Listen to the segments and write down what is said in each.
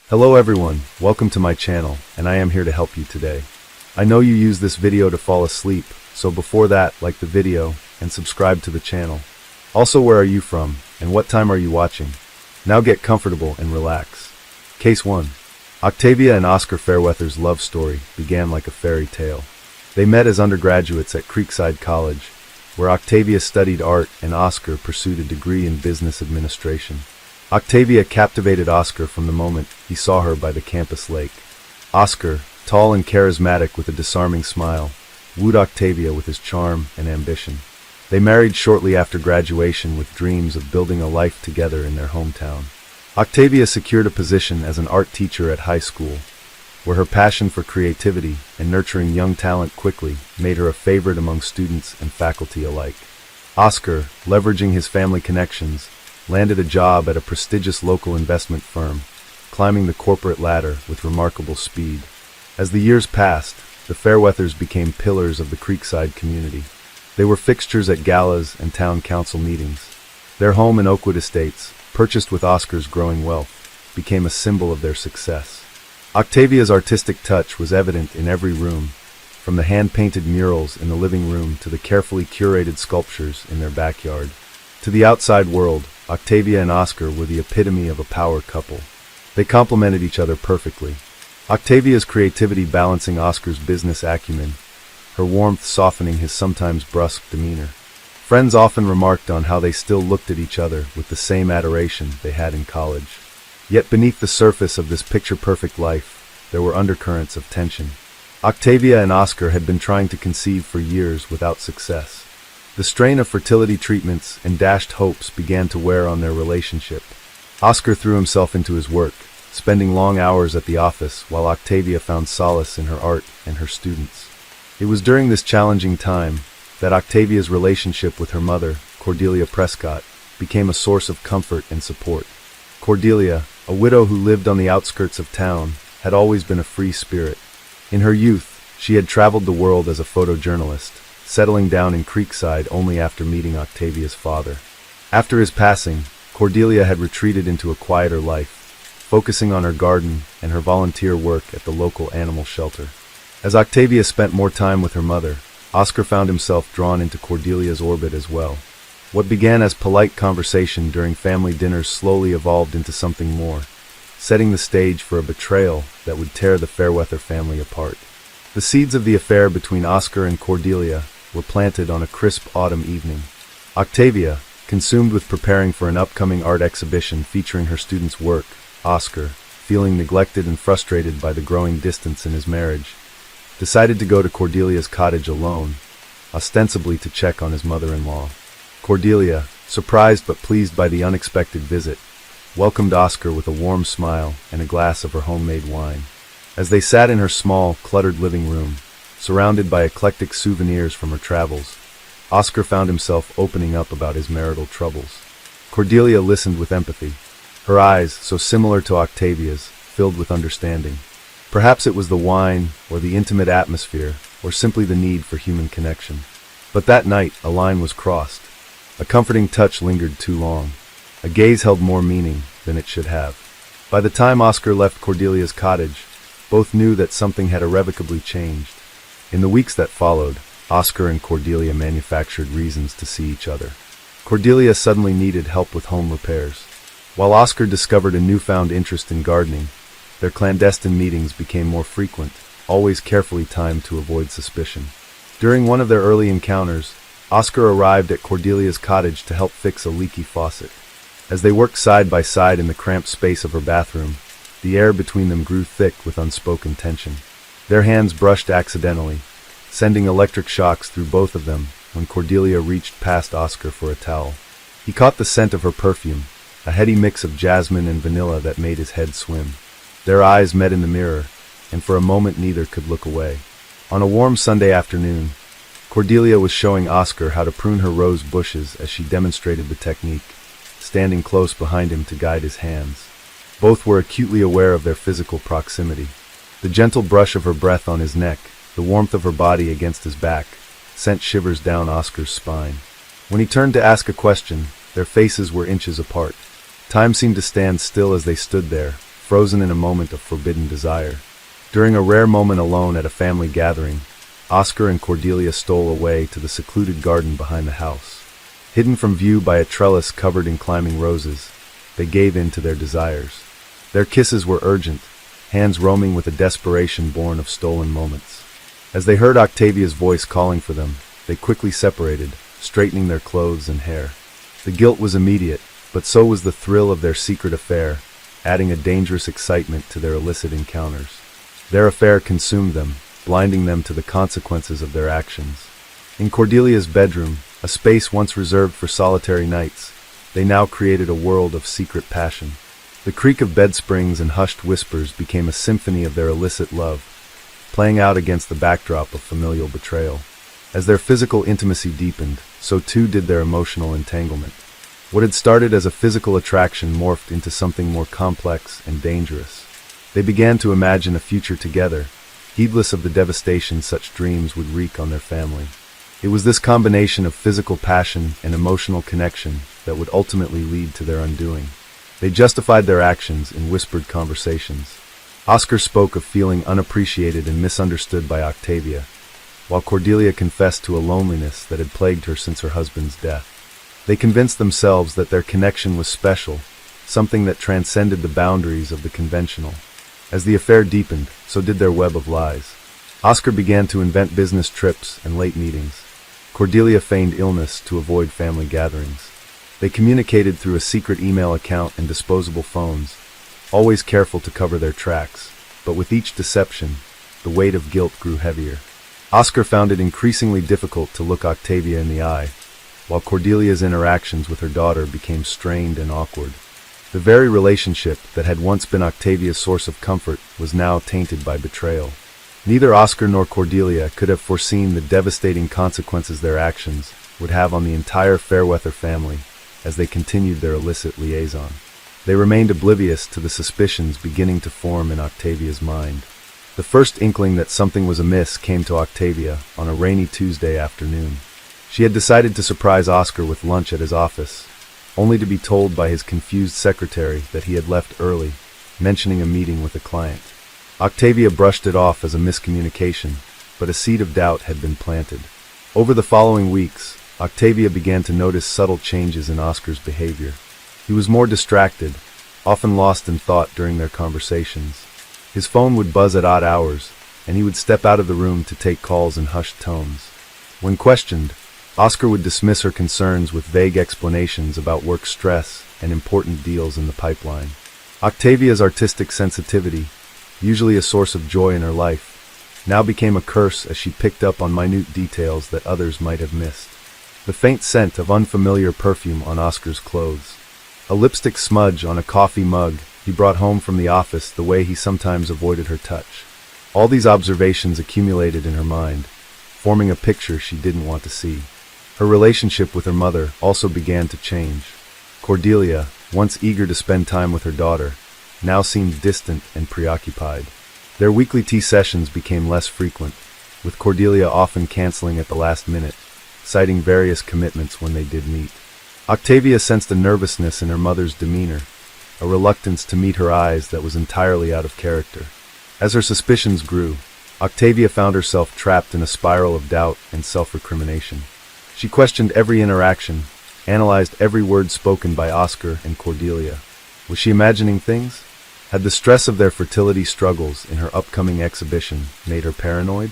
Hello everyone, welcome to my channel, and I am here to help you today. I know you use this video to fall asleep, so before that, like the video and subscribe to the channel. Also, where are you from, and what time are you watching? Now get comfortable and relax. Case 1. Octavia and Oscar Fairweather's love story began like a fairy tale. They met as undergraduates at Creekside College, where Octavia studied art and Oscar pursued a degree in business administration. Octavia captivated Oscar from the moment he saw her by the campus lake. Oscar, tall and charismatic with a disarming smile, wooed Octavia with his charm and ambition. They married shortly after graduation with dreams of building a life together in their hometown. Octavia secured a position as an art teacher at high school, where her passion for creativity and nurturing young talent quickly made her a favorite among students and faculty alike. Oscar, leveraging his family connections, landed a job at a prestigious local investment firm, climbing the corporate ladder with remarkable speed. As the years passed, the Fairweathers became pillars of the Creekside community. They were fixtures at galas and town council meetings. Their home in Oakwood Estates, purchased with Oscar's growing wealth, became a symbol of their success. Octavia's artistic touch was evident in every room, from the hand-painted murals in the living room to the carefully curated sculptures in their backyard. To the outside world, Octavia and Oscar were the epitome of a power couple. They complemented each other perfectly. Octavia's creativity balancing Oscar's business acumen, her warmth softening his sometimes brusque demeanor. Friends often remarked on how they still looked at each other with the same adoration they had in college. Yet beneath the surface of this picture-perfect life, there were undercurrents of tension. Octavia and Oscar had been trying to conceive for years without success. The strain of fertility treatments and dashed hopes began to wear on their relationship. Oscar threw himself into his work, spending long hours at the office while Octavia found solace in her art and her students. It was during this challenging time that Octavia's relationship with her mother, Cordelia Prescott, became a source of comfort and support. Cordelia, a widow who lived on the outskirts of town, had always been a free spirit. In her youth, she had traveled the world as a photojournalist, settling down in Creekside only after meeting Octavia's father. After his passing, Cordelia had retreated into a quieter life, focusing on her garden and her volunteer work at the local animal shelter. As Octavia spent more time with her mother, Oscar found himself drawn into Cordelia's orbit as well. What began as polite conversation during family dinners slowly evolved into something more, setting the stage for a betrayal that would tear the Fairweather family apart. The seeds of the affair between Oscar and Cordelia were planted on a crisp autumn evening. Octavia, consumed with preparing for an upcoming art exhibition featuring her students' work, Oscar, feeling neglected and frustrated by the growing distance in his marriage, decided to go to Cordelia's cottage alone, ostensibly to check on his mother-in-law. Cordelia, surprised but pleased by the unexpected visit, welcomed Oscar with a warm smile and a glass of her homemade wine. As they sat in her small, cluttered living room, surrounded by eclectic souvenirs from her travels, Oscar found himself opening up about his marital troubles. Cordelia listened with empathy, her eyes, so similar to Octavia's, filled with understanding. Perhaps it was the wine, or the intimate atmosphere, or simply the need for human connection. But that night, a line was crossed. A comforting touch lingered too long. A gaze held more meaning than it should have. By the time Oscar left Cordelia's cottage, both knew that something had irrevocably changed. In the weeks that followed, Oscar and Cordelia manufactured reasons to see each other. Cordelia suddenly needed help with home repairs, while Oscar discovered a newfound interest in gardening. Their clandestine meetings became more frequent, always carefully timed to avoid suspicion. During one of their early encounters, Oscar arrived at Cordelia's cottage to help fix a leaky faucet. As they worked side by side in the cramped space of her bathroom, the air between them grew thick with unspoken tension. Their hands brushed accidentally, sending electric shocks through both of them when Cordelia reached past Oscar for a towel. He caught the scent of her perfume, a heady mix of jasmine and vanilla that made his head swim. Their eyes met in the mirror, and for a moment neither could look away. On a warm Sunday afternoon, Cordelia was showing Oscar how to prune her rose bushes as she demonstrated the technique, standing close behind him to guide his hands. Both were acutely aware of their physical proximity. The gentle brush of her breath on his neck, the warmth of her body against his back, sent shivers down Oscar's spine. When he turned to ask a question, their faces were inches apart. Time seemed to stand still as they stood there, frozen in a moment of forbidden desire. During a rare moment alone at a family gathering, Oscar and Cordelia stole away to the secluded garden behind the house. Hidden from view by a trellis covered in climbing roses, they gave in to their desires. Their kisses were urgent, hands roaming with a desperation born of stolen moments. As they heard Octavia's voice calling for them, they quickly separated, straightening their clothes and hair. The guilt was immediate, but so was the thrill of their secret affair, adding a dangerous excitement to their illicit encounters. Their affair consumed them, blinding them to the consequences of their actions. In Cordelia's bedroom, a space once reserved for solitary nights, they now created a world of secret passion. The creak of bed springs and hushed whispers became a symphony of their illicit love, playing out against the backdrop of familial betrayal. As their physical intimacy deepened, so too did their emotional entanglement. What had started as a physical attraction morphed into something more complex and dangerous. They began to imagine a future together, heedless of the devastation such dreams would wreak on their family. It was this combination of physical passion and emotional connection that would ultimately lead to their undoing. They justified their actions in whispered conversations. Oscar spoke of feeling unappreciated and misunderstood by Octavia, while Cordelia confessed to a loneliness that had plagued her since her husband's death. They convinced themselves that their connection was special, something that transcended the boundaries of the conventional. As the affair deepened, so did their web of lies. Oscar began to invent business trips and late meetings. Cordelia feigned illness to avoid family gatherings. They communicated through a secret email account and disposable phones, always careful to cover their tracks, but with each deception, the weight of guilt grew heavier. Oscar found it increasingly difficult to look Octavia in the eye, while Cordelia's interactions with her daughter became strained and awkward. The very relationship that had once been Octavia's source of comfort was now tainted by betrayal. Neither Oscar nor Cordelia could have foreseen the devastating consequences their actions would have on the entire Fairweather family as they continued their illicit liaison. They remained oblivious to the suspicions beginning to form in Octavia's mind. The first inkling that something was amiss came to Octavia on a rainy Tuesday afternoon. She had decided to surprise Oscar with lunch at his office, only to be told by his confused secretary that he had left early, mentioning a meeting with a client. Octavia brushed it off as a miscommunication, but a seed of doubt had been planted. Over the following weeks, Octavia began to notice subtle changes in Oscar's behavior. He was more distracted, often lost in thought during their conversations. His phone would buzz at odd hours, and he would step out of the room to take calls in hushed tones. When questioned, Oscar would dismiss her concerns with vague explanations about work stress and important deals in the pipeline. Octavia's artistic sensitivity, usually a source of joy in her life, now became a curse as she picked up on minute details that others might have missed. The faint scent of unfamiliar perfume on Oscar's clothes, a lipstick smudge on a coffee mug he brought home from the office the way he sometimes avoided her touch. All these observations accumulated in her mind, forming a picture she didn't want to see. Her relationship with her mother also began to change. Cordelia, once eager to spend time with her daughter, now seemed distant and preoccupied. Their weekly tea sessions became less frequent, with Cordelia often canceling at the last minute, citing various commitments when they did meet. Octavia sensed a nervousness in her mother's demeanor, a reluctance to meet her eyes that was entirely out of character. As her suspicions grew, Octavia found herself trapped in a spiral of doubt and self-recrimination. She questioned every interaction, analyzed every word spoken by Oscar and Cordelia. Was she imagining things? Had the stress of their fertility struggles in her upcoming exhibition made her paranoid?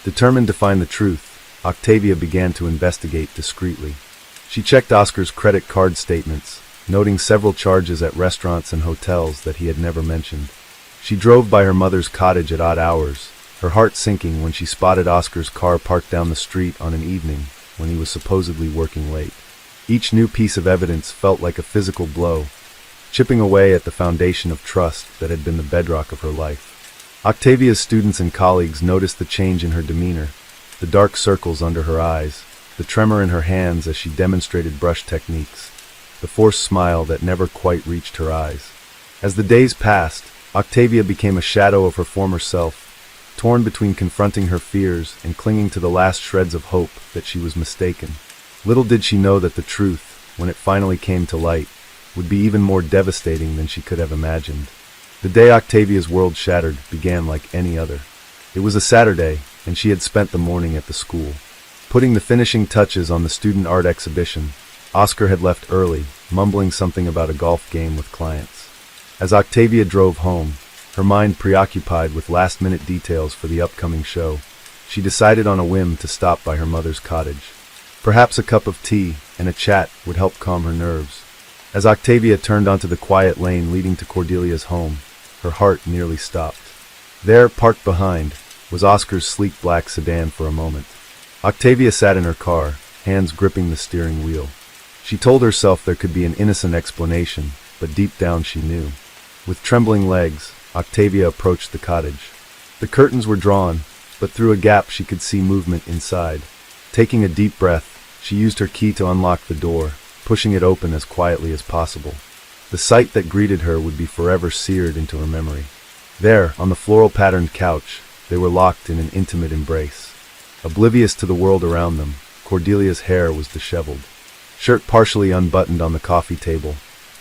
Determined to find the truth, Octavia began to investigate discreetly. She checked Oscar's credit card statements, noting several charges at restaurants and hotels that he had never mentioned. She drove by her mother's cottage at odd hours, her heart sinking when she spotted Oscar's car parked down the street on an evening when he was supposedly working late. Each new piece of evidence felt like a physical blow, chipping away at the foundation of trust that had been the bedrock of her life. Octavia's students and colleagues noticed the change in her demeanor, the dark circles under her eyes, the tremor in her hands as she demonstrated brush techniques, the forced smile that never quite reached her eyes. As the days passed, Octavia became a shadow of her former self, torn between confronting her fears and clinging to the last shreds of hope that she was mistaken. Little did she know that the truth, when it finally came to light, would be even more devastating than she could have imagined. The day Octavia's world shattered began like any other. It was a Saturday, and she had spent the morning at the school. Putting the finishing touches on the student art exhibition, Oscar had left early, mumbling something about a golf game with clients. As Octavia drove home, her mind preoccupied with last-minute details for the upcoming show, she decided on a whim to stop by her mother's cottage. Perhaps a cup of tea and a chat would help calm her nerves. As Octavia turned onto the quiet lane leading to Cordelia's home, her heart nearly stopped. There, parked behind, was Oscar's sleek black sedan for a moment. Octavia sat in her car, hands gripping the steering wheel. She told herself there could be an innocent explanation, but deep down she knew. With trembling legs, Octavia approached the cottage. The curtains were drawn, but through a gap she could see movement inside. Taking a deep breath, she used her key to unlock the door, pushing it open as quietly as possible. The sight that greeted her would be forever seared into her memory. There, on the floral-patterned couch, they were locked in an intimate embrace. Oblivious to the world around them, Cordelia's hair was disheveled. Shirt partially unbuttoned on the coffee table,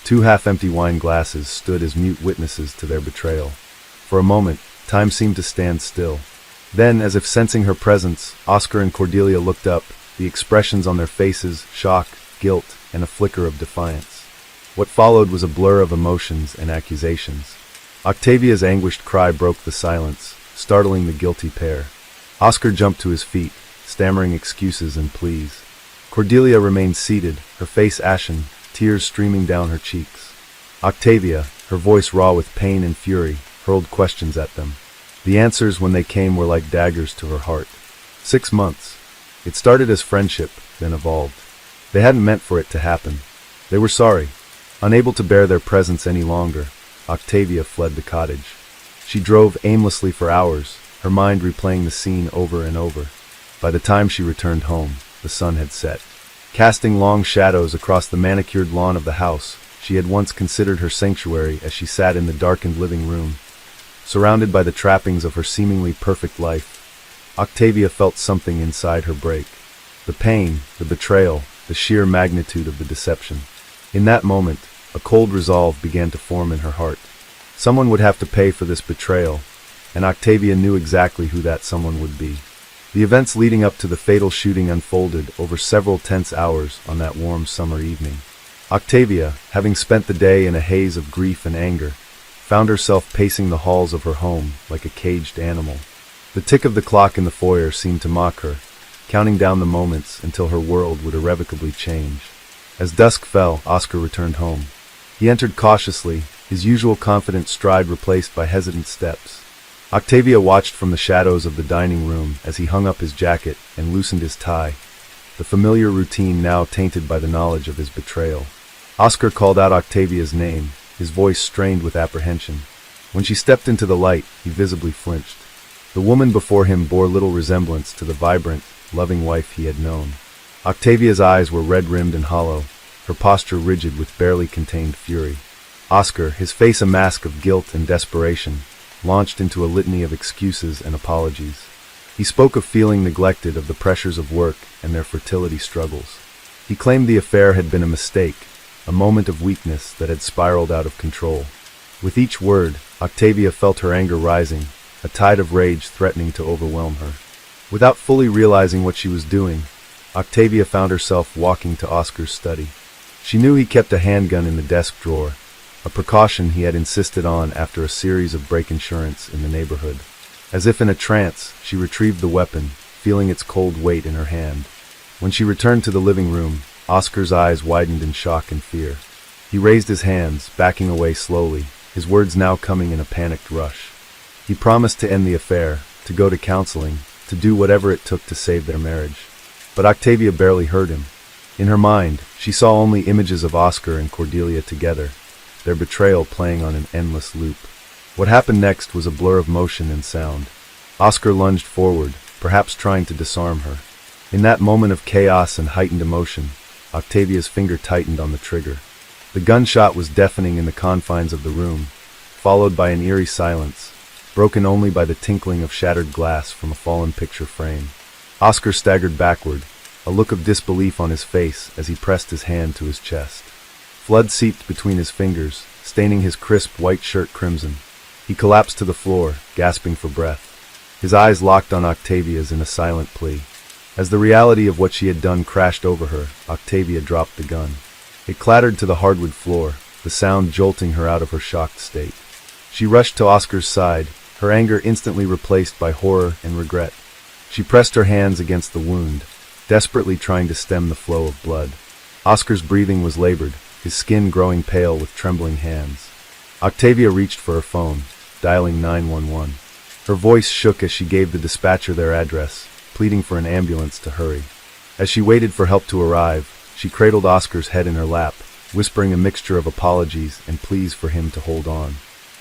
2 half-empty wine glasses stood as mute witnesses to their betrayal. For a moment, time seemed to stand still. Then, as if sensing her presence, Oscar and Cordelia looked up, the expressions on their faces, shock, guilt, and a flicker of defiance. What followed was a blur of emotions and accusations. Octavia's anguished cry broke the silence, startling the guilty pair. Oscar jumped to his feet, stammering excuses and pleas. Cordelia remained seated, her face ashen, tears streaming down her cheeks. Octavia, her voice raw with pain and fury, hurled questions at them. The answers, when they came, were like daggers to her heart. 6 months. It started as friendship, then evolved. They hadn't meant for it to happen. They were sorry. Unable to bear their presence any longer, Octavia fled the cottage. She drove aimlessly for hours, her mind replaying the scene over and over. By the time she returned home, the sun had set. Casting long shadows across the manicured lawn of the house, she had once considered her sanctuary as she sat in the darkened living room. Surrounded by the trappings of her seemingly perfect life, Octavia felt something inside her break. The pain, the betrayal, the sheer magnitude of the deception. In that moment, a cold resolve began to form in her heart. Someone would have to pay for this betrayal, and Octavia knew exactly who that someone would be. The events leading up to the fatal shooting unfolded over several tense hours on that warm summer evening. Octavia, having spent the day in a haze of grief and anger, found herself pacing the halls of her home like a caged animal. The tick of the clock in the foyer seemed to mock her, counting down the moments until her world would irrevocably change. As dusk fell, Oscar returned home. He entered cautiously, his usual confident stride replaced by hesitant steps. Octavia watched from the shadows of the dining room as he hung up his jacket and loosened his tie, the familiar routine now tainted by the knowledge of his betrayal. Oscar called out Octavia's name, his voice strained with apprehension. When she stepped into the light, he visibly flinched. The woman before him bore little resemblance to the vibrant, loving wife he had known. Octavia's eyes were red-rimmed and hollow, her posture rigid with barely contained fury. Oscar, his face a mask of guilt and desperation, launched into a litany of excuses and apologies. He spoke of feeling neglected, of the pressures of work and their fertility struggles. He claimed the affair had been a mistake, a moment of weakness that had spiraled out of control. With each word, Octavia felt her anger rising, a tide of rage threatening to overwhelm her. Without fully realizing what she was doing, Octavia found herself walking to Oscar's study. She knew he kept a handgun in the desk drawer, a precaution he had insisted on after a series of break insurance in the neighborhood. As if in a trance, she retrieved the weapon, feeling its cold weight in her hand. When she returned to the living room, Oscar's eyes widened in shock and fear. He raised his hands, backing away slowly, his words now coming in a panicked rush. He promised to end the affair, to go to counseling, to do whatever it took to save their marriage. But Octavia barely heard him. In her mind, she saw only images of Oscar and Cordelia together, their betrayal playing on an endless loop. What happened next was a blur of motion and sound. Oscar lunged forward, perhaps trying to disarm her. In that moment of chaos and heightened emotion, Octavia's finger tightened on the trigger. The gunshot was deafening in the confines of the room, followed by an eerie silence, broken only by the tinkling of shattered glass from a fallen picture frame. Oscar staggered backward, a look of disbelief on his face as he pressed his hand to his chest. Blood seeped between his fingers, staining his crisp white shirt crimson. He collapsed to the floor, gasping for breath. His eyes locked on Octavia's in a silent plea. As the reality of what she had done crashed over her, Octavia dropped the gun. It clattered to the hardwood floor, the sound jolting her out of her shocked state. She rushed to Oscar's side, her anger instantly replaced by horror and regret. She pressed her hands against the wound, desperately trying to stem the flow of blood. Oscar's breathing was labored, his skin growing pale with trembling hands. Octavia reached for her phone, dialing 911. Her voice shook as she gave the dispatcher their address, pleading for an ambulance to hurry. As she waited for help to arrive, she cradled Oscar's head in her lap, whispering a mixture of apologies and pleas for him to hold on.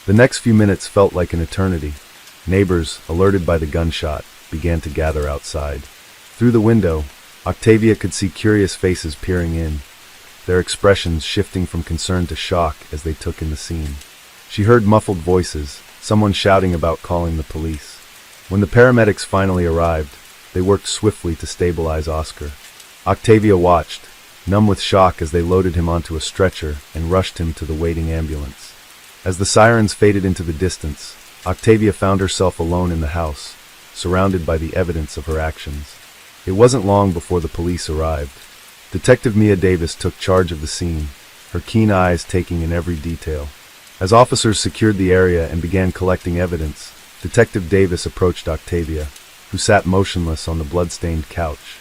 The next few minutes felt like an eternity. Neighbors, alerted by the gunshot, began to gather outside. Through the window, Octavia could see curious faces peering in, their expressions shifting from concern to shock as they took in the scene. She heard muffled voices, someone shouting about calling the police. When the paramedics finally arrived, they worked swiftly to stabilize Oscar. Octavia watched, numb with shock as they loaded him onto a stretcher and rushed him to the waiting ambulance. As the sirens faded into the distance, Octavia found herself alone in the house, surrounded by the evidence of her actions. It wasn't long before the police arrived. Detective Mia Davis took charge of the scene, her keen eyes taking in every detail. As officers secured the area and began collecting evidence, Detective Davis approached Octavia, who sat motionless on the blood-stained couch.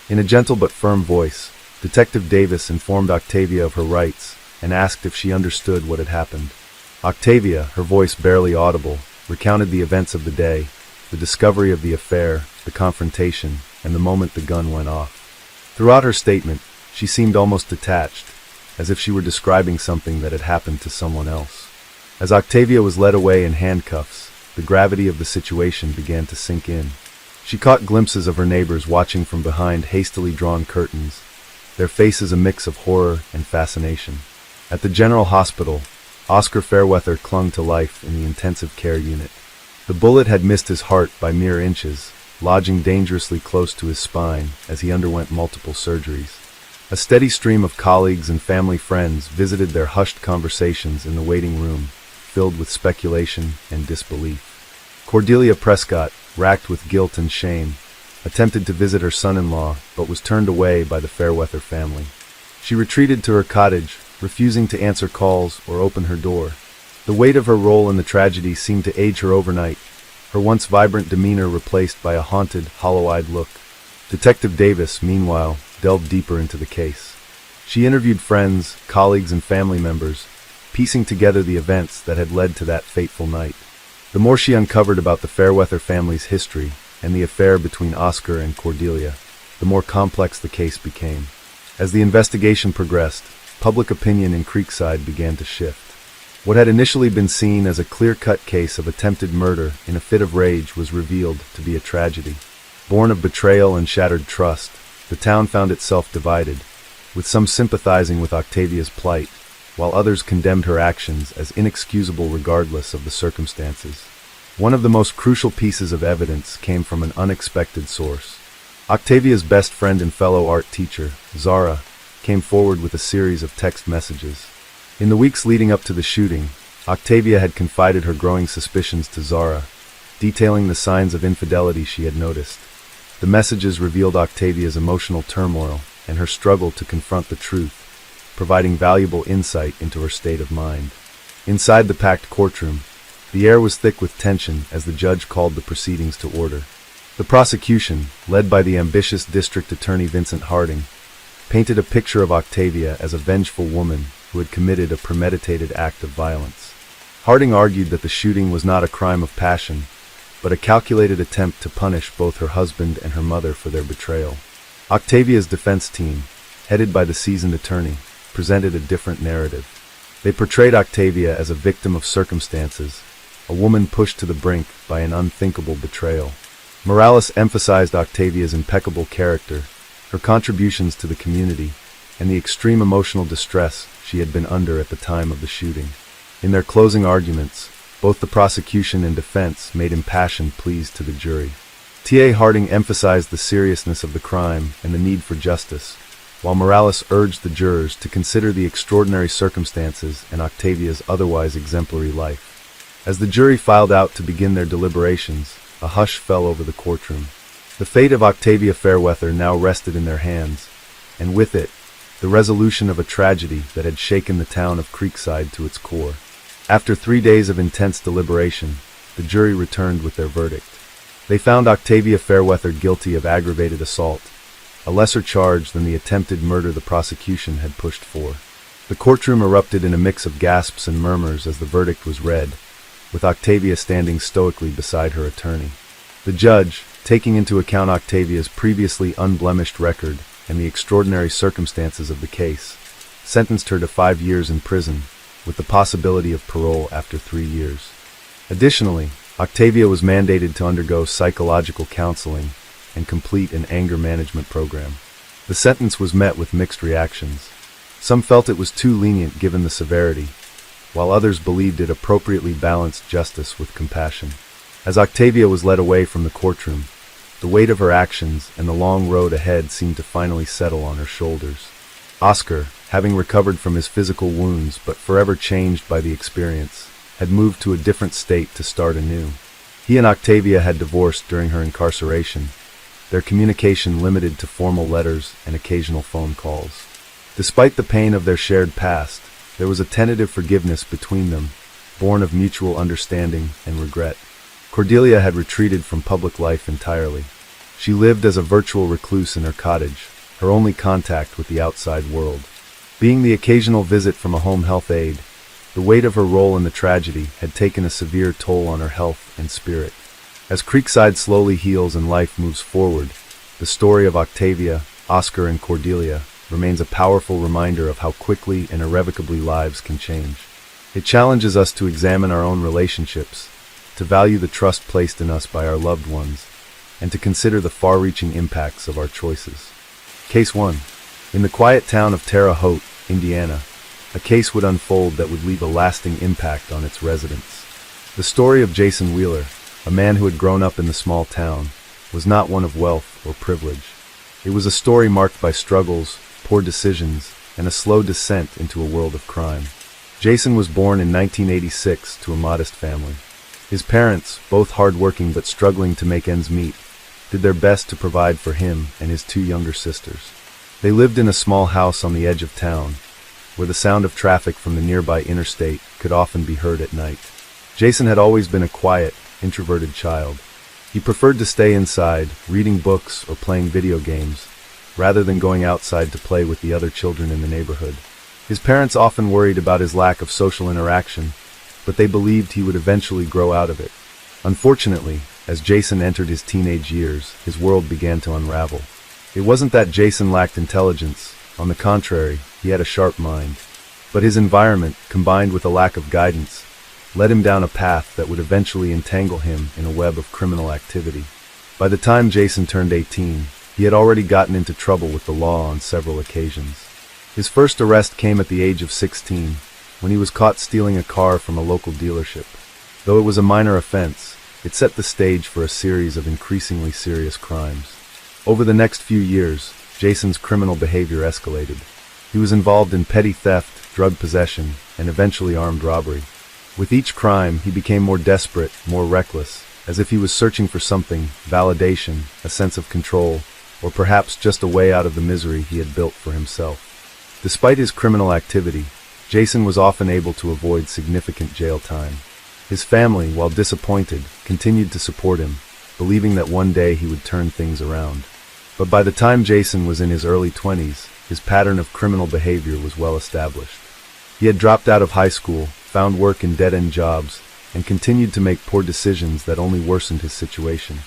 In a gentle but firm voice, Detective Davis informed Octavia of her rights and asked if she understood what had happened. Octavia, her voice barely audible, recounted the events of the day, the discovery of the affair, the confrontation, and the moment the gun went off. Throughout her statement, she seemed almost detached, as if she were describing something that had happened to someone else. As Octavia was led away in handcuffs, the gravity of the situation began to sink in. She caught glimpses of her neighbors watching from behind hastily drawn curtains, their faces a mix of horror and fascination. At the General Hospital, Oscar Fairweather clung to life in the intensive care unit. The bullet had missed his heart by mere inches, lodging dangerously close to his spine as he underwent multiple surgeries. A steady stream of colleagues and family friends visited their hushed conversations in the waiting room, filled with speculation and disbelief. Cordelia Prescott, racked with guilt and shame, attempted to visit her son-in-law but was turned away by the Fairweather family. She retreated to her cottage, refusing to answer calls or open her door. The weight of her role in the tragedy seemed to age her overnight, her once vibrant demeanor replaced by a haunted, hollow-eyed look. Detective Davis, meanwhile, delved deeper into the case. She interviewed friends, colleagues, and family members, piecing together the events that had led to that fateful night. The more she uncovered about the Fairweather family's history and the affair between Oscar and Cordelia, the more complex the case became. As the investigation progressed, public opinion in Creekside began to shift. What had initially been seen as a clear-cut case of attempted murder in a fit of rage was revealed to be a tragedy. Born of betrayal and shattered trust, the town found itself divided, with some sympathizing with Octavia's plight, while others condemned her actions as inexcusable regardless of the circumstances. One of the most crucial pieces of evidence came from an unexpected source. Octavia's best friend and fellow art teacher, Zara, came forward with a series of text messages. In the weeks leading up to the shooting, Octavia had confided her growing suspicions to Zara, detailing the signs of infidelity she had noticed. The messages revealed Octavia's emotional turmoil and her struggle to confront the truth, providing valuable insight into her state of mind. Inside the packed courtroom, the air was thick with tension as the judge called the proceedings to order. The prosecution, led by the ambitious District Attorney Vincent Harding, painted a picture of Octavia as a vengeful woman who had committed a premeditated act of violence. Harding argued that the shooting was not a crime of passion, but a calculated attempt to punish both her husband and her mother for their betrayal. Octavia's defense team, headed by the seasoned attorney, presented a different narrative. They portrayed Octavia as a victim of circumstances, a woman pushed to the brink by an unthinkable betrayal. Morales emphasized Octavia's impeccable character, her contributions to the community, and the extreme emotional distress she had been under at the time of the shooting. In their closing arguments, both the prosecution and defense made impassioned pleas to the jury. T.A. Harding emphasized the seriousness of the crime and the need for justice, while Morales urged the jurors to consider the extraordinary circumstances and Octavia's otherwise exemplary life. As the jury filed out to begin their deliberations, a hush fell over the courtroom. The fate of Octavia Fairweather now rested in their hands, and with it, the resolution of a tragedy that had shaken the town of Creekside to its core. After 3 days of intense deliberation, the jury returned with their verdict. They found Octavia Fairweather guilty of aggravated assault, a lesser charge than the attempted murder the prosecution had pushed for. The courtroom erupted in a mix of gasps and murmurs as the verdict was read, with Octavia standing stoically beside her attorney. The judge, taking into account Octavia's previously unblemished record and the extraordinary circumstances of the case, sentenced her to 5 years in prison, with the possibility of parole after 3 years. Additionally, Octavia was mandated to undergo psychological counseling and complete an anger management program. The sentence was met with mixed reactions. Some felt it was too lenient given the severity, while others believed it appropriately balanced justice with compassion. As Octavia was led away from the courtroom, the weight of her actions and the long road ahead seemed to finally settle on her shoulders. Oscar, having recovered from his physical wounds but forever changed by the experience, had moved to a different state to start anew. He and Octavia had divorced during her incarceration, their communication limited to formal letters and occasional phone calls. Despite the pain of their shared past, there was a tentative forgiveness between them, born of mutual understanding and regret. Cordelia had retreated from public life entirely. She lived as a virtual recluse in her cottage, her only contact with the outside world. Being the occasional visit from a home health aide, the weight of her role in the tragedy had taken a severe toll on her health and spirit. As Creekside slowly heals and life moves forward, the story of Octavia, Oscar, and Cordelia remains a powerful reminder of how quickly and irrevocably lives can change. It challenges us to examine our own relationships, to value the trust placed in us by our loved ones, and to consider the far-reaching impacts of our choices. Case 1. In the quiet town of Terre Haute, Indiana, a case would unfold that would leave a lasting impact on its residents. The story of Jason Wheeler, a man who had grown up in the small town, was not one of wealth or privilege. It was a story marked by struggles, poor decisions, and a slow descent into a world of crime. Jason was born in 1986 to a modest family. His parents, both hardworking but struggling to make ends meet, did their best to provide for him and his 2 younger sisters. They lived in a small house on the edge of town, where the sound of traffic from the nearby interstate could often be heard at night. Jason had always been a quiet, introverted child. He preferred to stay inside, reading books or playing video games, rather than going outside to play with the other children in the neighborhood. His parents often worried about his lack of social interaction, but they believed he would eventually grow out of it. Unfortunately, as Jason entered his teenage years, his world began to unravel. It wasn't that Jason lacked intelligence. On the contrary, he had a sharp mind. But his environment, combined with a lack of guidance, led him down a path that would eventually entangle him in a web of criminal activity. By the time Jason turned 18, he had already gotten into trouble with the law on several occasions. His first arrest came at the age of 16, when he was caught stealing a car from a local dealership. Though it was a minor offense, it set the stage for a series of increasingly serious crimes. Over the next few years, Jason's criminal behavior escalated. He was involved in petty theft, drug possession, and eventually armed robbery. With each crime, he became more desperate, more reckless, as if he was searching for something, validation, a sense of control, or perhaps just a way out of the misery he had built for himself. Despite his criminal activity, Jason was often able to avoid significant jail time. His family, while disappointed, continued to support him, believing that one day he would turn things around. But by the time Jason was in his early 20s, his pattern of criminal behavior was well established. He had dropped out of high school, found work in dead-end jobs, and continued to make poor decisions that only worsened his situation.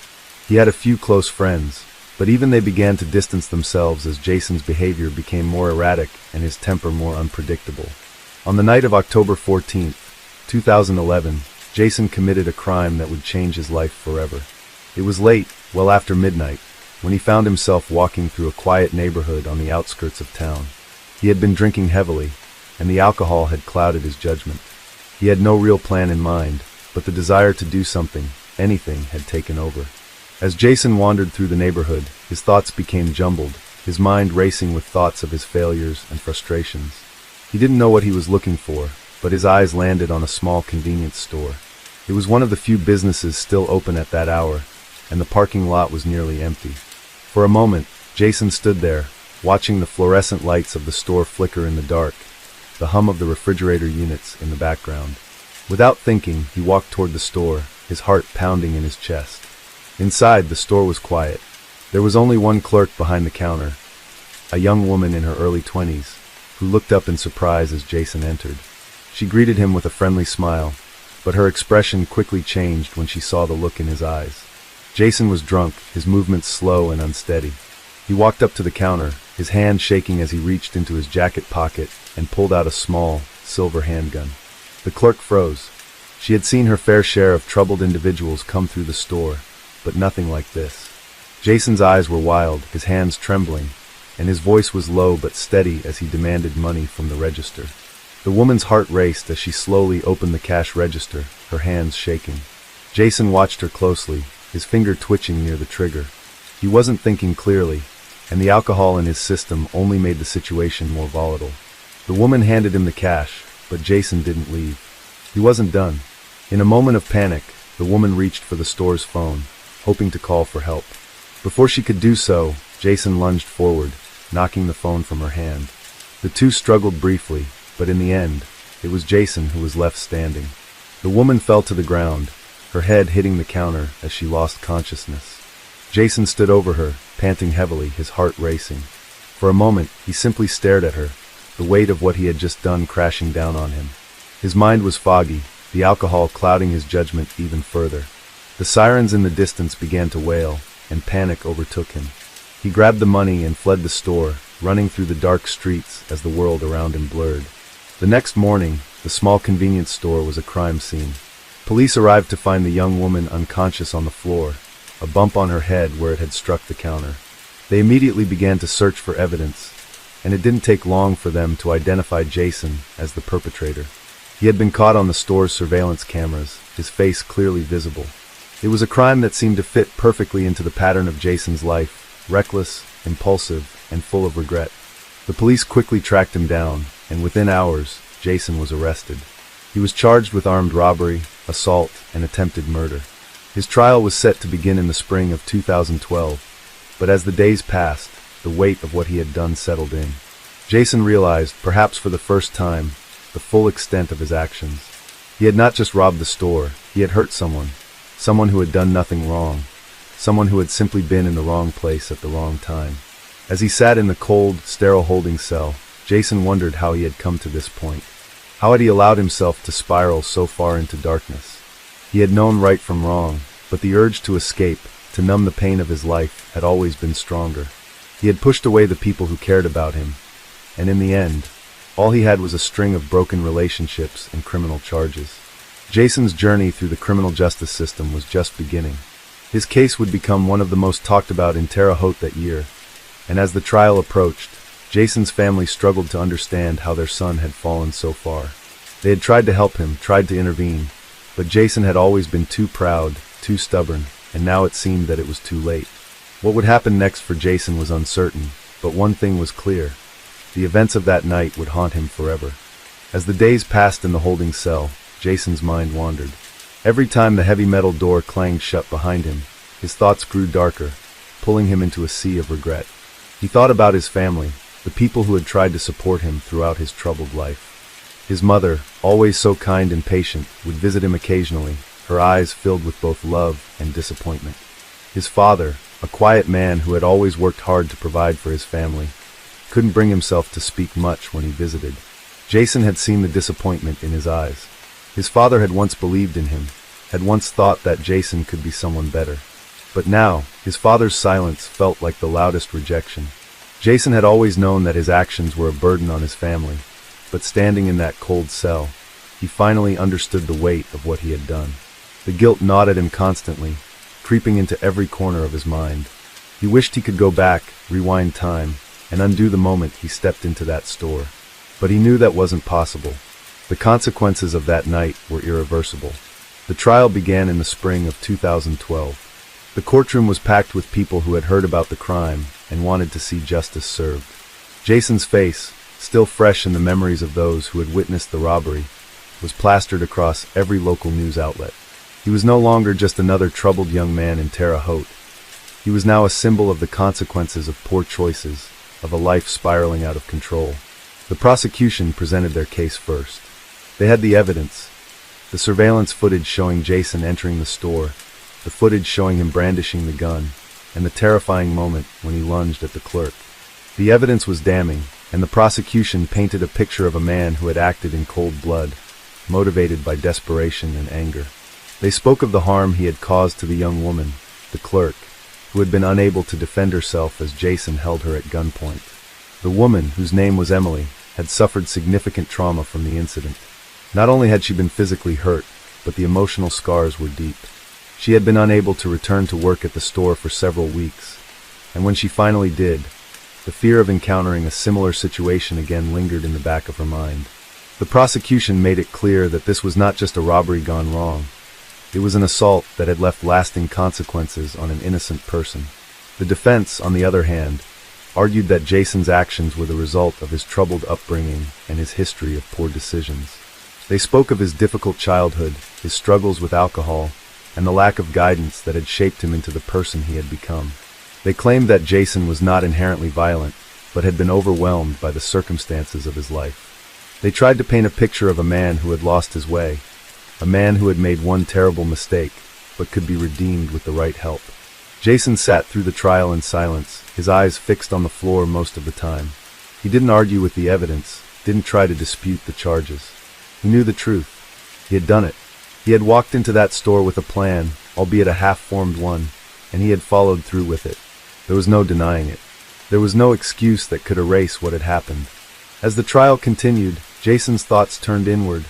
He had a few close friends, but even they began to distance themselves as Jason's behavior became more erratic and his temper more unpredictable. On the night of October 14, 2011, Jason committed a crime that would change his life forever. It was late, well after midnight, when he found himself walking through a quiet neighborhood on the outskirts of town. He had been drinking heavily, and the alcohol had clouded his judgment. He had no real plan in mind, but the desire to do something, anything, had taken over. As Jason wandered through the neighborhood, his thoughts became jumbled, his mind racing with thoughts of his failures and frustrations. He didn't know what he was looking for, but his eyes landed on a small convenience store. It was one of the few businesses still open at that hour, and the parking lot was nearly empty. For a moment, Jason stood there, watching the fluorescent lights of the store flicker in the dark, the hum of the refrigerator units in the background. Without thinking, he walked toward the store, his heart pounding in his chest. Inside, the store was quiet. There was only one clerk behind the counter, a young woman in her early 20s, who looked up in surprise as Jason entered. She greeted him with a friendly smile, but her expression quickly changed when she saw the look in his eyes. Jason was drunk, his movements slow and unsteady. He walked up to the counter, his hand shaking as he reached into his jacket pocket and pulled out a small, silver handgun. The clerk froze. She had seen her fair share of troubled individuals come through the store, but nothing like this. Jason's eyes were wild, his hands trembling, and his voice was low but steady as he demanded money from the register. The woman's heart raced as she slowly opened the cash register, her hands shaking. Jason watched her closely, his finger twitching near the trigger. He wasn't thinking clearly, and the alcohol in his system only made the situation more volatile. The woman handed him the cash, but Jason didn't leave. He wasn't done. In a moment of panic, the woman reached for the store's phone, hoping to call for help. Before she could do so, Jason lunged forward, knocking the phone from her hand. The two struggled briefly, but in the end, it was Jason who was left standing. The woman fell to the ground, her head hitting the counter as she lost consciousness. Jason stood over her, panting heavily, his heart racing. For a moment, he simply stared at her, the weight of what he had just done crashing down on him. His mind was foggy, the alcohol clouding his judgment even further. The sirens in the distance began to wail, and panic overtook him. He grabbed the money and fled the store, running through the dark streets as the world around him blurred. The next morning, the small convenience store was a crime scene. Police arrived to find the young woman unconscious on the floor, a bump on her head where it had struck the counter. They immediately began to search for evidence, and it didn't take long for them to identify Jason as the perpetrator. He had been caught on the store's surveillance cameras, his face clearly visible. It was a crime that seemed to fit perfectly into the pattern of Jason's life, reckless, impulsive, and full of regret. The police quickly tracked him down, and within hours, Jason was arrested. He was charged with armed robbery, assault, and attempted murder. His trial was set to begin in the spring of 2012, but as the days passed, the weight of what he had done settled in. Jason realized, perhaps for the first time, the full extent of his actions. He had not just robbed the store, he had hurt someone who had done nothing wrong, someone who had simply been in the wrong place at the wrong time. As he sat in the cold, sterile holding cell, Jason wondered how he had come to this point. How had he allowed himself to spiral so far into darkness? He had known right from wrong, but the urge to escape, to numb the pain of his life, had always been stronger. He had pushed away the people who cared about him, and in the end, all he had was a string of broken relationships and criminal charges. Jason's journey through the criminal justice system was just beginning. His case would become one of the most talked about in Terre Haute that year, and as the trial approached, Jason's family struggled to understand how their son had fallen so far. They had tried to help him, tried to intervene, but Jason had always been too proud, too stubborn, and now it seemed that it was too late. What would happen next for Jason was uncertain, but one thing was clear. The events of that night would haunt him forever. As the days passed in the holding cell, Jason's mind wandered. Every time the heavy metal door clanged shut behind him, his thoughts grew darker, pulling him into a sea of regret. He thought about his family, the people who had tried to support him throughout his troubled life. His mother, always so kind and patient, would visit him occasionally, her eyes filled with both love and disappointment. His father, a quiet man who had always worked hard to provide for his family, couldn't bring himself to speak much when he visited. Jason had seen the disappointment in his eyes. His father had once believed in him, had once thought that Jason could be someone better. But now, his father's silence felt like the loudest rejection. Jason had always known that his actions were a burden on his family, but standing in that cold cell, he finally understood the weight of what he had done. The guilt gnawed at him constantly, creeping into every corner of his mind. He wished he could go back, rewind time, and undo the moment he stepped into that store. But he knew that wasn't possible. The consequences of that night were irreversible. The trial began in the spring of 2012. The courtroom was packed with people who had heard about the crime and wanted to see justice served. Jason's face, still fresh in the memories of those who had witnessed the robbery, was plastered across every local news outlet. He was no longer just another troubled young man in Terre Haute. He was now a symbol of the consequences of poor choices, of a life spiraling out of control. The prosecution presented their case first. They had the evidence. The surveillance footage showing Jason entering the store, the footage showing him brandishing the gun, and the terrifying moment when he lunged at the clerk. The evidence was damning, and the prosecution painted a picture of a man who had acted in cold blood, motivated by desperation and anger. They spoke of the harm he had caused to the young woman, the clerk, who had been unable to defend herself as Jason held her at gunpoint. The woman, whose name was Emily, had suffered significant trauma from the incident. Not only had she been physically hurt, but the emotional scars were deep. She had been unable to return to work at the store for several weeks, and when she finally did, the fear of encountering a similar situation again lingered in the back of her mind. The prosecution made it clear that this was not just a robbery gone wrong. It was an assault that had left lasting consequences on an innocent person. The defense, on the other hand, argued that Jason's actions were the result of his troubled upbringing and his history of poor decisions. They spoke of his difficult childhood, his struggles with alcohol, and the lack of guidance that had shaped him into the person he had become. They claimed that Jason was not inherently violent, but had been overwhelmed by the circumstances of his life. They tried to paint a picture of a man who had lost his way, a man who had made one terrible mistake, but could be redeemed with the right help. Jason sat through the trial in silence, his eyes fixed on the floor most of the time. He didn't argue with the evidence, didn't try to dispute the charges. He knew the truth. He had done it. He had walked into that store with a plan, albeit a half-formed one, and he had followed through with it. There was no denying it. There was no excuse that could erase what had happened. As the trial continued, Jason's thoughts turned inward.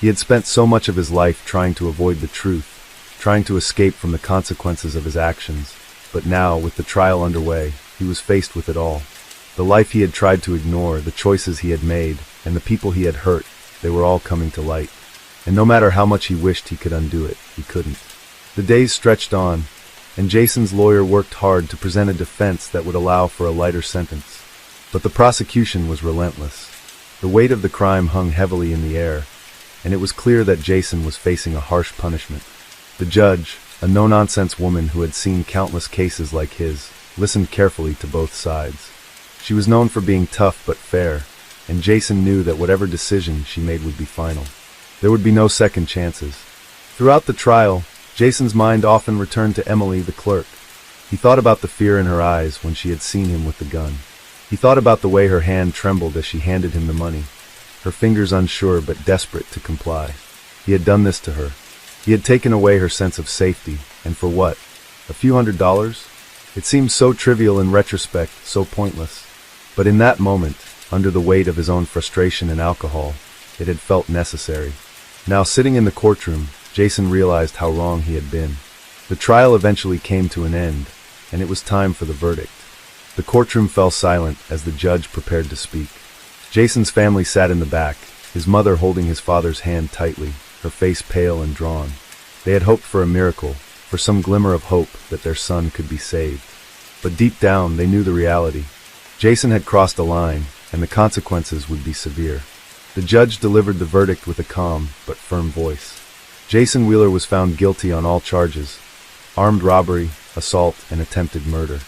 He had spent so much of his life trying to avoid the truth, trying to escape from the consequences of his actions, but now, with the trial underway, he was faced with it all. The life he had tried to ignore, the choices he had made, and the people he had hurt, they were all coming to light. And no matter how much he wished he could undo it, he couldn't. The days stretched on, and Jason's lawyer worked hard to present a defense that would allow for a lighter sentence. But the prosecution was relentless. The weight of the crime hung heavily in the air, and it was clear that Jason was facing a harsh punishment. The judge, a no-nonsense woman who had seen countless cases like his, listened carefully to both sides. She was known for being tough but fair, and Jason knew that whatever decision she made would be final. There would be no second chances. Throughout the trial, Jason's mind often returned to Emily, the clerk. He thought about the fear in her eyes when she had seen him with the gun. He thought about the way her hand trembled as she handed him the money, her fingers unsure but desperate to comply. He had done this to her. He had taken away her sense of safety, and for what? A few $100s? It seemed so trivial in retrospect, so pointless. But in that moment, under the weight of his own frustration and alcohol, it had felt necessary. Now, sitting in the courtroom, Jason realized how wrong he had been. The trial eventually came to an end, and it was time for the verdict. The courtroom fell silent as the judge prepared to speak. Jason's family sat in the back, his mother holding his father's hand tightly, her face pale and drawn. They had hoped for a miracle, for some glimmer of hope that their son could be saved. But deep down, they knew the reality. Jason had crossed a line, and the consequences would be severe. The judge delivered the verdict with a calm but firm voice. Jason Wheeler was found guilty on all charges: armed robbery, assault, and attempted murder.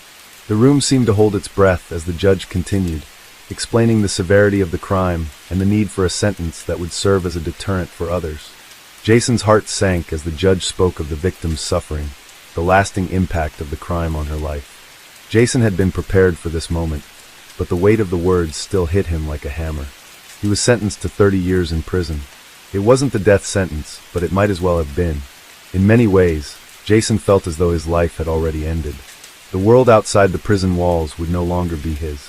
The room seemed to hold its breath as the judge continued, explaining the severity of the crime and the need for a sentence that would serve as a deterrent for others. Jason's heart sank as the judge spoke of the victim's suffering, the lasting impact of the crime on her life. Jason had been prepared for this moment, but the weight of the words still hit him like a hammer. He was sentenced to 30 years in prison. It wasn't the death sentence, but it might as well have been. In many ways, Jason felt as though his life had already ended. The world outside the prison walls would no longer be his.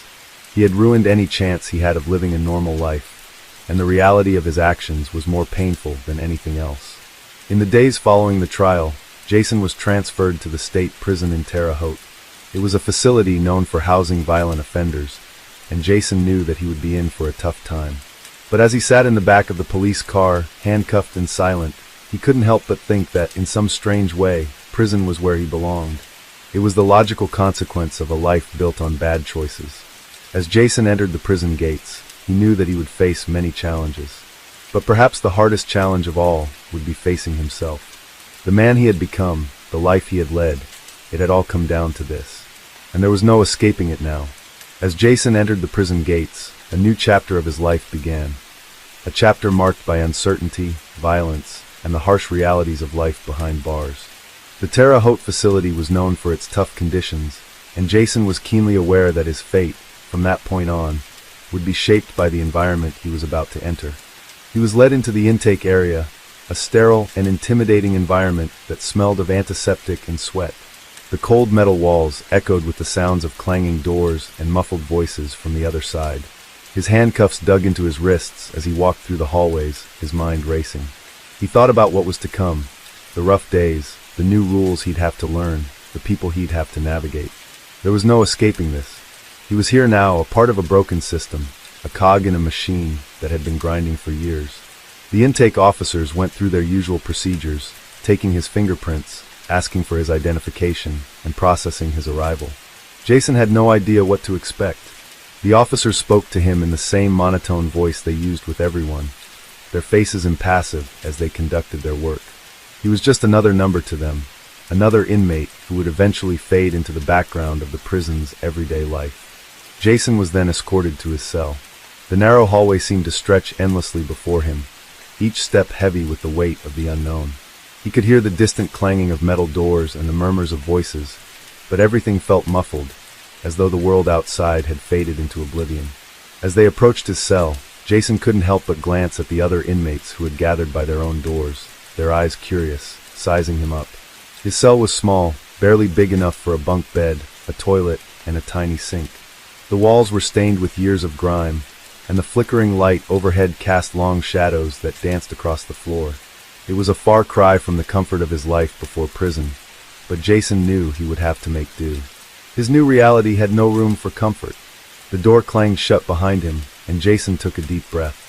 He had ruined any chance he had of living a normal life, and the reality of his actions was more painful than anything else. In the days following the trial, Jason was transferred to the state prison in Terre Haute. It was a facility known for housing violent offenders, and Jason knew that he would be in for a tough time. But as he sat in the back of the police car, handcuffed and silent, he couldn't help but think that, in some strange way, prison was where he belonged. It was the logical consequence of a life built on bad choices. As Jason entered the prison gates, he knew that he would face many challenges. But perhaps the hardest challenge of all would be facing himself. The man he had become, the life he had led, it had all come down to this. And there was no escaping it now. As Jason entered the prison gates, a new chapter of his life began. A chapter marked by uncertainty, violence, and the harsh realities of life behind bars. The Terre Haute facility was known for its tough conditions, and Jason was keenly aware that his fate, from that point on, would be shaped by the environment he was about to enter. He was led into the intake area, a sterile and intimidating environment that smelled of antiseptic and sweat. The cold metal walls echoed with the sounds of clanging doors and muffled voices from the other side. His handcuffs dug into his wrists as he walked through the hallways, his mind racing. He thought about what was to come, the rough days, the new rules he'd have to learn, the people he'd have to navigate. There was no escaping this. He was here now, a part of a broken system, a cog in a machine that had been grinding for years. The intake officers went through their usual procedures, taking his fingerprints, asking for his identification, and processing his arrival. Jason had no idea what to expect. The officers spoke to him in the same monotone voice they used with everyone, their faces impassive as they conducted their work. He was just another number to them, another inmate who would eventually fade into the background of the prison's everyday life. Jason was then escorted to his cell. The narrow hallway seemed to stretch endlessly before him, each step heavy with the weight of the unknown. He could hear the distant clanging of metal doors and the murmurs of voices, but everything felt muffled, as though the world outside had faded into oblivion. As they approached his cell, Jason couldn't help but glance at the other inmates who had gathered by their own doors, their eyes curious, sizing him up. His cell was small, barely big enough for a bunk bed, a toilet, and a tiny sink. The walls were stained with years of grime, and the flickering light overhead cast long shadows that danced across the floor. It was a far cry from the comfort of his life before prison, but Jason knew he would have to make do. His new reality had no room for comfort. The door clanged shut behind him, and Jason took a deep breath.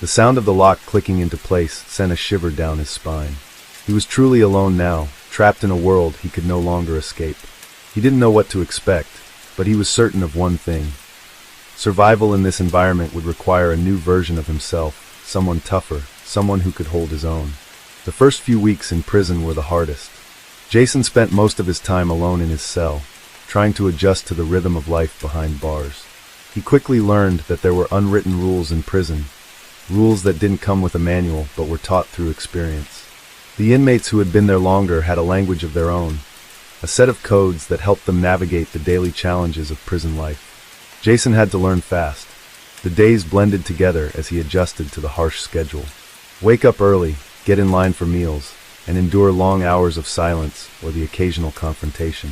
The sound of the lock clicking into place sent a shiver down his spine. He was truly alone now, trapped in a world he could no longer escape. He didn't know what to expect, but he was certain of one thing. Survival in this environment would require a new version of himself, someone tougher, someone who could hold his own. The first few weeks in prison were the hardest. Jason spent most of his time alone in his cell, trying to adjust to the rhythm of life behind bars. He quickly learned that there were unwritten rules in prison, rules that didn't come with a manual but were taught through experience. The inmates who had been there longer had a language of their own, a set of codes that helped them navigate the daily challenges of prison life. Jason had to learn fast. The days blended together as he adjusted to the harsh schedule. Wake up early, get in line for meals, and endure long hours of silence or the occasional confrontation.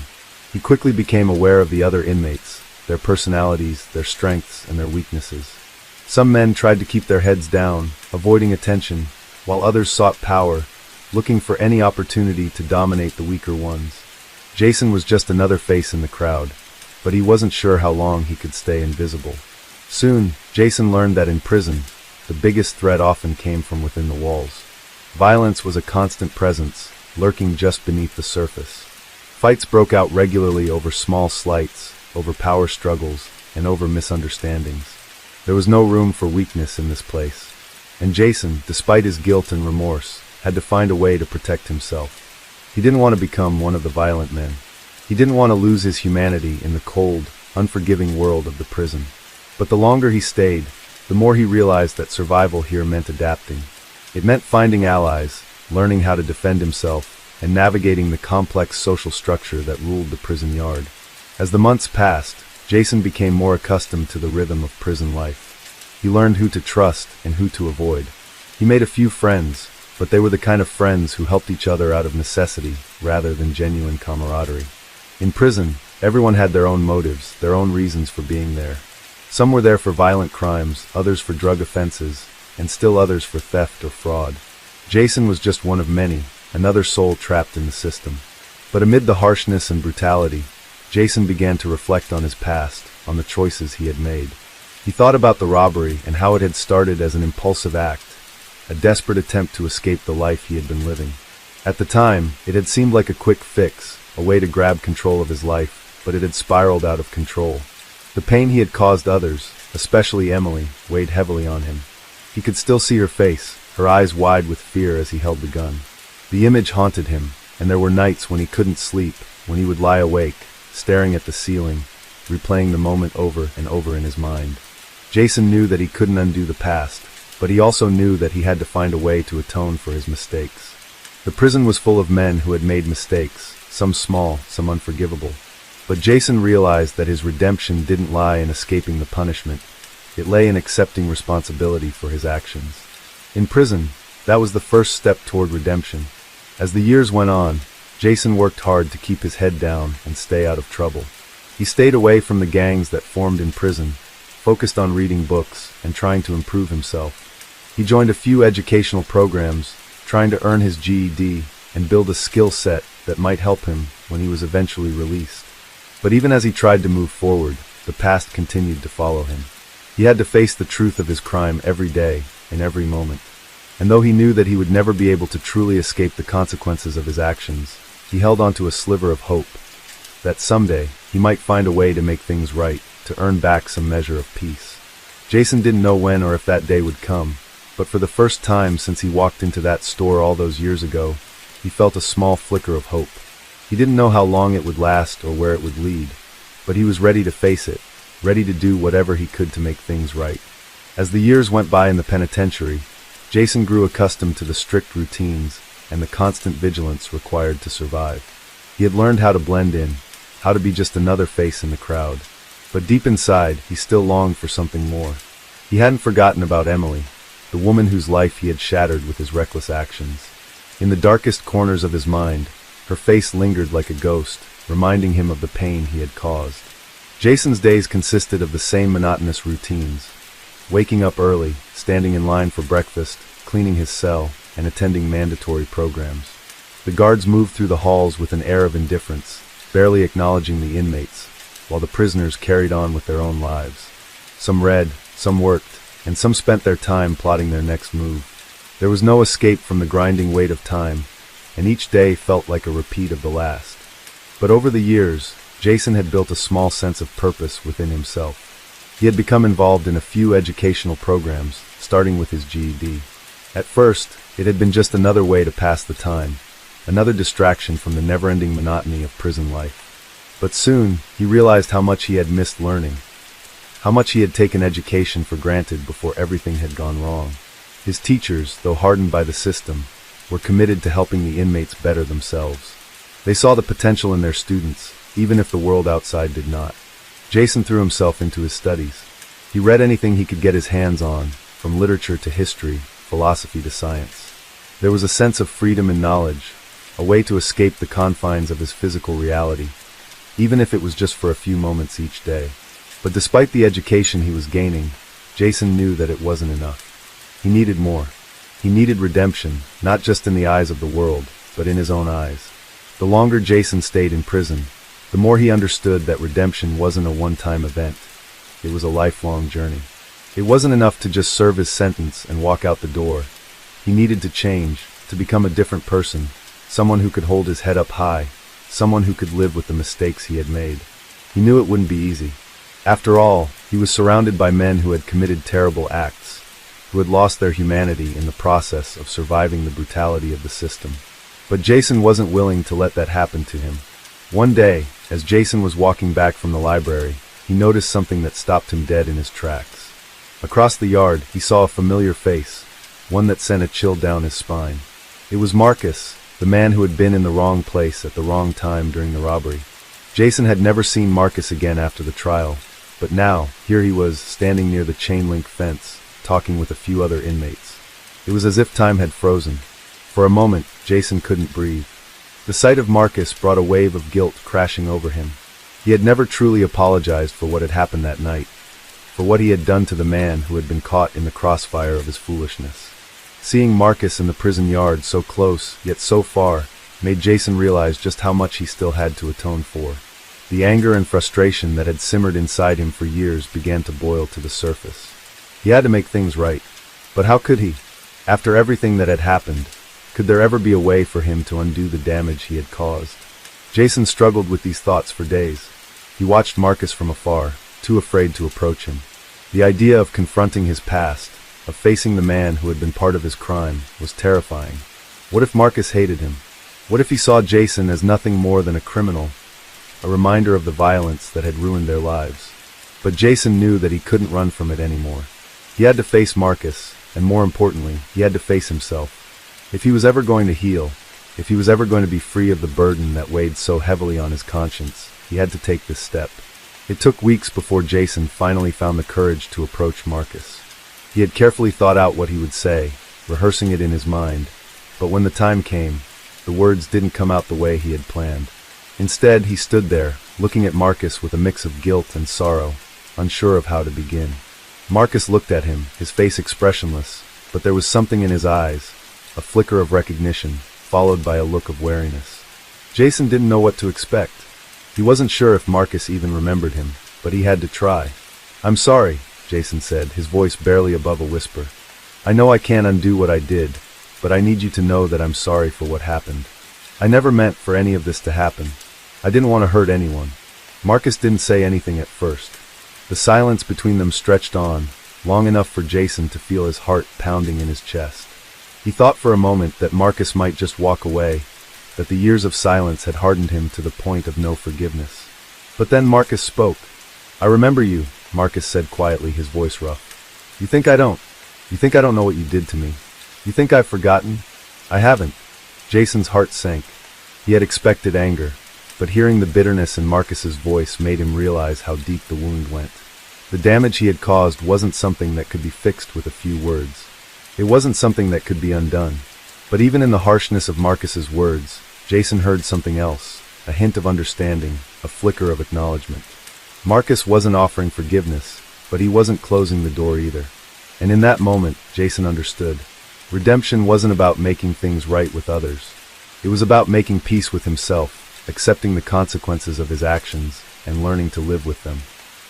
He quickly became aware of the other inmates, their personalities, their strengths, and their weaknesses. Some men tried to keep their heads down, avoiding attention, while others sought power, looking for any opportunity to dominate the weaker ones. Jason was just another face in the crowd, but he wasn't sure how long he could stay invisible. Soon, Jason learned that in prison, the biggest threat often came from within the walls. Violence was a constant presence, lurking just beneath the surface. Fights broke out regularly over small slights, over power struggles, and over misunderstandings. There was no room for weakness in this place, and Jason, despite his guilt and remorse, had to find a way to protect himself. He didn't want to become one of the violent men. He didn't want to lose his humanity in the cold, unforgiving world of the prison. But the longer he stayed, the more he realized that survival here meant adapting. It meant finding allies, learning how to defend himself, and navigating the complex social structure that ruled the prison yard. As the months passed, Jason became more accustomed to the rhythm of prison life. He learned who to trust and who to avoid. He made a few friends, but they were the kind of friends who helped each other out of necessity rather than genuine camaraderie. In prison, everyone had their own motives, their own reasons for being there. Some were there for violent crimes, others for drug offenses, and still others for theft or fraud. Jason was just one of many, another soul trapped in the system. But amid the harshness and brutality, Jason began to reflect on his past, on the choices he had made. He thought about the robbery and how it had started as an impulsive act, a desperate attempt to escape the life he had been living. At the time, it had seemed like a quick fix, a way to grab control of his life, but it had spiraled out of control. The pain he had caused others, especially Emily, weighed heavily on him. He could still see her face, her eyes wide with fear as he held the gun. The image haunted him, and there were nights when he couldn't sleep, when he would lie awake, staring at the ceiling, replaying the moment over and over in his mind. Jason knew that he couldn't undo the past, but he also knew that he had to find a way to atone for his mistakes. The prison was full of men who had made mistakes, some small, some unforgivable. But Jason realized that his redemption didn't lie in escaping the punishment. It lay in accepting responsibility for his actions. In prison, that was the first step toward redemption. As the years went on, Jason worked hard to keep his head down and stay out of trouble. He stayed away from the gangs that formed in prison, focused on reading books and trying to improve himself. He joined a few educational programs, trying to earn his GED and build a skill set that might help him when he was eventually released. But even as he tried to move forward, the past continued to follow him. He had to face the truth of his crime every day, in every moment. And though he knew that he would never be able to truly escape the consequences of his actions, he held on to a sliver of hope that someday he might find a way to make things right, to earn back some measure of peace. Jason didn't know when or if that day would come, but for the first time since he walked into that store all those years ago, he felt a small flicker of hope. He didn't know how long it would last or where it would lead, but he was ready to face it, ready to do whatever he could to make things right. As the years went by in the penitentiary, Jason grew accustomed to the strict routines and the constant vigilance required to survive. He had learned how to blend in, how to be just another face in the crowd. But deep inside, he still longed for something more. He hadn't forgotten about Emily, the woman whose life he had shattered with his reckless actions. In the darkest corners of his mind, her face lingered like a ghost, reminding him of the pain he had caused. Jason's days consisted of the same monotonous routines: waking up early, standing in line for breakfast, cleaning his cell, and attending mandatory programs. The guards moved through the halls with an air of indifference, barely acknowledging the inmates, while the prisoners carried on with their own lives. Some read, some worked, and some spent their time plotting their next move. There was no escape from the grinding weight of time, and each day felt like a repeat of the last. But over the years, Jason had built a small sense of purpose within himself. He had become involved in a few educational programs, starting with his GED. At first, it had been just another way to pass the time, another distraction from the never-ending monotony of prison life. But soon, he realized how much he had missed learning, how much he had taken education for granted before everything had gone wrong. His teachers, though hardened by the system, were committed to helping the inmates better themselves. They saw the potential in their students, even if the world outside did not. Jason threw himself into his studies. He read anything he could get his hands on, from literature to history, philosophy to science. There was a sense of freedom and knowledge, a way to escape the confines of his physical reality, even if it was just for a few moments each day. But despite the education he was gaining, Jason knew that it wasn't enough. He needed more. He needed redemption, not just in the eyes of the world, but in his own eyes. The longer Jason stayed in prison, the more he understood that redemption wasn't a one-time event. It was a lifelong journey. It wasn't enough to just serve his sentence and walk out the door. He needed to change, to become a different person, someone who could hold his head up high, someone who could live with the mistakes he had made. He knew it wouldn't be easy. After all, he was surrounded by men who had committed terrible acts, who had lost their humanity in the process of surviving the brutality of the system. But Jason wasn't willing to let that happen to him. One day, as Jason was walking back from the library, he noticed something that stopped him dead in his tracks. Across the yard, he saw a familiar face, one that sent a chill down his spine. It was Marcus, the man who had been in the wrong place at the wrong time during the robbery. Jason had never seen Marcus again after the trial, but now, here he was, standing near the chain-link fence, talking with a few other inmates. It was as if time had frozen. For a moment, Jason couldn't breathe. The sight of Marcus brought a wave of guilt crashing over him. He had never truly apologized for what had happened that night, for what he had done to the man who had been caught in the crossfire of his foolishness. Seeing Marcus in the prison yard so close, yet so far, made Jason realize just how much he still had to atone for. The anger and frustration that had simmered inside him for years began to boil to the surface. He had to make things right. But how could he? After everything that had happened, could there ever be a way for him to undo the damage he had caused? Jason struggled with these thoughts for days. He watched Marcus from afar, too afraid to approach him. The idea of confronting his past, of facing the man who had been part of his crime, was terrifying. What if Marcus hated him? What if he saw Jason as nothing more than a criminal, a reminder of the violence that had ruined their lives? But Jason knew that he couldn't run from it anymore. He had to face Marcus, and more importantly, he had to face himself. If he was ever going to heal, if he was ever going to be free of the burden that weighed so heavily on his conscience, he had to take this step. It took weeks before Jason finally found the courage to approach Marcus. He had carefully thought out what he would say, rehearsing it in his mind, but when the time came, the words didn't come out the way he had planned. Instead, he stood there, looking at Marcus with a mix of guilt and sorrow, unsure of how to begin. Marcus looked at him, his face expressionless, but there was something in his eyes, a flicker of recognition, followed by a look of wariness. Jason didn't know what to expect. He wasn't sure if Marcus even remembered him, but he had to try. "I'm sorry," Jason said, his voice barely above a whisper. "I know I can't undo what I did, but I need you to know that I'm sorry for what happened. I never meant for any of this to happen. I didn't want to hurt anyone." Marcus didn't say anything at first. The silence between them stretched on, long enough for Jason to feel his heart pounding in his chest. He thought for a moment that Marcus might just walk away, that the years of silence had hardened him to the point of no forgiveness. But then Marcus spoke. "I remember you," Marcus said quietly, his voice rough. You think I don't know what you did to me? You think I've forgotten? I haven't." Jason's heart sank. He had expected anger, but hearing the bitterness in Marcus's voice made him realize how deep the wound went. The damage he had caused wasn't something that could be fixed with a few words. It wasn't something that could be undone. But even in the harshness of Marcus's words, Jason heard something else, a hint of understanding, a flicker of acknowledgement. Marcus wasn't offering forgiveness, but he wasn't closing the door either. And in that moment, Jason understood. Redemption wasn't about making things right with others. It was about making peace with himself, accepting the consequences of his actions, and learning to live with them.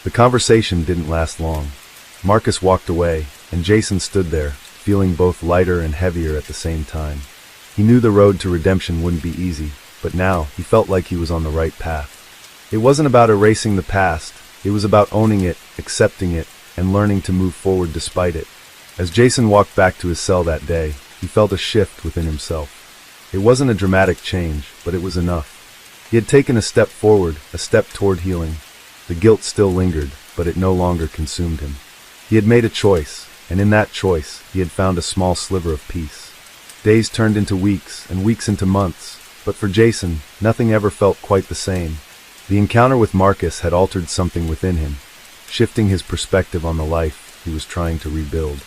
The conversation didn't last long. Marcus walked away, and Jason stood there, feeling both lighter and heavier at the same time. He knew the road to redemption wouldn't be easy, but now he felt like he was on the right path. It wasn't about erasing the past, it was about owning it, accepting it, and learning to move forward despite it. As Jason walked back to his cell that day, he felt a shift within himself. It wasn't a dramatic change, but it was enough. He had taken a step forward, a step toward healing. The guilt still lingered, but it no longer consumed him. He had made a choice, and in that choice, he had found a small sliver of peace. Days turned into weeks, and weeks into months, but for Jason, nothing ever felt quite the same. The encounter with Marcus had altered something within him, shifting his perspective on the life he was trying to rebuild.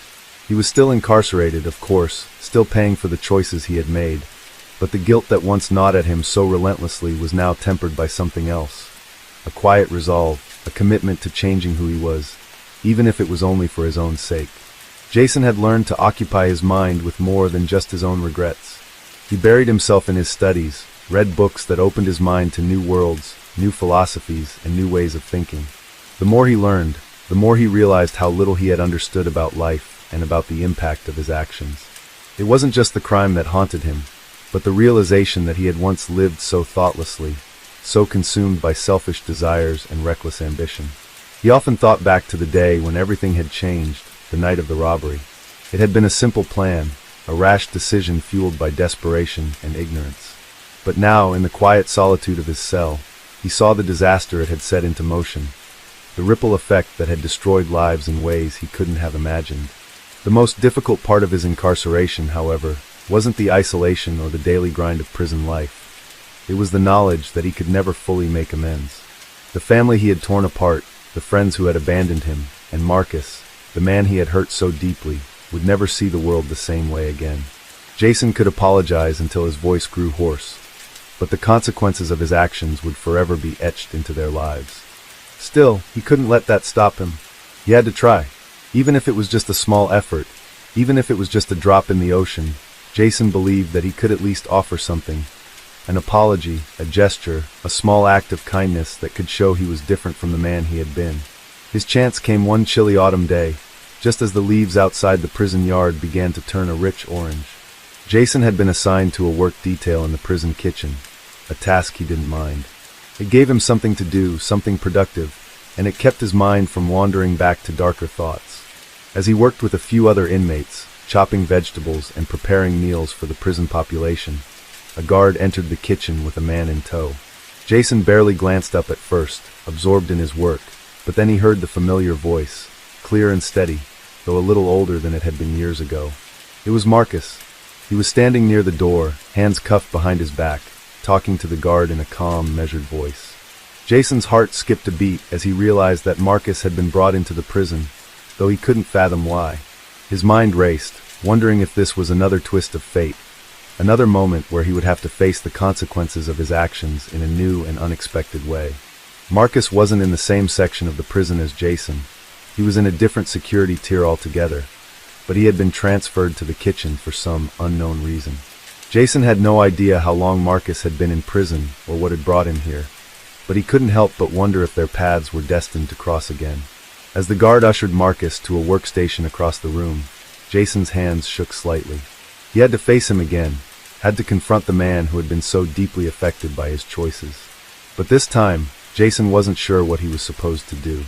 He was still incarcerated, of course, still paying for the choices he had made, but the guilt that once gnawed at him so relentlessly was now tempered by something else. A quiet resolve, a commitment to changing who he was, even if it was only for his own sake. Jason had learned to occupy his mind with more than just his own regrets. He buried himself in his studies, read books that opened his mind to new worlds, new philosophies, and new ways of thinking. The more he learned, the more he realized how little he had understood about life and about the impact of his actions. It wasn't just the crime that haunted him, but the realization that he had once lived so thoughtlessly, so consumed by selfish desires and reckless ambition. He often thought back to the day when everything had changed, the night of the robbery. It had been a simple plan, a rash decision fueled by desperation and ignorance. But now, in the quiet solitude of his cell, he saw the disaster it had set into motion, the ripple effect that had destroyed lives in ways he couldn't have imagined. The most difficult part of his incarceration, however, wasn't the isolation or the daily grind of prison life. It was the knowledge that he could never fully make amends. The family he had torn apart, the friends who had abandoned him, and Marcus, the man he had hurt so deeply, would never see the world the same way again. Jason could apologize until his voice grew hoarse, but the consequences of his actions would forever be etched into their lives. Still, he couldn't let that stop him. He had to try. Even if it was just a small effort, even if it was just a drop in the ocean, Jason believed that he could at least offer something. An apology, a gesture, a small act of kindness that could show he was different from the man he had been. His chance came one chilly autumn day, just as the leaves outside the prison yard began to turn a rich orange. Jason had been assigned to a work detail in the prison kitchen, a task he didn't mind. It gave him something to do, something productive, and it kept his mind from wandering back to darker thoughts. As he worked with a few other inmates, chopping vegetables and preparing meals for the prison population. A guard entered the kitchen with a man in tow. Jason barely glanced up at first, absorbed in his work, but then he heard the familiar voice, clear and steady, though a little older than it had been years ago. It was Marcus. He was standing near the door, hands cuffed behind his back, talking to the guard in a calm, measured voice. Jason's heart skipped a beat as he realized that Marcus had been brought into the prison, though he couldn't fathom why. His mind raced, wondering if this was another twist of fate, another moment where he would have to face the consequences of his actions in a new and unexpected way. Marcus wasn't in the same section of the prison as Jason. He was in a different security tier altogether, but he had been transferred to the kitchen for some unknown reason. Jason had no idea how long Marcus had been in prison or what had brought him here, but he couldn't help but wonder if their paths were destined to cross again. As the guard ushered Marcus to a workstation across the room, Jason's hands shook slightly. He had to face him again, had to confront the man who had been so deeply affected by his choices. But this time, Jason wasn't sure what he was supposed to do.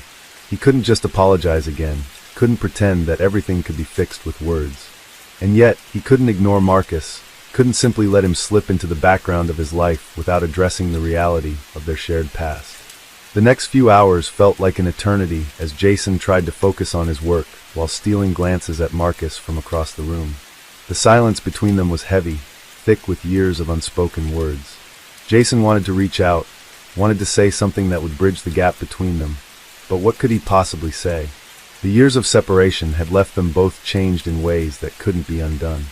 He couldn't just apologize again, couldn't pretend that everything could be fixed with words. And yet, he couldn't ignore Marcus, couldn't simply let him slip into the background of his life without addressing the reality of their shared past. The next few hours felt like an eternity as Jason tried to focus on his work while stealing glances at Marcus from across the room. The silence between them was heavy, thick with years of unspoken words. Jason wanted to reach out, wanted to say something that would bridge the gap between them, but what could he possibly say? The years of separation had left them both changed in ways that couldn't be undone.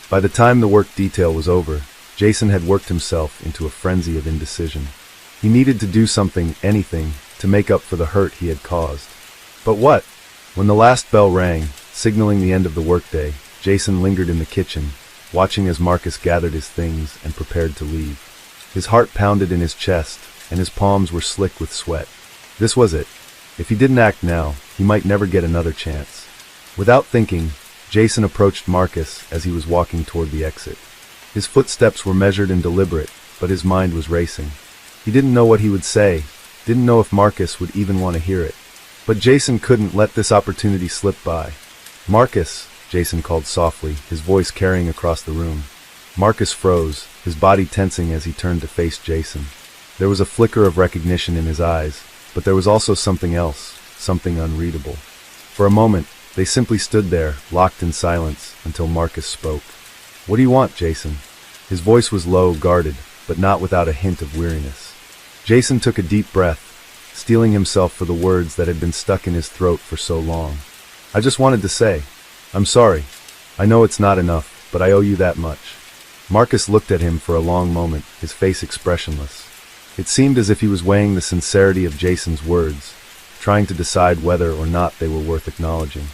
By the time the work detail was over, Jason had worked himself into a frenzy of indecision. He needed to do something, anything, to make up for the hurt he had caused. But what? When the last bell rang, signaling the end of the workday, Jason lingered in the kitchen, watching as Marcus gathered his things and prepared to leave. His heart pounded in his chest, and his palms were slick with sweat. This was it. If he didn't act now, he might never get another chance. Without thinking, Jason approached Marcus as he was walking toward the exit. His footsteps were measured and deliberate, but his mind was racing. He didn't know what he would say, didn't know if Marcus would even want to hear it. But Jason couldn't let this opportunity slip by. "Marcus," Jason called softly, his voice carrying across the room. Marcus froze, his body tensing as he turned to face Jason. There was a flicker of recognition in his eyes, but there was also something else, something unreadable. For a moment, they simply stood there, locked in silence, until Marcus spoke. "What do you want, Jason?" His voice was low, guarded, but not without a hint of weariness. Jason took a deep breath, steeling himself for the words that had been stuck in his throat for so long. "I just wanted to say, I'm sorry. I know it's not enough, but I owe you that much." Marcus looked at him for a long moment, his face expressionless. It seemed as if he was weighing the sincerity of Jason's words, trying to decide whether or not they were worth acknowledging.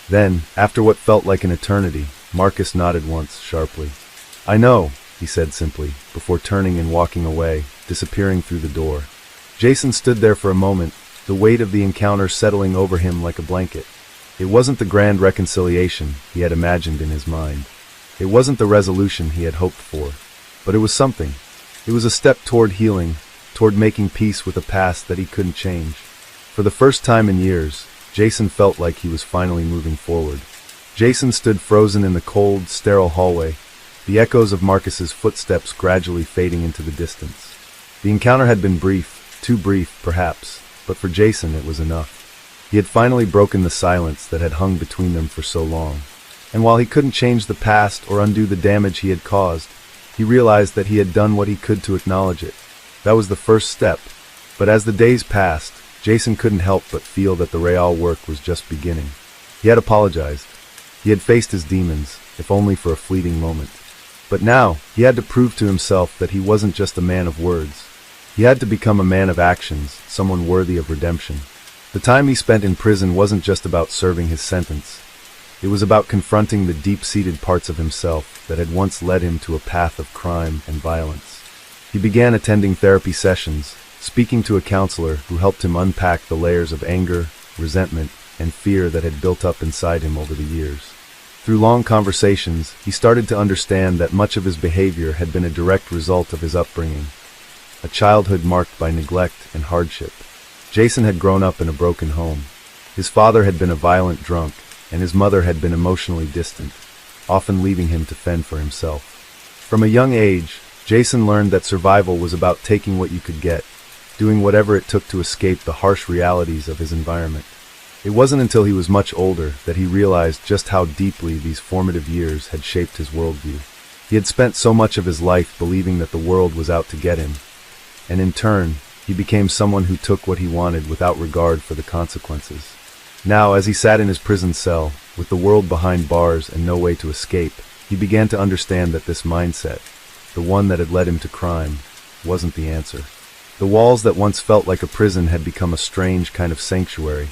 Then, after what felt like an eternity, Marcus nodded once, sharply. "I know," he said simply, before turning and walking away, disappearing through the door. Jason stood there for a moment, the weight of the encounter settling over him like a blanket. It wasn't the grand reconciliation he had imagined in his mind. It wasn't the resolution he had hoped for, but it was something. It was a step toward healing, toward making peace with a past that he couldn't change. For the first time in years, Jason felt like he was finally moving forward. Jason stood frozen in the cold, sterile hallway, the echoes of Marcus's footsteps gradually fading into the distance. The encounter had been brief, too brief, perhaps, but for Jason it was enough. He had finally broken the silence that had hung between them for so long. And while he couldn't change the past or undo the damage he had caused, he realized that he had done what he could to acknowledge it. That was the first step. But as the days passed, Jason couldn't help but feel that the real work was just beginning. He had apologized. He had faced his demons, if only for a fleeting moment. But now, he had to prove to himself that he wasn't just a man of words. He had to become a man of actions, someone worthy of redemption. The time he spent in prison wasn't just about serving his sentence. It was about confronting the deep-seated parts of himself that had once led him to a path of crime and violence. He began attending therapy sessions, speaking to a counselor who helped him unpack the layers of anger, resentment, and fear that had built up inside him over the years. Through long conversations, he started to understand that much of his behavior had been a direct result of his upbringing, a childhood marked by neglect and hardship. Jason had grown up in a broken home. His father had been a violent drunk, and his mother had been emotionally distant. often leaving him to fend for himself. From a young age, Jason learned that survival was about taking what you could get, doing whatever it took to escape the harsh realities of his environment. It wasn't until he was much older that he realized just how deeply these formative years had shaped his worldview. He had spent so much of his life believing that the world was out to get him, and in turn, he became someone who took what he wanted without regard for the consequences. Now, as he sat in his prison cell, with the world behind bars and no way to escape, he began to understand that this mindset, the one that had led him to crime, wasn't the answer. The walls that once felt like a prison had become a strange kind of sanctuary,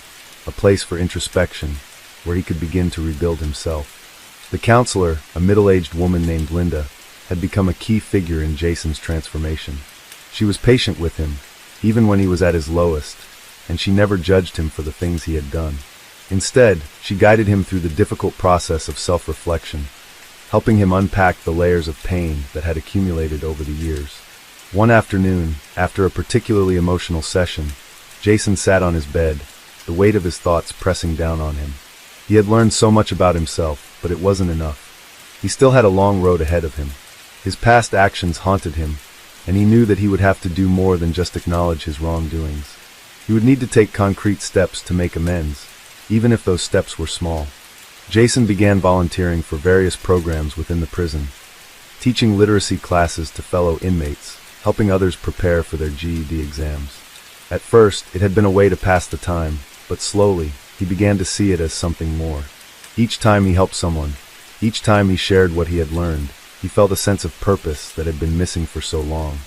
a place for introspection, where he could begin to rebuild himself. The counselor, a middle-aged woman named Linda, had become a key figure in Jason's transformation. She was patient with him, even when he was at his lowest, and she never judged him for the things he had done. Instead, she guided him through the difficult process of self-reflection, helping him unpack the layers of pain that had accumulated over the years. One afternoon, after a particularly emotional session, Jason sat on his bed, the weight of his thoughts pressing down on him. He had learned so much about himself, but it wasn't enough. He still had a long road ahead of him. His past actions haunted him, and he knew that he would have to do more than just acknowledge his wrongdoings. He would need to take concrete steps to make amends, even if those steps were small. Jason began volunteering for various programs within the prison, teaching literacy classes to fellow inmates, helping others prepare for their GED exams. At first, it had been a way to pass the time, but slowly, he began to see it as something more. Each time he helped someone, each time he shared what he had learned, he felt a sense of purpose that had been missing for so long.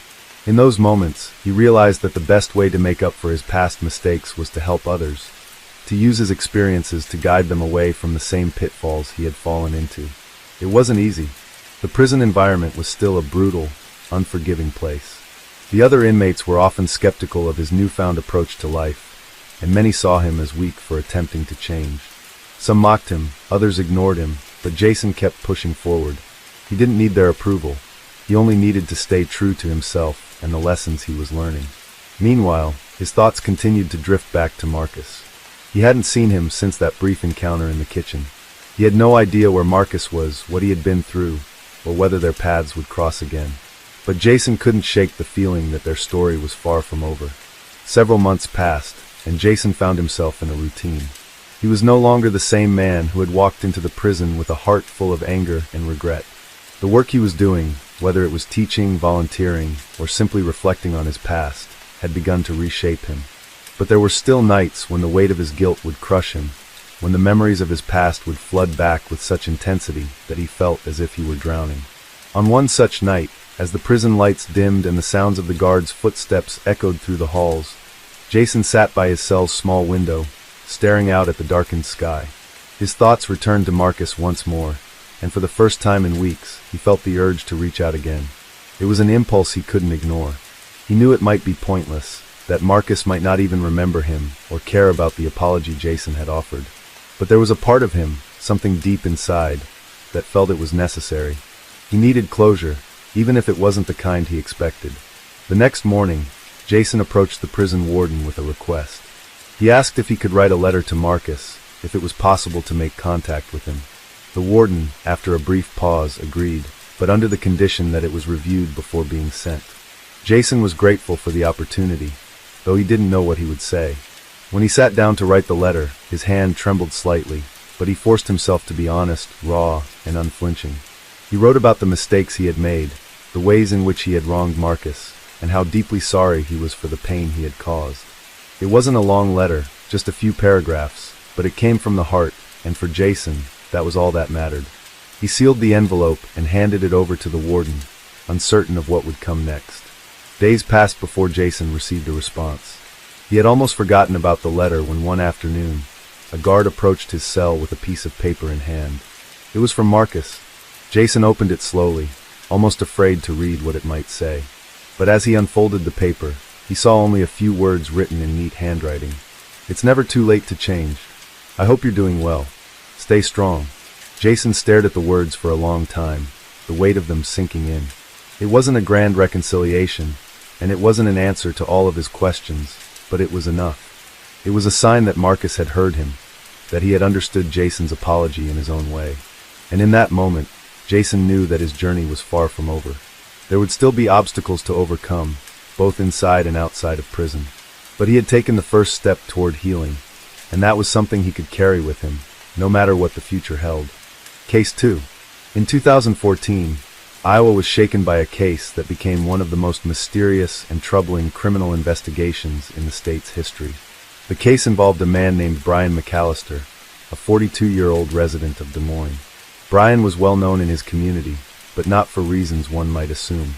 In those moments, he realized that the best way to make up for his past mistakes was to help others, to use his experiences to guide them away from the same pitfalls he had fallen into. It wasn't easy. The prison environment was still a brutal, unforgiving place. The other inmates were often skeptical of his newfound approach to life, and many saw him as weak for attempting to change. Some mocked him, others ignored him, but Jason kept pushing forward. He didn't need their approval. He only needed to stay true to himself and the lessons he was learning. Meanwhile, his thoughts continued to drift back to Marcus. He hadn't seen him since that brief encounter in the kitchen. He had no idea where Marcus was, what he had been through, or whether their paths would cross again. But Jason couldn't shake the feeling that their story was far from over. Several months passed, and Jason found himself in a routine. He was no longer the same man who had walked into the prison with a heart full of anger and regret. The work he was doing, whether it was teaching, volunteering, or simply reflecting on his past, had begun to reshape him. But there were still nights when the weight of his guilt would crush him, when the memories of his past would flood back with such intensity that he felt as if he were drowning. On one such night, as the prison lights dimmed and the sounds of the guards' footsteps echoed through the halls, Jason sat by his cell's small window, staring out at the darkened sky. His thoughts returned to Marcus once more, and for the first time in weeks, he felt the urge to reach out again. It was an impulse he couldn't ignore. He knew it might be pointless, that Marcus might not even remember him or care about the apology Jason had offered. But there was a part of him, something deep inside, that felt it was necessary. He needed closure, even if it wasn't the kind he expected. The next morning, Jason approached the prison warden with a request. He asked if he could write a letter to Marcus, if it was possible to make contact with him. The warden, after a brief pause, agreed, but under the condition that it was reviewed before being sent. Jason was grateful for the opportunity, though he didn't know what he would say. When he sat down to write the letter, his hand trembled slightly, but he forced himself to be honest, raw, and unflinching. He wrote about the mistakes he had made, the ways in which he had wronged Marcus, and how deeply sorry he was for the pain he had caused. It wasn't a long letter, just a few paragraphs, but it came from the heart, and for Jason, that was all that mattered. He sealed the envelope and handed it over to the warden, uncertain of what would come next. Days passed before Jason received a response. He had almost forgotten about the letter when one afternoon, a guard approached his cell with a piece of paper in hand. It was from Marcus. Jason opened it slowly, almost afraid to read what it might say. But as he unfolded the paper, he saw only a few words written in neat handwriting. "It's never too late to change. I hope you're doing well. Stay strong." Jason stared at the words for a long time, the weight of them sinking in. It wasn't a grand reconciliation, and it wasn't an answer to all of his questions, but it was enough. It was a sign that Marcus had heard him, that he had understood Jason's apology in his own way. And in that moment, Jason knew that his journey was far from over. There would still be obstacles to overcome, both inside and outside of prison. But he had taken the first step toward healing, and that was something he could carry with him, no matter what the future held. Case 2. In 2014, Iowa was shaken by a case that became one of the most mysterious and troubling criminal investigations in the state's history. The case involved a man named Brian McAllister, a 42-year-old resident of Des Moines. Brian was well known in his community, but not for reasons one might assume.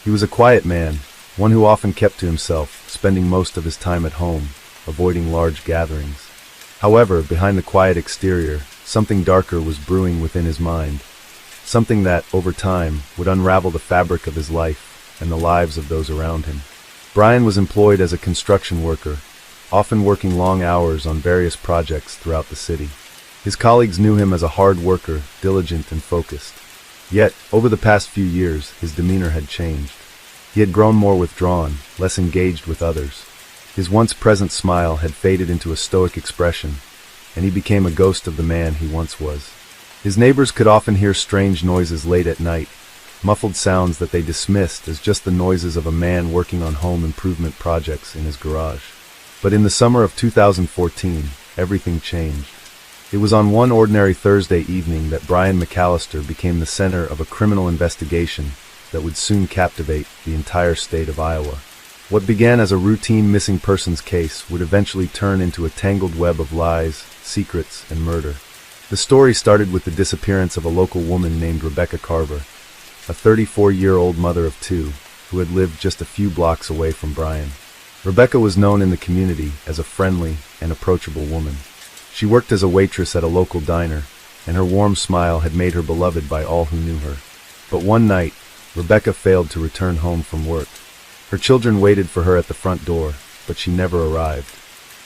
He was a quiet man, one who often kept to himself, spending most of his time at home, avoiding large gatherings. However, behind the quiet exterior, something darker was brewing within his mind, something that, over time, would unravel the fabric of his life and the lives of those around him. Brian was employed as a construction worker, often working long hours on various projects throughout the city. His colleagues knew him as a hard worker, diligent and focused. Yet, over the past few years, his demeanor had changed. He had grown more withdrawn, less engaged with others. His once present smile had faded into a stoic expression, and he became a ghost of the man he once was. His neighbors could often hear strange noises late at night, muffled sounds that they dismissed as just the noises of a man working on home improvement projects in his garage. But in the summer of 2014, everything changed. It was on one ordinary Thursday evening that Brian McAllister became the center of a criminal investigation that would soon captivate the entire state of Iowa. What began as a routine missing persons case would eventually turn into a tangled web of lies, secrets, and murder. The story started with the disappearance of a local woman named Rebecca Carver, a 34-year-old mother of two who had lived just a few blocks away from Brian. Rebecca was known in the community as a friendly and approachable woman. She worked as a waitress at a local diner, and her warm smile had made her beloved by all who knew her. But one night, Rebecca failed to return home from work. Her children waited for her at the front door, but she never arrived.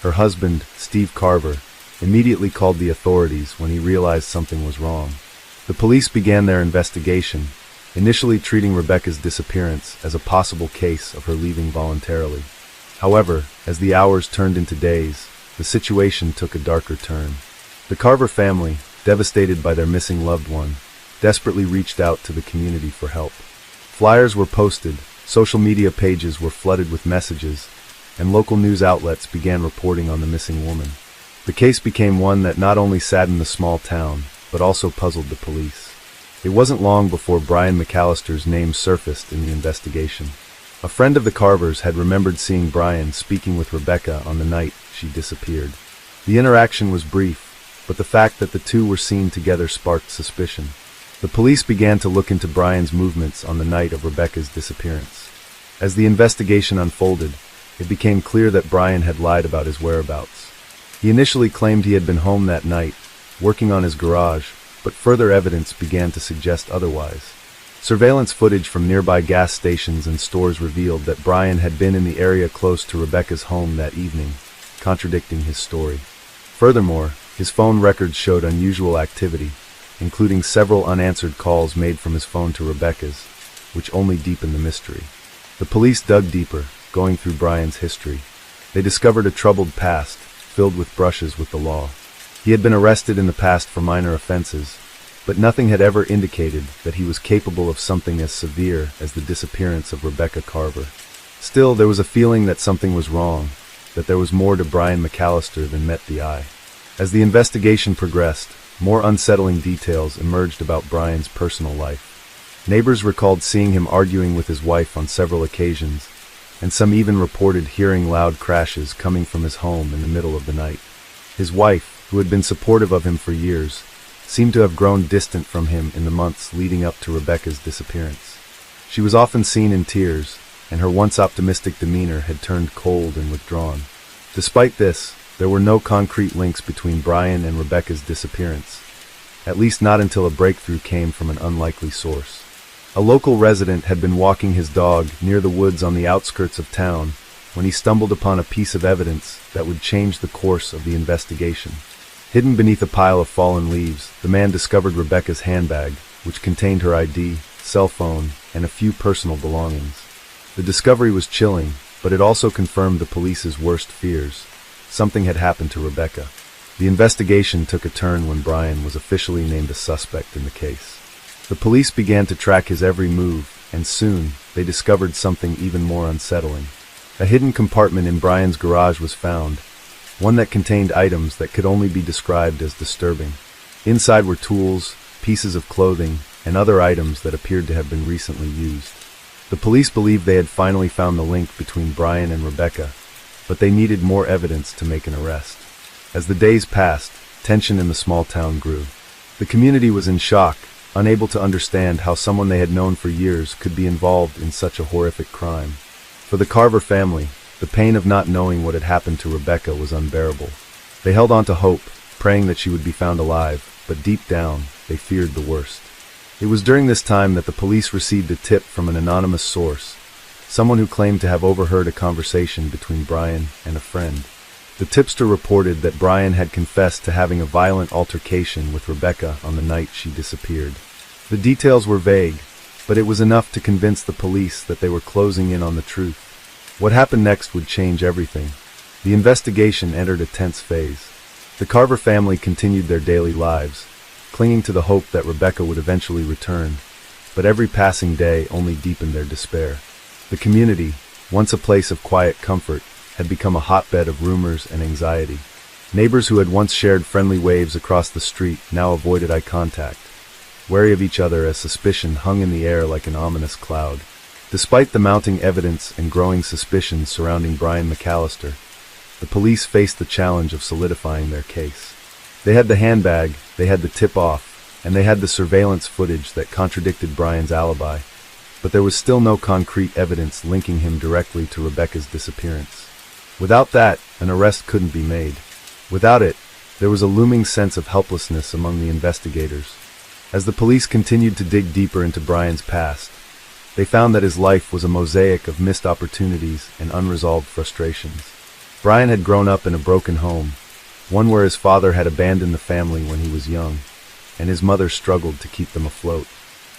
Her husband, Steve Carver, immediately called the authorities when he realized something was wrong. The police began their investigation, initially treating Rebecca's disappearance as a possible case of her leaving voluntarily. However, as the hours turned into days, the situation took a darker turn. The Carver family, devastated by their missing loved one, desperately reached out to the community for help. Flyers were posted, social media pages were flooded with messages, and local news outlets began reporting on the missing woman. The case became one that not only saddened the small town, but also puzzled the police. It wasn't long before Brian McAllister's name surfaced in the investigation. A friend of the Carvers had remembered seeing Brian speaking with Rebecca on the night she disappeared. The interaction was brief, but the fact that the two were seen together sparked suspicion. The police began to look into Brian's movements on the night of Rebecca's disappearance. As the investigation unfolded, it became clear that Brian had lied about his whereabouts. He initially claimed he had been home that night, working on his garage, but further evidence began to suggest otherwise. Surveillance footage from nearby gas stations and stores revealed that Brian had been in the area close to Rebecca's home that evening, contradicting his story. Furthermore, his phone records showed unusual activity, including several unanswered calls made from his phone to Rebecca's, which only deepened the mystery. The police dug deeper, going through Brian's history. They discovered a troubled past, filled with brushes with the law. He had been arrested in the past for minor offenses, but nothing had ever indicated that he was capable of something as severe as the disappearance of Rebecca Carver. Still, there was a feeling that something was wrong, that there was more to Brian McAllister than met the eye. As the investigation progressed, more unsettling details emerged about Brian's personal life. Neighbors recalled seeing him arguing with his wife on several occasions, and some even reported hearing loud crashes coming from his home in the middle of the night. His wife, who had been supportive of him for years, seemed to have grown distant from him in the months leading up to Rebecca's disappearance. She was often seen in tears, and her once optimistic demeanor had turned cold and withdrawn. Despite this, there were no concrete links between Brian and Rebecca's disappearance, at least not until a breakthrough came from an unlikely source. A local resident had been walking his dog near the woods on the outskirts of town when he stumbled upon a piece of evidence that would change the course of the investigation. Hidden beneath a pile of fallen leaves, the man discovered Rebecca's handbag, which contained her ID, cell phone, and a few personal belongings. The discovery was chilling, but it also confirmed the police's worst fears. Something had happened to Rebecca. The investigation took a turn when Brian was officially named a suspect in the case. The police began to track his every move, and soon, they discovered something even more unsettling. A hidden compartment in Brian's garage was found, one that contained items that could only be described as disturbing. Inside were tools, pieces of clothing, and other items that appeared to have been recently used. The police believed they had finally found the link between Brian and Rebecca, but they needed more evidence to make an arrest. As the days passed, tension in the small town grew. The community was in shock, unable to understand how someone they had known for years could be involved in such a horrific crime. For the Carver family, the pain of not knowing what had happened to Rebecca was unbearable. They held on to hope, praying that she would be found alive, but deep down, they feared the worst. It was during this time that the police received a tip from an anonymous source, someone who claimed to have overheard a conversation between Brian and a friend. The tipster reported that Brian had confessed to having a violent altercation with Rebecca on the night she disappeared. The details were vague, but it was enough to convince the police that they were closing in on the truth. What happened next would change everything. The investigation entered a tense phase. The Carver family continued their daily lives, clinging to the hope that Rebecca would eventually return, but every passing day only deepened their despair. The community, once a place of quiet comfort, had become a hotbed of rumors and anxiety. Neighbors who had once shared friendly waves across the street now avoided eye contact, wary of each other as suspicion hung in the air like an ominous cloud. Despite the mounting evidence and growing suspicions surrounding Brian McAllister, the police faced the challenge of solidifying their case. They had the handbag, they had the tip-off, and they had the surveillance footage that contradicted Brian's alibi, but there was still no concrete evidence linking him directly to Rebecca's disappearance. Without that, an arrest couldn't be made. Without it, there was a looming sense of helplessness among the investigators. As the police continued to dig deeper into Brian's past, they found that his life was a mosaic of missed opportunities and unresolved frustrations. Brian had grown up in a broken home, one where his father had abandoned the family when he was young, and his mother struggled to keep them afloat.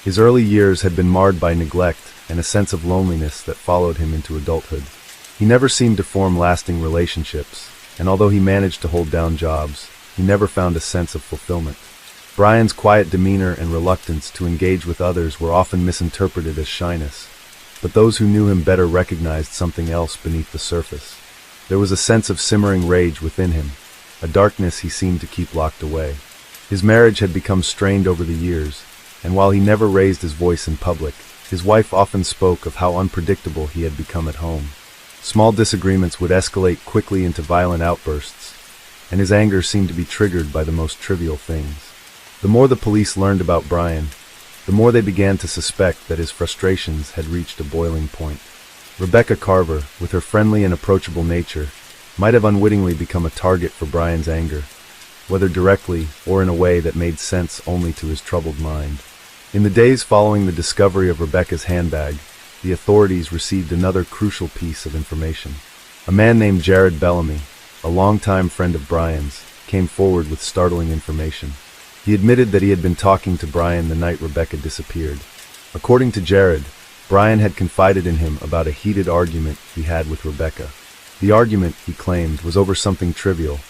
His early years had been marred by neglect and a sense of loneliness that followed him into adulthood. He never seemed to form lasting relationships, and although he managed to hold down jobs, he never found a sense of fulfillment. Brian's quiet demeanor and reluctance to engage with others were often misinterpreted as shyness, but those who knew him better recognized something else beneath the surface. There was a sense of simmering rage within him, a darkness he seemed to keep locked away. His marriage had become strained over the years, and while he never raised his voice in public, his wife often spoke of how unpredictable he had become at home. Small disagreements would escalate quickly into violent outbursts, and his anger seemed to be triggered by the most trivial things. The more the police learned about Brian, the more they began to suspect that his frustrations had reached a boiling point. Rebecca Carver, with her friendly and approachable nature, might have unwittingly become a target for Brian's anger, whether directly or in a way that made sense only to his troubled mind. In the days following the discovery of Rebecca's handbag, the authorities received another crucial piece of information. A man named Jared Bellamy, a longtime friend of Brian's, came forward with startling information. He admitted that he had been talking to Brian the night Rebecca disappeared. According to Jared, Brian had confided in him about a heated argument he had with Rebecca. The argument, he claimed, was over something trivial,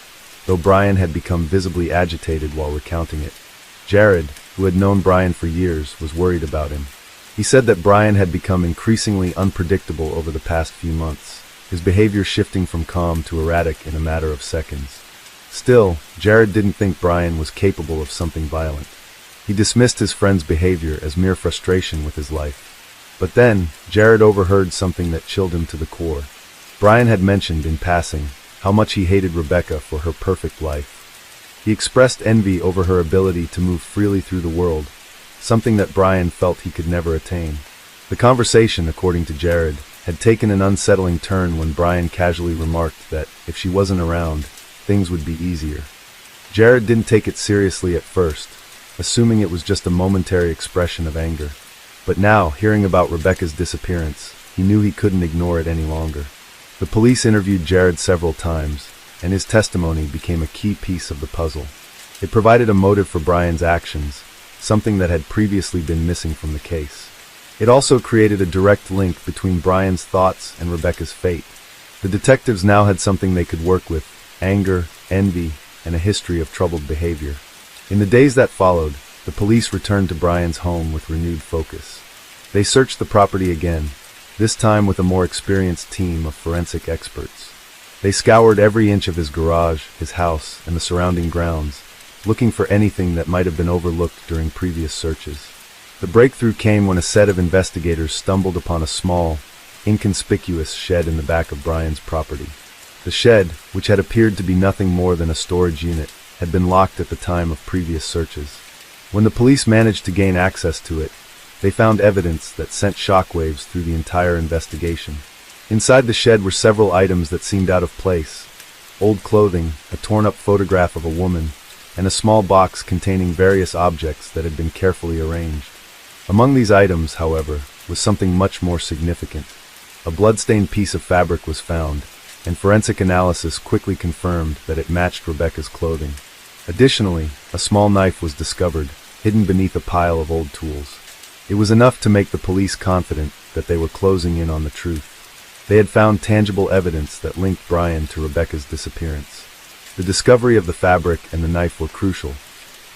though Brian had become visibly agitated while recounting it. Jared, who had known Brian for years, was worried about him. He said that Brian had become increasingly unpredictable over the past few months, his behavior shifting from calm to erratic in a matter of seconds. Still, Jared didn't think Brian was capable of something violent. He dismissed his friend's behavior as mere frustration with his life. But then, Jared overheard something that chilled him to the core. Brian had mentioned, in passing, how much he hated Rebecca for her perfect life. He expressed envy over her ability to move freely through the world, something that Brian felt he could never attain. The conversation, according to Jared, had taken an unsettling turn when Brian casually remarked that, if she wasn't around, things would be easier. Jared didn't take it seriously at first, assuming it was just a momentary expression of anger. But now, hearing about Rebecca's disappearance, he knew he couldn't ignore it any longer. The police interviewed Jared several times, and his testimony became a key piece of the puzzle. It provided a motive for Brian's actions, something that had previously been missing from the case. It also created a direct link between Brian's thoughts and Rebecca's fate. The detectives now had something they could work with: anger, envy, and a history of troubled behavior. In the days that followed, the police returned to Brian's home with renewed focus. They searched the property again, this time with a more experienced team of forensic experts. They scoured every inch of his garage, his house, and the surrounding grounds, looking for anything that might have been overlooked during previous searches. The breakthrough came when a set of investigators stumbled upon a small, inconspicuous shed in the back of Brian's property. The shed, which had appeared to be nothing more than a storage unit, had been locked at the time of previous searches. When the police managed to gain access to it, they found evidence that sent shockwaves through the entire investigation. Inside the shed were several items that seemed out of place: old clothing, a torn-up photograph of a woman, and a small box containing various objects that had been carefully arranged. Among these items, however, was something much more significant. A blood-stained piece of fabric was found, and forensic analysis quickly confirmed that it matched Rebecca's clothing. Additionally, a small knife was discovered, hidden beneath a pile of old tools. It was enough to make the police confident that they were closing in on the truth. They had found tangible evidence that linked Brian to Rebecca's disappearance. The discovery of the fabric and the knife were crucial,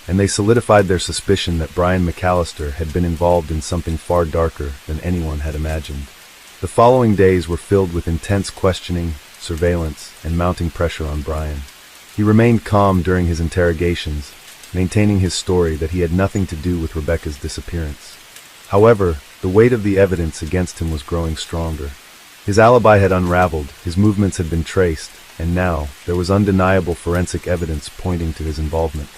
and they solidified their suspicion that Brian McAllister had been involved in something far darker than anyone had imagined. The following days were filled with intense questioning, surveillance, and mounting pressure on Brian. He remained calm during his interrogations, maintaining his story that he had nothing to do with Rebecca's disappearance. However, the weight of the evidence against him was growing stronger. His alibi had unraveled, his movements had been traced, and now there was undeniable forensic evidence pointing to his involvement.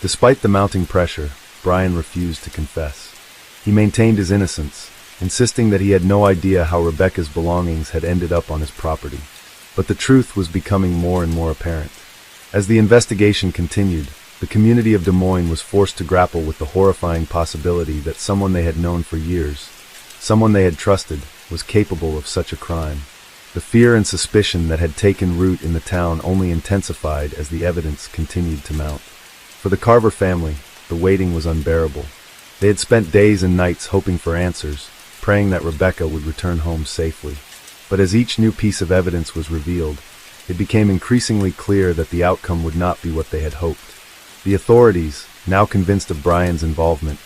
Despite the mounting pressure, Brian refused to confess. He maintained his innocence, insisting that he had no idea how Rebecca's belongings had ended up on his property. But the truth was becoming more and more apparent. As the investigation continued, the community of Des Moines was forced to grapple with the horrifying possibility that someone they had known for years, someone they had trusted, was capable of such a crime. The fear and suspicion that had taken root in the town only intensified as the evidence continued to mount. For the Carver family, the waiting was unbearable. They had spent days and nights hoping for answers, praying that Rebecca would return home safely. But as each new piece of evidence was revealed, it became increasingly clear that the outcome would not be what they had hoped. The authorities, now convinced of Brian's involvement,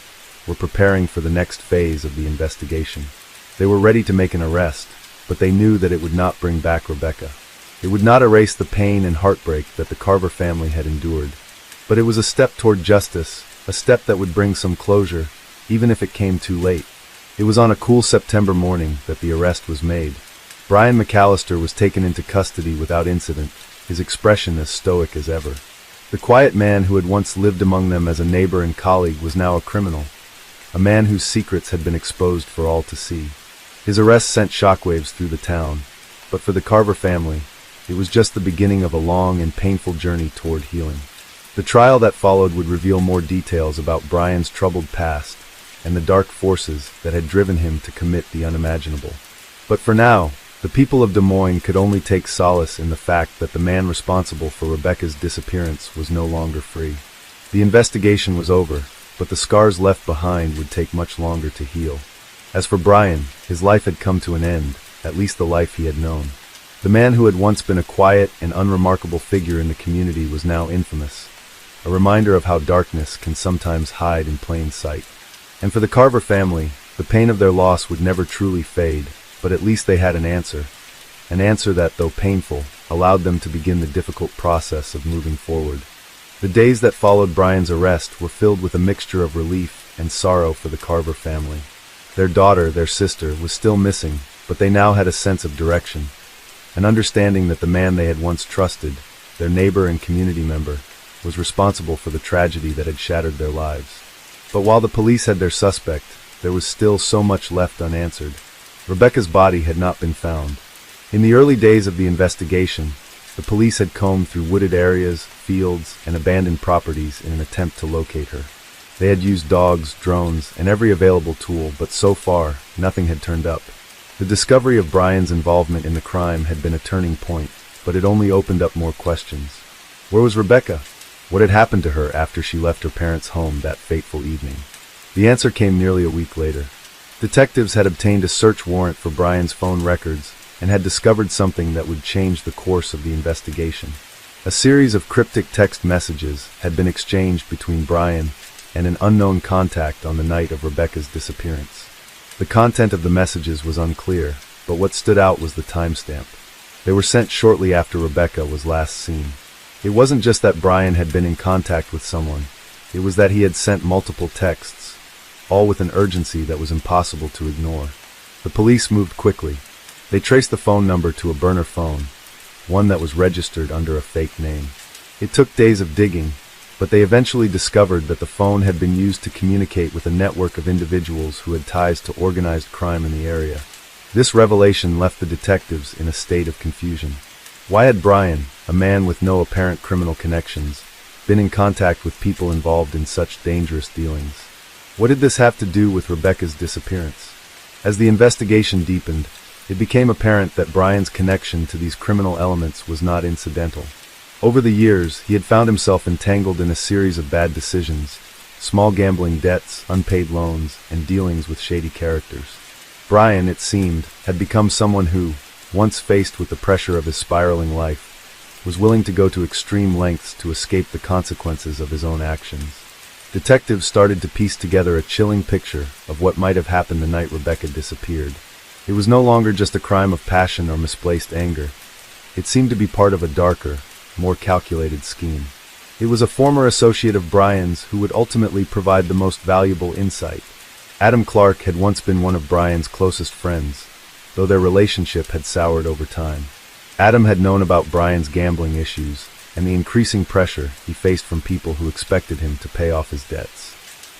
were preparing for the next phase of the investigation. They were ready to make an arrest, but they knew that it would not bring back Rebecca. It would not erase the pain and heartbreak that the Carver family had endured. But it was a step toward justice, a step that would bring some closure, even if it came too late. It was on a cool September morning that the arrest was made. Brian McAllister was taken into custody without incident, his expression as stoic as ever. The quiet man who had once lived among them as a neighbor and colleague was now a criminal, a man whose secrets had been exposed for all to see. His arrest sent shockwaves through the town, but for the Carver family, it was just the beginning of a long and painful journey toward healing. The trial that followed would reveal more details about Brian's troubled past and the dark forces that had driven him to commit the unimaginable. But for now, the people of Des Moines could only take solace in the fact that the man responsible for Rebecca's disappearance was no longer free. The investigation was over, but the scars left behind would take much longer to heal. As for Brian, his life had come to an end, at least the life he had known. The man who had once been a quiet and unremarkable figure in the community was now infamous, a reminder of how darkness can sometimes hide in plain sight. And for the Carver family, the pain of their loss would never truly fade, but at least they had an answer that, though painful, allowed them to begin the difficult process of moving forward. The days that followed Brian's arrest were filled with a mixture of relief and sorrow for the Carver family. Their daughter, their sister, was still missing, but they now had a sense of direction, an understanding that the man they had once trusted, their neighbor and community member, was responsible for the tragedy that had shattered their lives. But while the police had their suspect, there was still so much left unanswered. Rebecca's body had not been found. In the early days of the investigation, the police had combed through wooded areas, fields, and abandoned properties in an attempt to locate her. They had used dogs, drones, and every available tool, but so far, nothing had turned up. The discovery of Brian's involvement in the crime had been a turning point, but it only opened up more questions. Where was Rebecca? What had happened to her after she left her parents' home that fateful evening? The answer came nearly a week later. Detectives had obtained a search warrant for Brian's phone records and had discovered something that would change the course of the investigation. A series of cryptic text messages had been exchanged between Brian and an unknown contact on the night of Rebecca's disappearance. The content of the messages was unclear, but what stood out was the timestamp. They were sent shortly after Rebecca was last seen. It wasn't just that Brian had been in contact with someone, it was that he had sent multiple texts, all with an urgency that was impossible to ignore. The police moved quickly. They traced the phone number to a burner phone, one that was registered under a fake name. It took days of digging, but they eventually discovered that the phone had been used to communicate with a network of individuals who had ties to organized crime in the area. This revelation left the detectives in a state of confusion. Why had Brian, a man with no apparent criminal connections, been in contact with people involved in such dangerous dealings? What did this have to do with Rebecca's disappearance? As the investigation deepened, it became apparent that Brian's connection to these criminal elements was not incidental. Over the years, he had found himself entangled in a series of bad decisions, small gambling debts, unpaid loans, and dealings with shady characters. Brian, it seemed, had become someone who, once faced with the pressure of his spiraling life, was willing to go to extreme lengths to escape the consequences of his own actions. Detectives started to piece together a chilling picture of what might have happened the night Rebecca disappeared. It was no longer just a crime of passion or misplaced anger. It seemed to be part of a darker, more calculated scheme. It was a former associate of Brian's who would ultimately provide the most valuable insight. Adam Clark had once been one of Brian's closest friends, though their relationship had soured over time. Adam had known about Brian's gambling issues and the increasing pressure he faced from people who expected him to pay off his debts.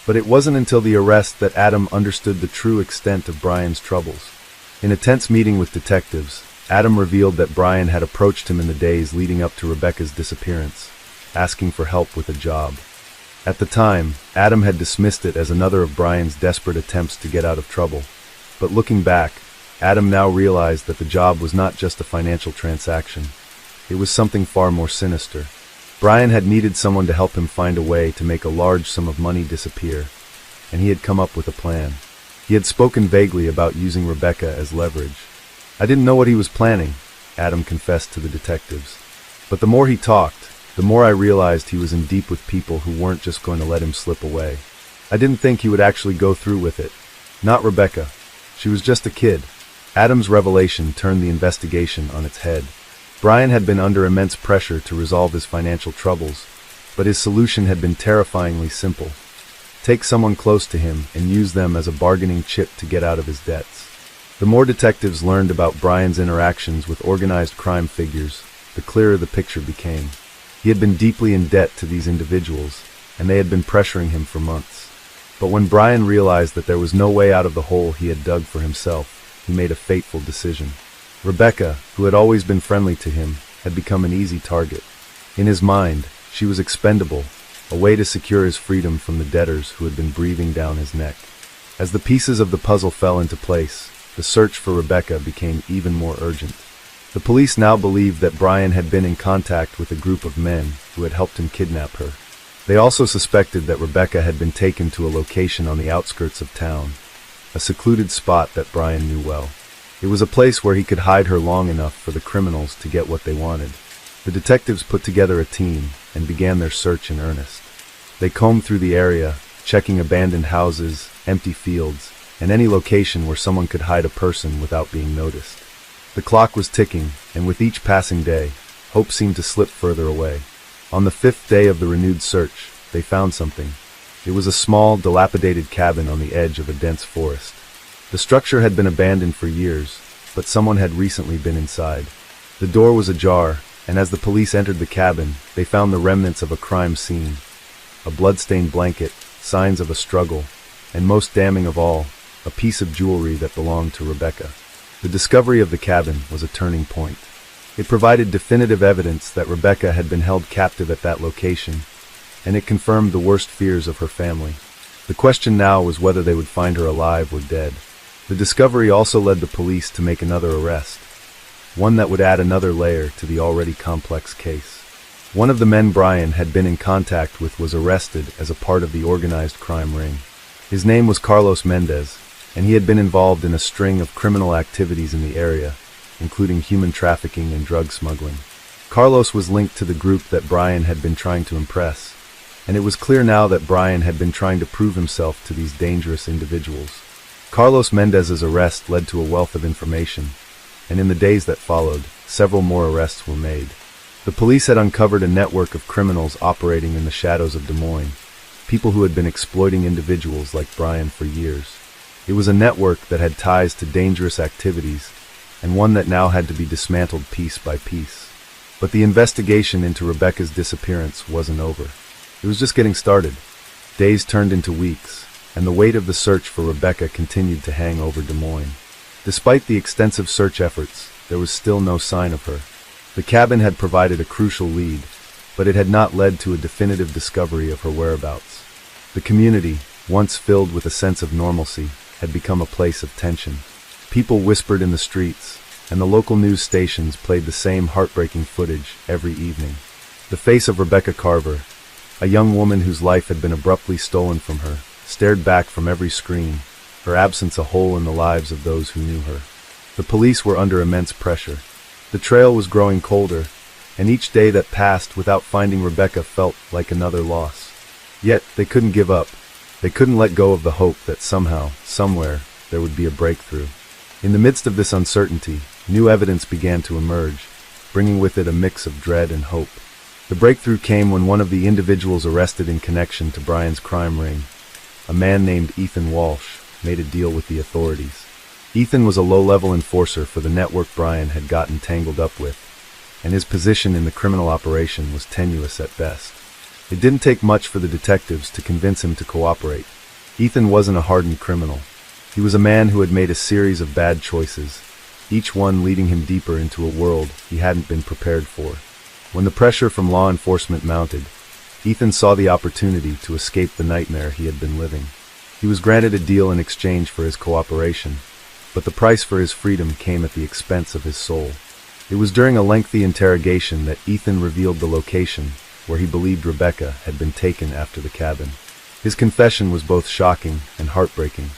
But it wasn't until the arrest that Adam understood the true extent of Brian's troubles. In a tense meeting with detectives, Adam revealed that Brian had approached him in the days leading up to Rebecca's disappearance, asking for help with a job. At the time, Adam had dismissed it as another of Brian's desperate attempts to get out of trouble. But looking back, Adam now realized that the job was not just a financial transaction. It was something far more sinister. Brian had needed someone to help him find a way to make a large sum of money disappear, and he had come up with a plan. He had spoken vaguely about using Rebecca as leverage. "I didn't know what he was planning," Adam confessed to the detectives. "But the more he talked, the more I realized he was in deep with people who weren't just going to let him slip away. I didn't think he would actually go through with it. Not Rebecca. She was just a kid." Adam's revelation turned the investigation on its head. Brian had been under immense pressure to resolve his financial troubles, but his solution had been terrifyingly simple. Take someone close to him and use them as a bargaining chip to get out of his debts. The more detectives learned about Brian's interactions with organized crime figures, the clearer the picture became. He had been deeply in debt to these individuals, and they had been pressuring him for months. But when Brian realized that there was no way out of the hole he had dug for himself, he made a fateful decision. Rebecca, who had always been friendly to him, had become an easy target. In his mind, she was expendable, a way to secure his freedom from the debtors who had been breathing down his neck. As the pieces of the puzzle fell into place, the search for Rebecca became even more urgent. The police now believed that Brian had been in contact with a group of men who had helped him kidnap her. They also suspected that Rebecca had been taken to a location on the outskirts of town, a secluded spot that Brian knew well. It was a place where he could hide her long enough for the criminals to get what they wanted. The detectives put together a team and began their search in earnest. They combed through the area, checking abandoned houses, empty fields, and any location where someone could hide a person without being noticed. The clock was ticking, and with each passing day, hope seemed to slip further away. On the 5th day of the renewed search, they found something. It was a small, dilapidated cabin on the edge of a dense forest. The structure had been abandoned for years, but someone had recently been inside. The door was ajar, and as the police entered the cabin, they found the remnants of a crime scene. A blood-stained blanket, signs of a struggle, and most damning of all, a piece of jewelry that belonged to Rebecca. The discovery of the cabin was a turning point. It provided definitive evidence that Rebecca had been held captive at that location, and it confirmed the worst fears of her family. The question now was whether they would find her alive or dead. The discovery also led the police to make another arrest, one that would add another layer to the already complex case. One of the men Brian had been in contact with was arrested as a part of the organized crime ring. His name was Carlos Mendez, and he had been involved in a string of criminal activities in the area, including human trafficking and drug smuggling. Carlos was linked to the group that Brian had been trying to impress, and it was clear now that Brian had been trying to prove himself to these dangerous individuals. Carlos Mendez's arrest led to a wealth of information, and in the days that followed, several more arrests were made. The police had uncovered a network of criminals operating in the shadows of Des Moines, people who had been exploiting individuals like Brian for years. It was a network that had ties to dangerous activities, and one that now had to be dismantled piece by piece. But the investigation into Rebecca's disappearance wasn't over. It was just getting started. Days turned into weeks, and the weight of the search for Rebecca continued to hang over Des Moines. Despite the extensive search efforts, there was still no sign of her. The cabin had provided a crucial lead, but it had not led to a definitive discovery of her whereabouts. The community, once filled with a sense of normalcy, had become a place of tension. People whispered in the streets, and the local news stations played the same heartbreaking footage every evening. The face of Rebecca Carver, a young woman whose life had been abruptly stolen from her, stared back from every screen, her absence a hole in the lives of those who knew her. The police were under immense pressure. The trail was growing colder, and each day that passed without finding Rebecca felt like another loss. Yet, they couldn't give up. They couldn't let go of the hope that somehow, somewhere, there would be a breakthrough. In the midst of this uncertainty, new evidence began to emerge, bringing with it a mix of dread and hope. The breakthrough came when one of the individuals arrested in connection to Brian's crime ring, a man named Ethan Walsh, made a deal with the authorities. Ethan was a low-level enforcer for the network Brian had gotten tangled up with, and his position in the criminal operation was tenuous at best. It didn't take much for the detectives to convince him to cooperate. Ethan wasn't a hardened criminal. He was a man who had made a series of bad choices, each one leading him deeper into a world he hadn't been prepared for. When the pressure from law enforcement mounted, Ethan saw the opportunity to escape the nightmare he had been living. He was granted a deal in exchange for his cooperation, but the price for his freedom came at the expense of his soul. It was during a lengthy interrogation that Ethan revealed the location where he believed Rebecca had been taken after the cabin. His confession was both shocking and heartbreaking.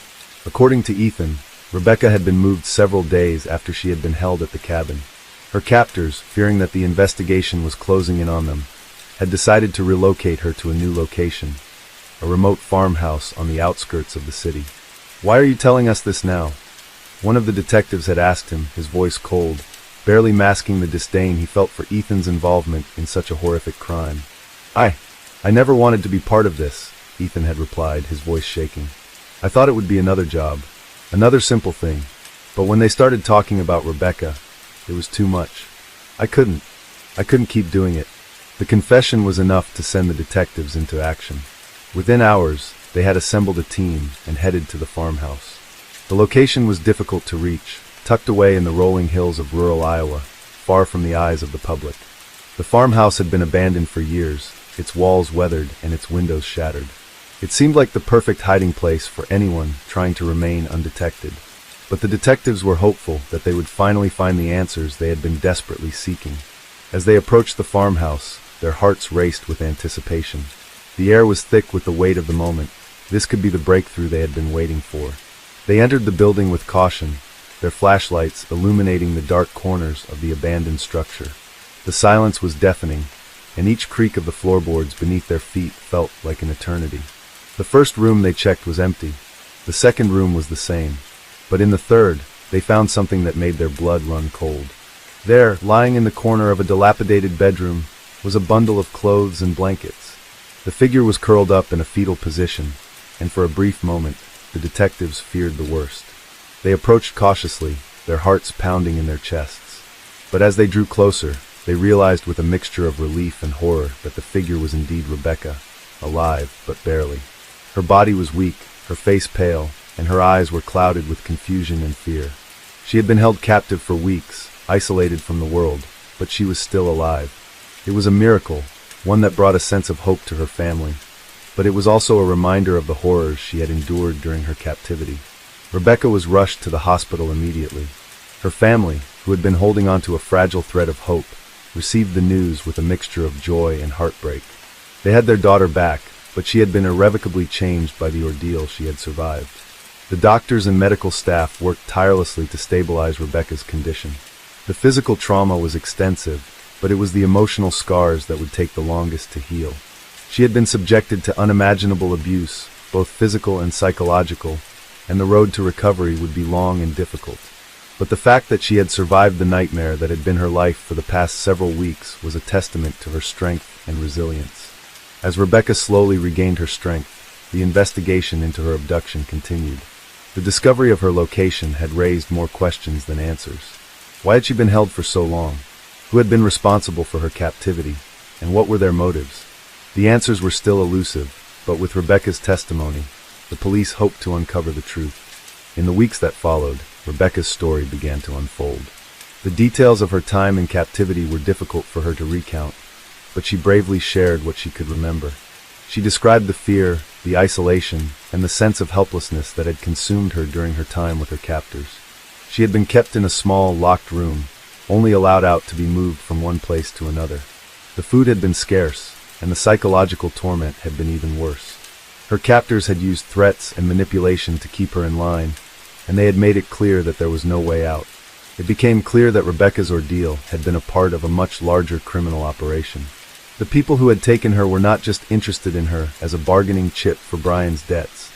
According to Ethan, Rebecca had been moved several days after she had been held at the cabin. Her captors, fearing that the investigation was closing in on them, had decided to relocate her to a new location, a remote farmhouse on the outskirts of the city. "Why are you telling us this now?" one of the detectives had asked him, his voice cold, barely masking the disdain he felt for Ethan's involvement in such a horrific crime. I never wanted to be part of this," Ethan had replied, his voice shaking. "I thought it would be another job, another simple thing, but when they started talking about Rebecca, it was too much. I couldn't keep doing it." The confession was enough to send the detectives into action. Within hours, they had assembled a team and headed to the farmhouse. The location was difficult to reach, tucked away in the rolling hills of rural Iowa, far from the eyes of the public. The farmhouse had been abandoned for years, its walls weathered and its windows shattered. It seemed like the perfect hiding place for anyone trying to remain undetected. But the detectives were hopeful that they would finally find the answers they had been desperately seeking. As they approached the farmhouse, their hearts raced with anticipation. The air was thick with the weight of the moment. This could be the breakthrough they had been waiting for. They entered the building with caution, their flashlights illuminating the dark corners of the abandoned structure. The silence was deafening, and each creak of the floorboards beneath their feet felt like an eternity. The first room they checked was empty. The second room was the same. But in the third, they found something that made their blood run cold. There, lying in the corner of a dilapidated bedroom, was a bundle of clothes and blankets. The figure was curled up in a fetal position, and for a brief moment, the detectives feared the worst. They approached cautiously, their hearts pounding in their chests. But as they drew closer, they realized with a mixture of relief and horror that the figure was indeed Rebecca, alive, but barely. Her body was weak, her face pale, and her eyes were clouded with confusion and fear. She had been held captive for weeks, isolated from the world, but she was still alive. It was a miracle, one that brought a sense of hope to her family, but it was also a reminder of the horrors she had endured during her captivity. Rebecca was rushed to the hospital immediately. Her family, who had been holding on to a fragile thread of hope, received the news with a mixture of joy and heartbreak. They had their daughter back, but she had been irrevocably changed by the ordeal she had survived. The doctors and medical staff worked tirelessly to stabilize Rebecca's condition. The physical trauma was extensive, but it was the emotional scars that would take the longest to heal. She had been subjected to unimaginable abuse, both physical and psychological, and the road to recovery would be long and difficult. But the fact that she had survived the nightmare that had been her life for the past several weeks was a testament to her strength and resilience. As Rebecca slowly regained her strength, the investigation into her abduction continued. The discovery of her location had raised more questions than answers. Why had she been held for so long? Who had been responsible for her captivity? And what were their motives? The answers were still elusive, but with Rebecca's testimony, the police hoped to uncover the truth. In the weeks that followed, Rebecca's story began to unfold. The details of her time in captivity were difficult for her to recount, but she bravely shared what she could remember. She described the fear, the isolation, and the sense of helplessness that had consumed her during her time with her captors. She had been kept in a small, locked room, only allowed out to be moved from one place to another. The food had been scarce, and the psychological torment had been even worse. Her captors had used threats and manipulation to keep her in line, and they had made it clear that there was no way out. It became clear that Rebecca's ordeal had been a part of a much larger criminal operation. The people who had taken her were not just interested in her as a bargaining chip for Brian's debts.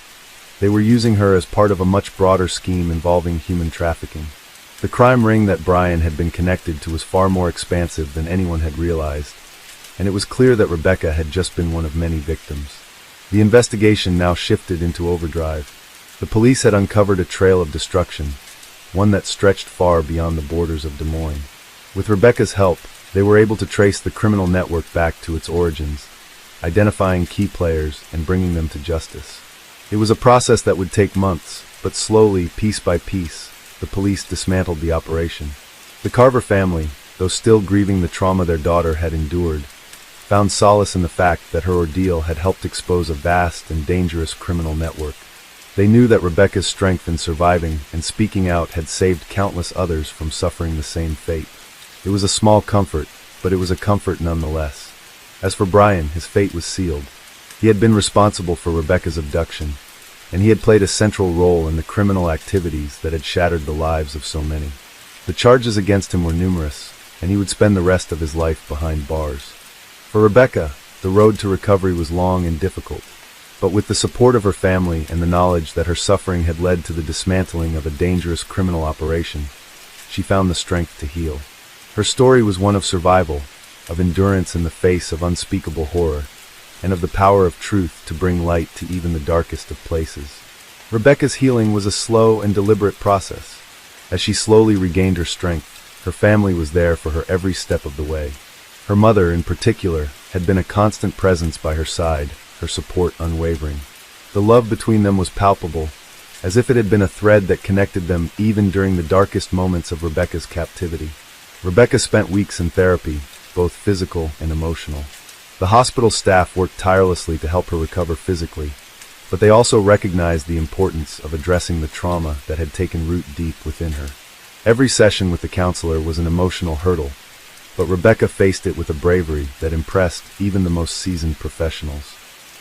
They were using her as part of a much broader scheme involving human trafficking. The crime ring that Brian had been connected to was far more expansive than anyone had realized, and it was clear that Rebecca had just been one of many victims. The investigation now shifted into overdrive. The police had uncovered a trail of destruction, one that stretched far beyond the borders of Des Moines. With Rebecca's help, they were able to trace the criminal network back to its origins, identifying key players and bringing them to justice. It was a process that would take months, but slowly, piece by piece, the police dismantled the operation. The Carver family, though still grieving the trauma their daughter had endured, found solace in the fact that her ordeal had helped expose a vast and dangerous criminal network. They knew that Rebecca's strength in surviving and speaking out had saved countless others from suffering the same fate. It was a small comfort, but it was a comfort nonetheless. As for Brian, his fate was sealed. He had been responsible for Rebecca's abduction, and he had played a central role in the criminal activities that had shattered the lives of so many. The charges against him were numerous, and he would spend the rest of his life behind bars. For Rebecca, the road to recovery was long and difficult, but with the support of her family and the knowledge that her suffering had led to the dismantling of a dangerous criminal operation, she found the strength to heal. Her story was one of survival, of endurance in the face of unspeakable horror, and of the power of truth to bring light to even the darkest of places. Rebecca's healing was a slow and deliberate process. As she slowly regained her strength, her family was there for her every step of the way. Her mother, in particular, had been a constant presence by her side, her support unwavering. The love between them was palpable, as if it had been a thread that connected them even during the darkest moments of Rebecca's captivity. Rebecca spent weeks in therapy, both physical and emotional. The hospital staff worked tirelessly to help her recover physically, but they also recognized the importance of addressing the trauma that had taken root deep within her. Every session with the counselor was an emotional hurdle, but Rebecca faced it with a bravery that impressed even the most seasoned professionals.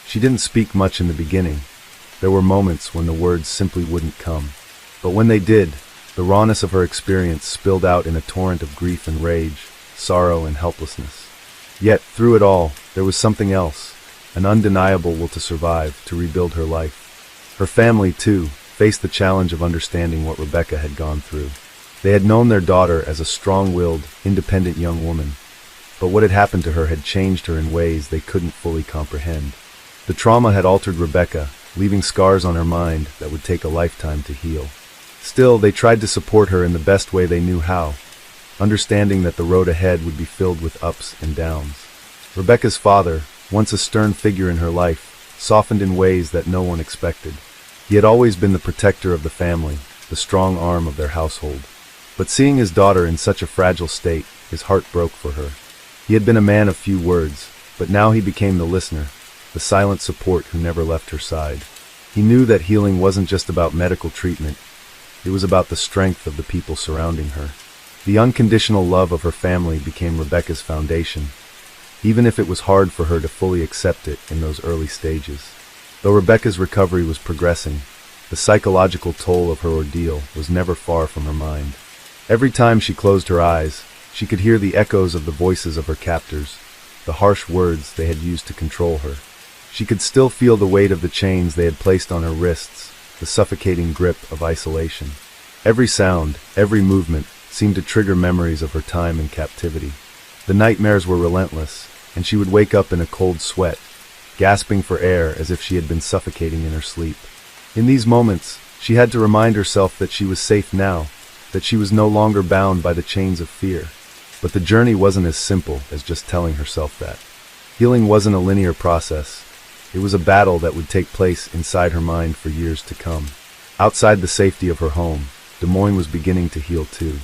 She didn't speak much in the beginning. There were moments when the words simply wouldn't come. But when they did, the rawness of her experience spilled out in a torrent of grief and rage, sorrow and helplessness. Yet, through it all, there was something else, an undeniable will to survive, to rebuild her life. Her family, too, faced the challenge of understanding what Rebecca had gone through. They had known their daughter as a strong-willed, independent young woman, but what had happened to her had changed her in ways they couldn't fully comprehend. The trauma had altered Rebecca, leaving scars on her mind that would take a lifetime to heal. Still, they tried to support her in the best way they knew how, understanding that the road ahead would be filled with ups and downs. Rebecca's father, once a stern figure in her life, softened in ways that no one expected. He had always been the protector of the family, the strong arm of their household. But seeing his daughter in such a fragile state, his heart broke for her. He had been a man of few words, but now he became the listener, the silent support who never left her side. He knew that healing wasn't just about medical treatment. It was about the strength of the people surrounding her. The unconditional love of her family became Rebecca's foundation, even if it was hard for her to fully accept it in those early stages. Though Rebecca's recovery was progressing, the psychological toll of her ordeal was never far from her mind. Every time she closed her eyes, She could hear the echoes of the voices of her captors, the harsh words they had used to control her. She could still feel the weight of the chains they had placed on her wrists, the suffocating grip of isolation. Every sound, every movement, seemed to trigger memories of her time in captivity. The nightmares were relentless, and she would wake up in a cold sweat, gasping for air as if she had been suffocating in her sleep. In these moments, she had to remind herself that she was safe now, that she was no longer bound by the chains of fear. But the journey wasn't as simple as just telling herself that. Healing wasn't a linear process. It was a battle that would take place inside her mind for years to come. Outside the safety of her home, Des Moines was beginning to heal too.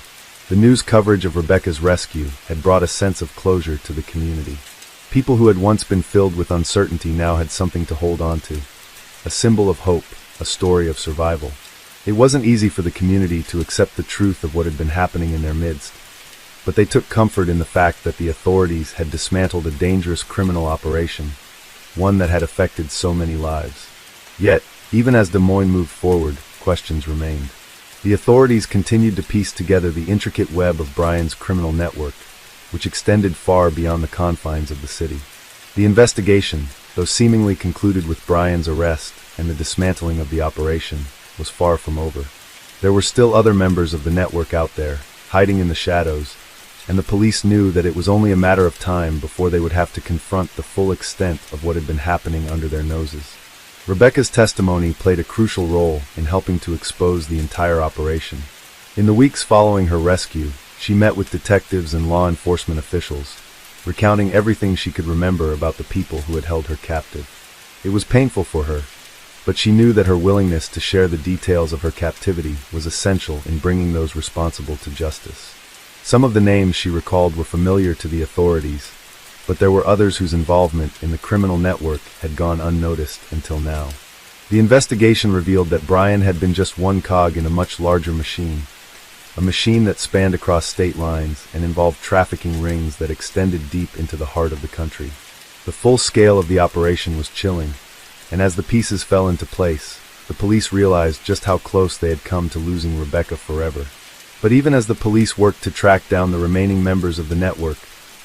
The news coverage of Rebecca's rescue had brought a sense of closure to the community. People who had once been filled with uncertainty now had something to hold on to. A symbol of hope, a story of survival. It wasn't easy for the community to accept the truth of what had been happening in their midst, but they took comfort in the fact that the authorities had dismantled a dangerous criminal operation, one that had affected so many lives. Yet, even as Des Moines moved forward, questions remained. The authorities continued to piece together the intricate web of Brian's criminal network, which extended far beyond the confines of the city. The investigation, though seemingly concluded with Brian's arrest and the dismantling of the operation, was far from over. There were still other members of the network out there, hiding in the shadows, and the police knew that it was only a matter of time before they would have to confront the full extent of what had been happening under their noses. Rebecca's testimony played a crucial role in helping to expose the entire operation. In the weeks following her rescue, she met with detectives and law enforcement officials, recounting everything she could remember about the people who had held her captive. It was painful for her, but she knew that her willingness to share the details of her captivity was essential in bringing those responsible to justice. Some of the names she recalled were familiar to the authorities, but there were others whose involvement in the criminal network had gone unnoticed until now. The investigation revealed that Brian had been just one cog in a much larger machine, a machine that spanned across state lines and involved trafficking rings that extended deep into the heart of the country. The full scale of the operation was chilling, and as the pieces fell into place, the police realized just how close they had come to losing Rebecca forever. But even as the police worked to track down the remaining members of the network,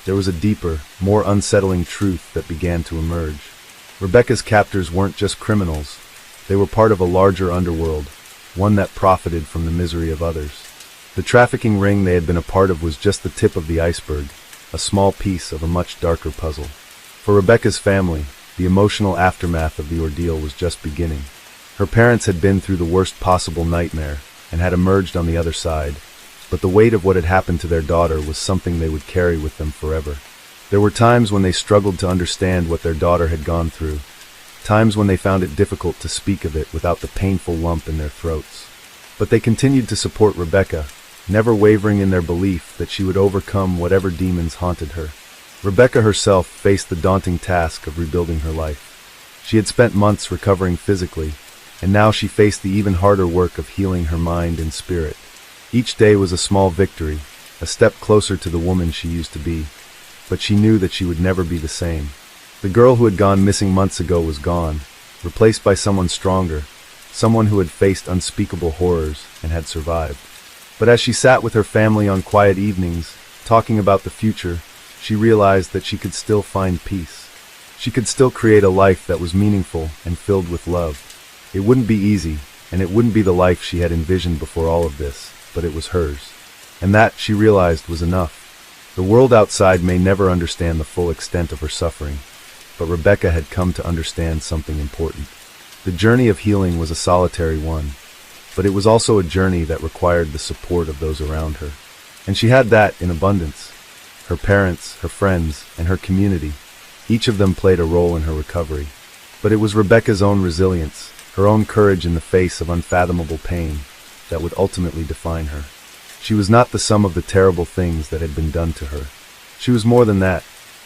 there was a deeper, more unsettling truth that began to emerge. Rebecca's captors weren't just criminals. They were part of a larger underworld, one that profited from the misery of others. The trafficking ring they had been a part of was just the tip of the iceberg, a small piece of a much darker puzzle. For Rebecca's family, the emotional aftermath of the ordeal was just beginning. Her parents had been through the worst possible nightmare and had emerged on the other side, but the weight of what had happened to their daughter was something they would carry with them forever. There were times when they struggled to understand what their daughter had gone through, times when they found it difficult to speak of it without the painful lump in their throats. But they continued to support Rebecca, never wavering in their belief that she would overcome whatever demons haunted her. Rebecca herself faced the daunting task of rebuilding her life. She had spent months recovering physically, and now she faced the even harder work of healing her mind and spirit. Each day was a small victory, a step closer to the woman she used to be, but she knew that she would never be the same. The girl who had gone missing months ago was gone, replaced by someone stronger, someone who had faced unspeakable horrors and had survived. But as she sat with her family on quiet evenings, talking about the future, she realized that she could still find peace. She could still create a life that was meaningful and filled with love. It wouldn't be easy, and it wouldn't be the life she had envisioned before all of this, but it was hers. And that, she realized, was enough. The world outside may never understand the full extent of her suffering, but Rebecca had come to understand something important. The journey of healing was a solitary one, but it was also a journey that required the support of those around her. And she had that in abundance. Her parents, her friends, and her community, each of them played a role in her recovery. But it was Rebecca's own resilience, her own courage in the face of unfathomable pain, that would ultimately define her. She was not the sum of the terrible things that had been done to her. She was more than that.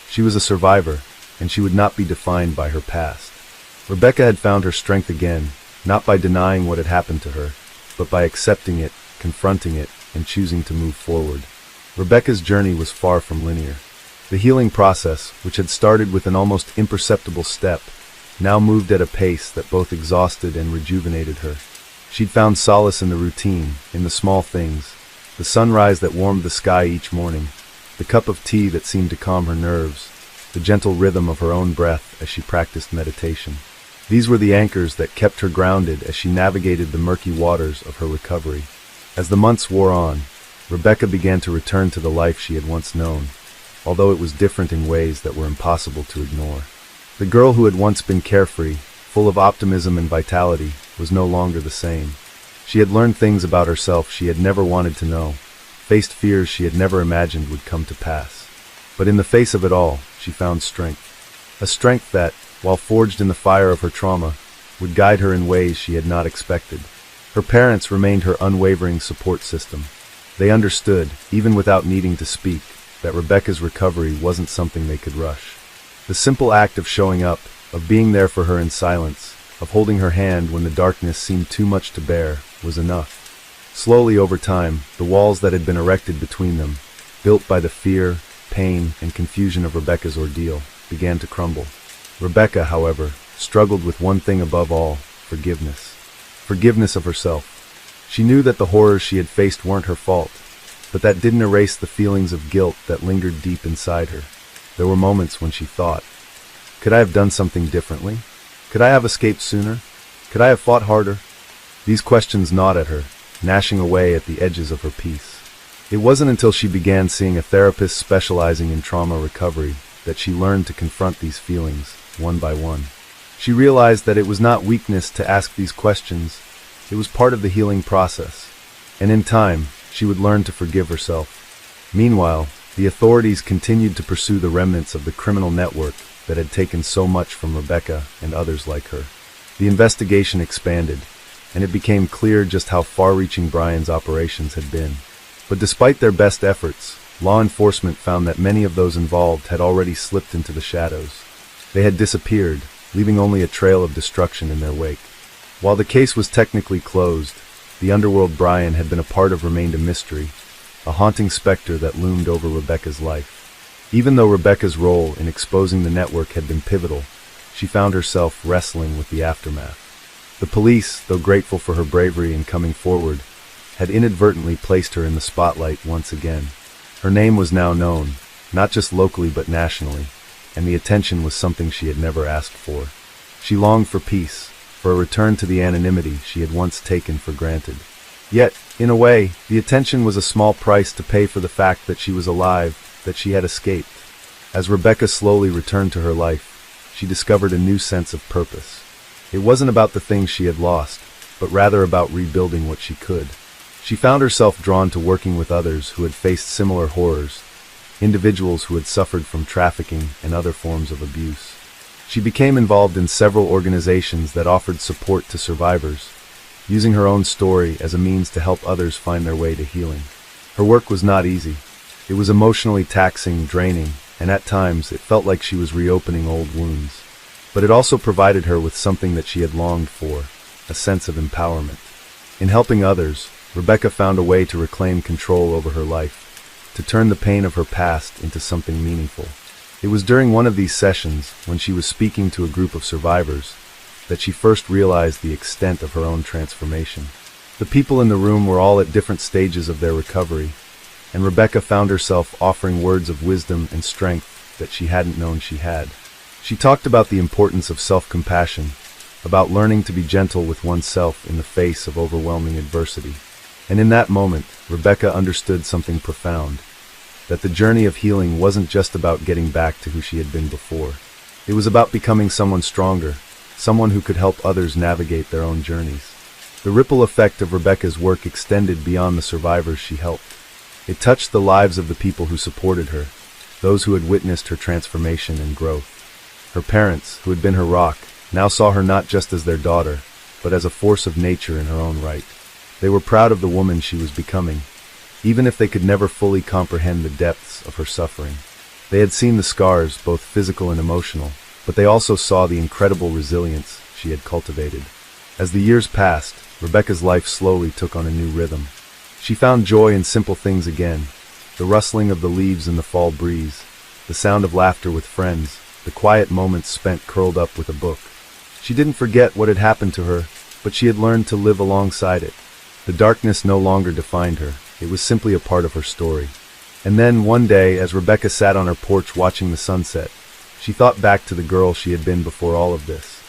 She was a survivor, and she would not be defined by her past. Rebecca had found her strength again, not by denying what had happened to her, but by accepting it, confronting it, and choosing to move forward. Rebecca's journey was far from linear. The healing process, which had started with an almost imperceptible step, now moved at a pace that both exhausted and rejuvenated her. She'd found solace in the routine, in the small things, the sunrise that warmed the sky each morning, the cup of tea that seemed to calm her nerves, the gentle rhythm of her own breath as she practiced meditation. These were the anchors that kept her grounded as she navigated the murky waters of her recovery. As the months wore on, Rebecca began to return to the life she had once known, although it was different in ways that were impossible to ignore. The girl who had once been carefree, full of optimism and vitality, was no longer the same. She had learned things about herself she had never wanted to know, faced fears she had never imagined would come to pass. But in the face of it all, she found strength. A strength that, while forged in the fire of her trauma, would guide her in ways she had not expected. Her parents remained her unwavering support system. They understood, even without needing to speak, that Rebecca's recovery wasn't something they could rush. The simple act of showing up, of being there for her in silence, of holding her hand when the darkness seemed too much to bear, was enough. Slowly over time, the walls that had been erected between them, built by the fear, pain, and confusion of Rebecca's ordeal, began to crumble. Rebecca, however, struggled with one thing above all: forgiveness. Forgiveness of herself. She knew that the horrors she had faced weren't her fault, but that didn't erase the feelings of guilt that lingered deep inside her. There were moments when she thought, could I have done something differently? Could I have escaped sooner? Could I have fought harder? These questions gnawed at her, gnashing away at the edges of her peace. It wasn't until she began seeing a therapist specializing in trauma recovery that she learned to confront these feelings, one by one. She realized that it was not weakness to ask these questions, it was part of the healing process. And in time, she would learn to forgive herself. Meanwhile, the authorities continued to pursue the remnants of the criminal network that had taken so much from Rebecca and others like her. The investigation expanded, and it became clear just how far-reaching Brian's operations had been. But despite their best efforts, law enforcement found that many of those involved had already slipped into the shadows. They had disappeared, leaving only a trail of destruction in their wake. While the case was technically closed, the underworld Brian had been a part of remained a mystery, a haunting specter that loomed over Rebecca's life. Even though Rebecca's role in exposing the network had been pivotal, she found herself wrestling with the aftermath. The police, though grateful for her bravery in coming forward, had inadvertently placed her in the spotlight once again. Her name was now known, not just locally but nationally, and the attention was something she had never asked for. She longed for peace, for a return to the anonymity she had once taken for granted. Yet, in a way, the attention was a small price to pay for the fact that she was alive, that she had escaped. As Rebecca slowly returned to her life, she discovered a new sense of purpose. It wasn't about the things she had lost, but rather about rebuilding what she could. She found herself drawn to working with others who had faced similar horrors, individuals who had suffered from trafficking and other forms of abuse. She became involved in several organizations that offered support to survivors, using her own story as a means to help others find their way to healing. Her work was not easy. It was emotionally taxing, draining, and at times it felt like she was reopening old wounds. But it also provided her with something that she had longed for, a sense of empowerment. In helping others, Rebecca found a way to reclaim control over her life, to turn the pain of her past into something meaningful. It was during one of these sessions, when she was speaking to a group of survivors, that she first realized the extent of her own transformation. The people in the room were all at different stages of their recovery, and Rebecca found herself offering words of wisdom and strength that she hadn't known she had. She talked about the importance of self-compassion, about learning to be gentle with oneself in the face of overwhelming adversity. And in that moment, Rebecca understood something profound, that the journey of healing wasn't just about getting back to who she had been before. It was about becoming someone stronger, someone who could help others navigate their own journeys. The ripple effect of Rebecca's work extended beyond the survivors she helped. It touched the lives of the people who supported her, those who had witnessed her transformation and growth. Her parents, who had been her rock, now saw her not just as their daughter, but as a force of nature in her own right. They were proud of the woman she was becoming, even if they could never fully comprehend the depths of her suffering. They had seen the scars, both physical and emotional, but they also saw the incredible resilience she had cultivated. As the years passed, Rebecca's life slowly took on a new rhythm. She found joy in simple things again, the rustling of the leaves in the fall breeze, the sound of laughter with friends, the quiet moments spent curled up with a book. She didn't forget what had happened to her, but she had learned to live alongside it. The darkness no longer defined her, it was simply a part of her story. And then, one day, as Rebecca sat on her porch watching the sunset, she thought back to the girl she had been before all of this.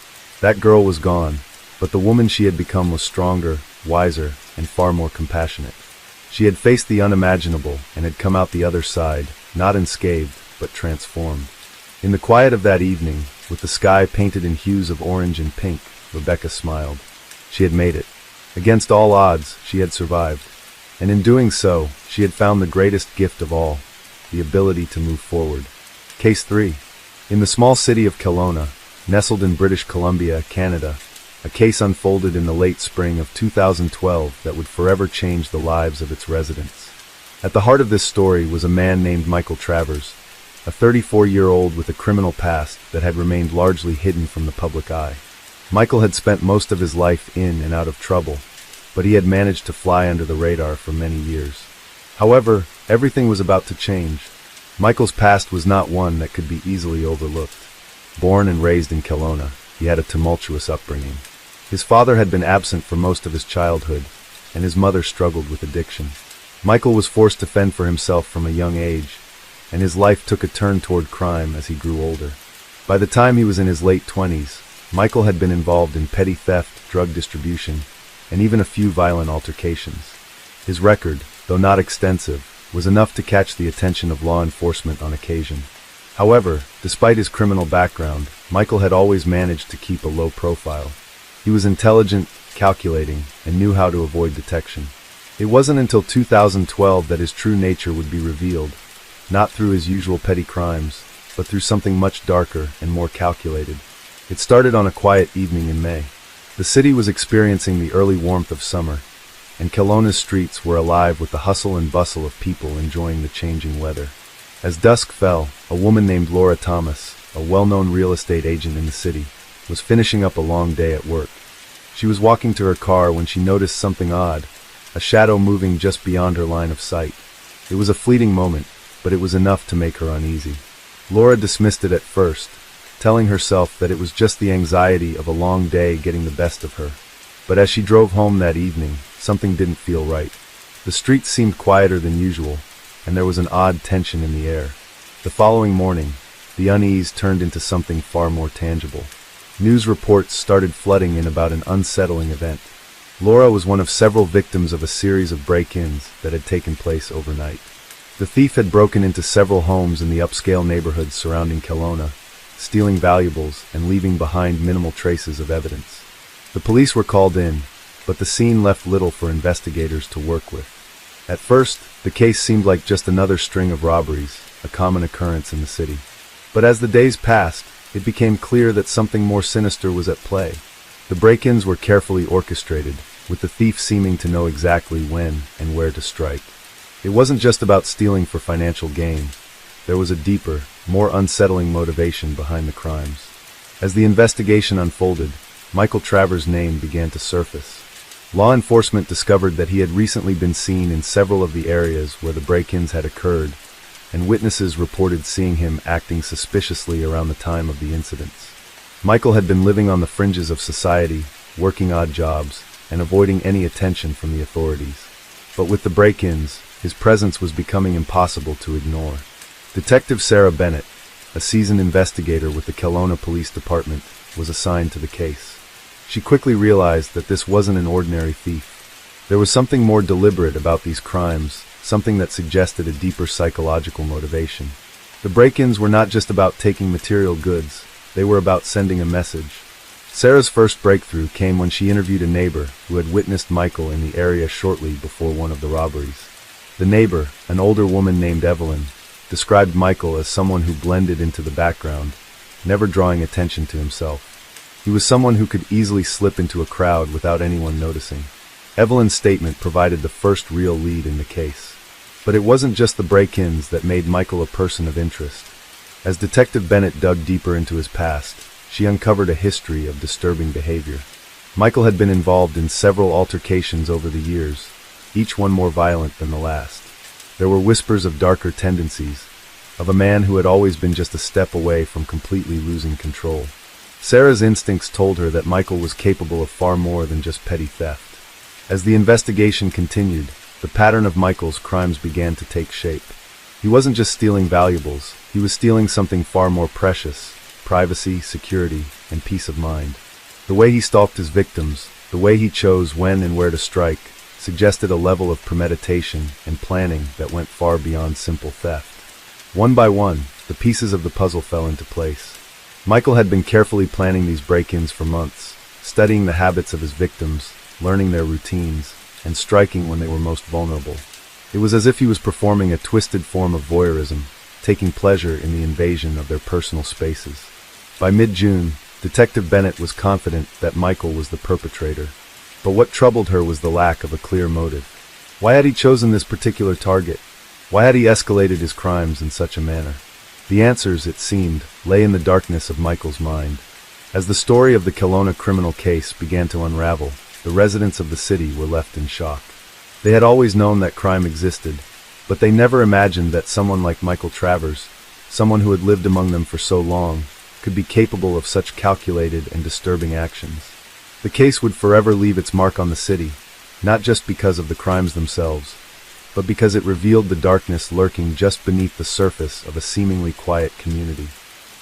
That girl was gone, but the woman she had become was stronger, wiser, and far more compassionate. She had faced the unimaginable and had come out the other side, not unscathed, but transformed. In the quiet of that evening, with the sky painted in hues of orange and pink, Rebecca smiled. She had made it. Against all odds, she had survived. And in doing so, she had found the greatest gift of all, the ability to move forward. Case 3. In the small city of Kelowna, nestled in British Columbia, Canada, a case unfolded in the late spring of 2012 that would forever change the lives of its residents. At the heart of this story was a man named Michael Travers, a 34-year-old with a criminal past that had remained largely hidden from the public eye. Michael had spent most of his life in and out of trouble, but he had managed to fly under the radar for many years. However, everything was about to change. Michael's past was not one that could be easily overlooked. Born and raised in Kelowna, he had a tumultuous upbringing. His father had been absent for most of his childhood, and his mother struggled with addiction. Michael was forced to fend for himself from a young age, and his life took a turn toward crime as he grew older. By the time he was in his late 20s, Michael had been involved in petty theft, drug distribution, and even a few violent altercations. His record, though not extensive, was enough to catch the attention of law enforcement on occasion. However, despite his criminal background, Michael had always managed to keep a low profile. He was intelligent, calculating, and knew how to avoid detection. It wasn't until 2012 that his true nature would be revealed, not through his usual petty crimes, but through something much darker and more calculated. It started on a quiet evening in May. The city was experiencing the early warmth of summer, and Kelowna's streets were alive with the hustle and bustle of people enjoying the changing weather. As dusk fell, a woman named Laura Thomas, a well-known real estate agent in the city, was finishing up a long day at work. She was walking to her car when she noticed something odd, a shadow moving just beyond her line of sight. It was a fleeting moment, but it was enough to make her uneasy. Laura dismissed it at first, telling herself that it was just the anxiety of a long day getting the best of her. But as she drove home that evening, something didn't feel right. The streets seemed quieter than usual, and there was an odd tension in the air. The following morning, the unease turned into something far more tangible. News reports started flooding in about an unsettling event. Laura was one of several victims of a series of break-ins that had taken place overnight. The thief had broken into several homes in the upscale neighborhoods surrounding Kelowna, stealing valuables and leaving behind minimal traces of evidence. The police were called in, but the scene left little for investigators to work with. At first, the case seemed like just another string of robberies, a common occurrence in the city. But as the days passed, it became clear that something more sinister was at play. The break-ins were carefully orchestrated, with the thief seeming to know exactly when and where to strike. It wasn't just about stealing for financial gain. There was a deeper, more unsettling motivation behind the crimes. As the investigation unfolded, Michael Travers' name began to surface. Law enforcement discovered that he had recently been seen in several of the areas where the break-ins had occurred, and witnesses reported seeing him acting suspiciously around the time of the incidents. Michael had been living on the fringes of society, working odd jobs, and avoiding any attention from the authorities. But with the break-ins, his presence was becoming impossible to ignore. Detective Sarah Bennett, a seasoned investigator with the Kelowna Police Department, was assigned to the case. She quickly realized that this wasn't an ordinary thief. There was something more deliberate about these crimes, something that suggested a deeper psychological motivation. The break-ins were not just about taking material goods, they were about sending a message. Sarah's first breakthrough came when she interviewed a neighbor who had witnessed Michael in the area shortly before one of the robberies. The neighbor, an older woman named Evelyn, described Michael as someone who blended into the background, never drawing attention to himself. He was someone who could easily slip into a crowd without anyone noticing. Evelyn's statement provided the first real lead in the case. But it wasn't just the break-ins that made Michael a person of interest. As Detective Bennett dug deeper into his past, she uncovered a history of disturbing behavior. Michael had been involved in several altercations over the years, each one more violent than the last. There were whispers of darker tendencies, of a man who had always been just a step away from completely losing control. Sarah's instincts told her that Michael was capable of far more than just petty theft. As the investigation continued, the pattern of Michael's crimes began to take shape. He wasn't just stealing valuables, he was stealing something far more precious: privacy, security, and peace of mind. The way he stalked his victims, the way he chose when and where to strike, suggested a level of premeditation and planning that went far beyond simple theft. One by one, the pieces of the puzzle fell into place. Michael had been carefully planning these break-ins for months, studying the habits of his victims, learning their routines, and striking when they were most vulnerable. It was as if he was performing a twisted form of voyeurism, taking pleasure in the invasion of their personal spaces. By mid-June, Detective Bennett was confident that Michael was the perpetrator. But what troubled her was the lack of a clear motive. Why had he chosen this particular target? Why had he escalated his crimes in such a manner? The answers, it seemed, lay in the darkness of Michael's mind. As the story of the Kelowna criminal case began to unravel, the residents of the city were left in shock. They had always known that crime existed, but they never imagined that someone like Michael Travers, someone who had lived among them for so long, could be capable of such calculated and disturbing actions. The case would forever leave its mark on the city, not just because of the crimes themselves, but because it revealed the darkness lurking just beneath the surface of a seemingly quiet community.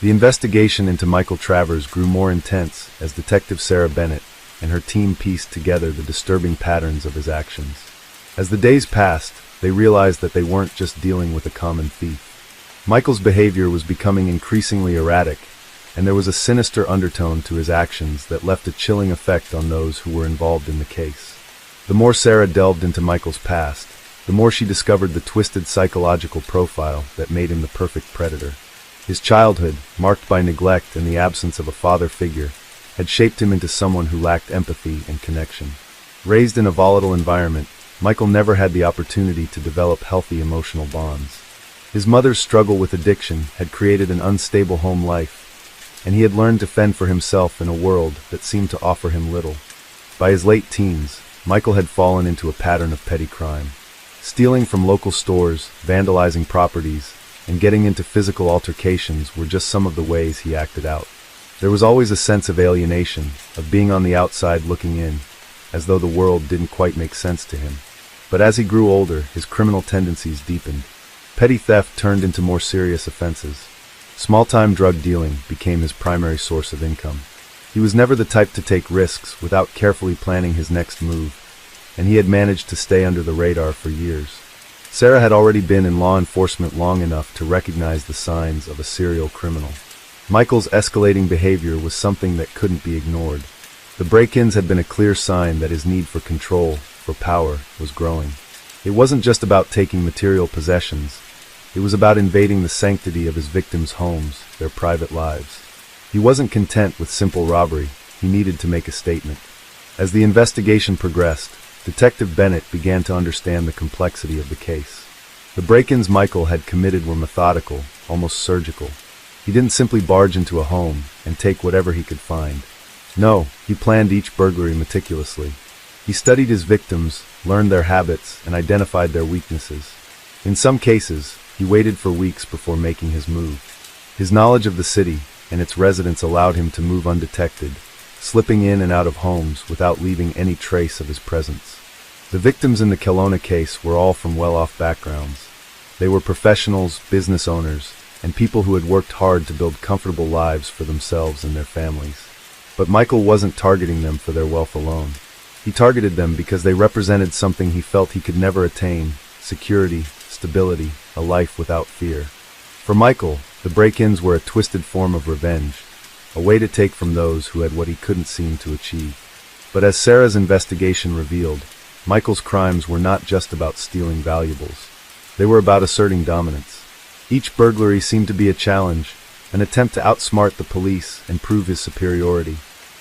The investigation into Michael Travers grew more intense as Detective Sarah Bennett and her team pieced together the disturbing patterns of his actions. As the days passed, they realized that they weren't just dealing with a common thief. Michael's behavior was becoming increasingly erratic, and there was a sinister undertone to his actions that left a chilling effect on those who were involved in the case. The more Sarah delved into Michael's past, the more she discovered the twisted psychological profile that made him the perfect predator. His childhood, marked by neglect and the absence of a father figure, had shaped him into someone who lacked empathy and connection. Raised in a volatile environment, Michael never had the opportunity to develop healthy emotional bonds. His mother's struggle with addiction had created an unstable home life, and he had learned to fend for himself in a world that seemed to offer him little. By his late teens, Michael had fallen into a pattern of petty crime. Stealing from local stores, vandalizing properties, and getting into physical altercations were just some of the ways he acted out. There was always a sense of alienation, of being on the outside looking in, as though the world didn't quite make sense to him. But as he grew older, his criminal tendencies deepened. Petty theft turned into more serious offenses. Small-time drug dealing became his primary source of income. He was never the type to take risks without carefully planning his next move, and he had managed to stay under the radar for years. Sarah had already been in law enforcement long enough to recognize the signs of a serial criminal. Michael's escalating behavior was something that couldn't be ignored. The break-ins had been a clear sign that his need for control, for power, was growing. It wasn't just about taking material possessions. It was about invading the sanctity of his victims' homes, their private lives. He wasn't content with simple robbery. He needed to make a statement. As the investigation progressed, Detective Bennett began to understand the complexity of the case. The break-ins Michael had committed were methodical, almost surgical. He didn't simply barge into a home and take whatever he could find. No, he planned each burglary meticulously. He studied his victims, learned their habits, and identified their weaknesses. In some cases, he waited for weeks before making his move. His knowledge of the city and its residents allowed him to move undetected, slipping in and out of homes without leaving any trace of his presence. The victims in the Kelowna case were all from well-off backgrounds. They were professionals, business owners, and people who had worked hard to build comfortable lives for themselves and their families. But Michael wasn't targeting them for their wealth alone. He targeted them because they represented something he felt he could never attain: security, stability, a life without fear. For Michael, the break-ins were a twisted form of revenge, a way to take from those who had what he couldn't seem to achieve. But as Sarah's investigation revealed, Michael's crimes were not just about stealing valuables. They were about asserting dominance. Each burglary seemed to be a challenge, an attempt to outsmart the police and prove his superiority.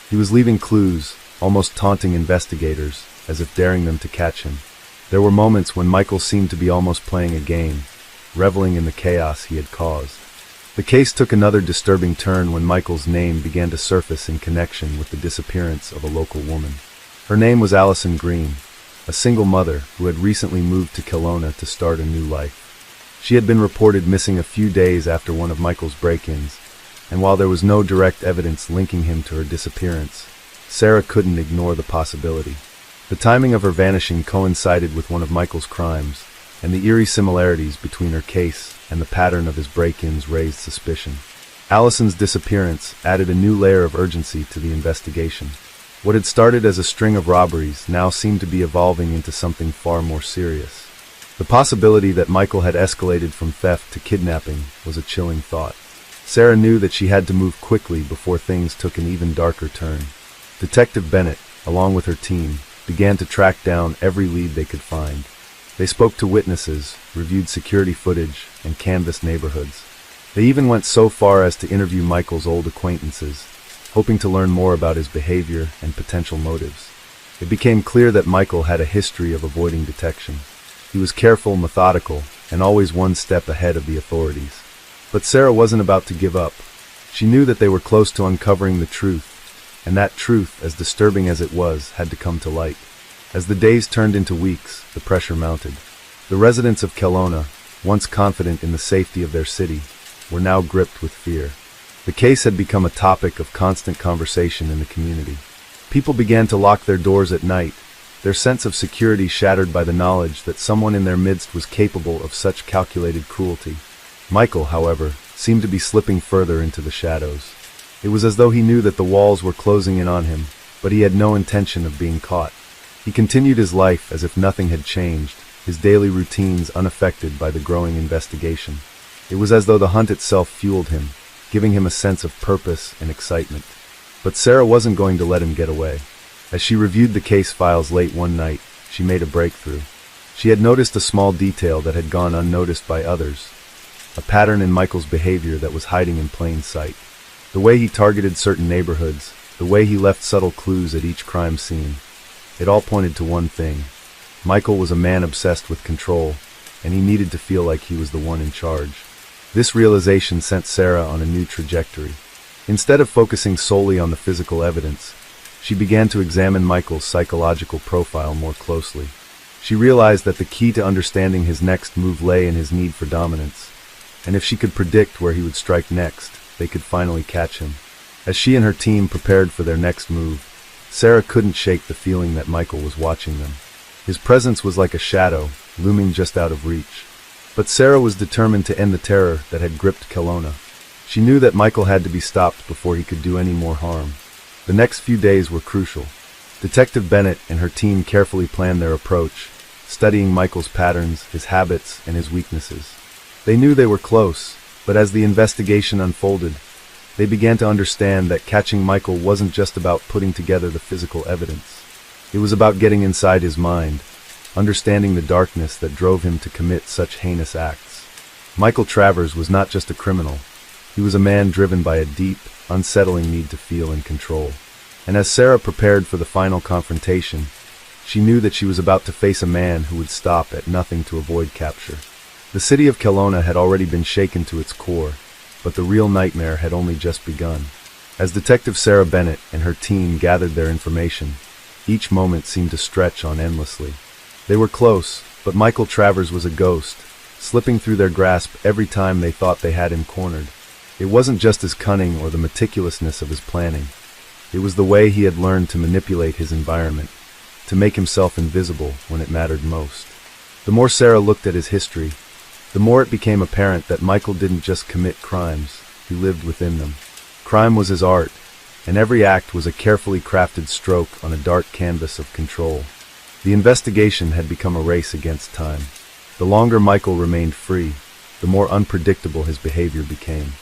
He was leaving clues, almost taunting investigators, as if daring them to catch him. There were moments when Michael seemed to be almost playing a game, reveling in the chaos he had caused. The case took another disturbing turn when Michael's name began to surface in connection with the disappearance of a local woman. Her name was Allison Green, a single mother who had recently moved to Kelowna to start a new life. She had been reported missing a few days after one of Michael's break-ins, and while there was no direct evidence linking him to her disappearance, Sarah couldn't ignore the possibility. The timing of her vanishing coincided with one of Michael's crimes, and the eerie similarities between her case and the pattern of his break-ins raised suspicion. Allison's disappearance added a new layer of urgency to the investigation. What had started as a string of robberies now seemed to be evolving into something far more serious. The possibility that Michael had escalated from theft to kidnapping was a chilling thought. Sarah knew that she had to move quickly before things took an even darker turn. Detective Bennett, along with her team, began to track down every lead they could find. They spoke to witnesses, reviewed security footage, and canvassed neighborhoods. They even went so far as to interview Michael's old acquaintances, hoping to learn more about his behavior and potential motives. It became clear that Michael had a history of avoiding detection. He was careful, methodical, and always one step ahead of the authorities. But Sarah wasn't about to give up. She knew that they were close to uncovering the truth, and that truth, as disturbing as it was, had to come to light. As the days turned into weeks, the pressure mounted. The residents of Kelowna, once confident in the safety of their city, were now gripped with fear. The case had become a topic of constant conversation in the community. People began to lock their doors at night, their sense of security shattered by the knowledge that someone in their midst was capable of such calculated cruelty. Michael, however, seemed to be slipping further into the shadows. It was as though he knew that the walls were closing in on him, but he had no intention of being caught. He continued his life as if nothing had changed, his daily routines unaffected by the growing investigation. It was as though the hunt itself fueled him, giving him a sense of purpose and excitement. But Sarah wasn't going to let him get away. As she reviewed the case files late one night, she made a breakthrough. She had noticed a small detail that had gone unnoticed by others, a pattern in Michael's behavior that was hiding in plain sight. The way he targeted certain neighborhoods, the way he left subtle clues at each crime scene, it all pointed to one thing. Michael was a man obsessed with control, and he needed to feel like he was the one in charge. This realization sent Sarah on a new trajectory. Instead of focusing solely on the physical evidence, she began to examine Michael's psychological profile more closely. She realized that the key to understanding his next move lay in his need for dominance, and if she could predict where he would strike next, they could finally catch him. As she and her team prepared for their next move, Sarah couldn't shake the feeling that Michael was watching them. His presence was like a shadow, looming just out of reach. But Sarah was determined to end the terror that had gripped Kelowna. She knew that Michael had to be stopped before he could do any more harm. The next few days were crucial. Detective Bennett and her team carefully planned their approach, studying Michael's patterns, his habits, and his weaknesses. They knew they were close, but as the investigation unfolded, they began to understand that catching Michael wasn't just about putting together the physical evidence. It was about getting inside his mind, understanding the darkness that drove him to commit such heinous acts. Michael Travers was not just a criminal. He was a man driven by a deep, unsettling need to feel in control. And as Sarah prepared for the final confrontation, she knew that she was about to face a man who would stop at nothing to avoid capture. The city of Kelowna had already been shaken to its core, but the real nightmare had only just begun. As Detective Sarah Bennett and her team gathered their information, each moment seemed to stretch on endlessly. They were close, but Michael Travers was a ghost, slipping through their grasp every time they thought they had him cornered. It wasn't just his cunning or the meticulousness of his planning. It was the way he had learned to manipulate his environment, to make himself invisible when it mattered most. The more Sarah looked at his history, the more it became apparent that Michael didn't just commit crimes, he lived within them. Crime was his art, and every act was a carefully crafted stroke on a dark canvas of control. The investigation had become a race against time. The longer Michael remained free, the more unpredictable his behavior became.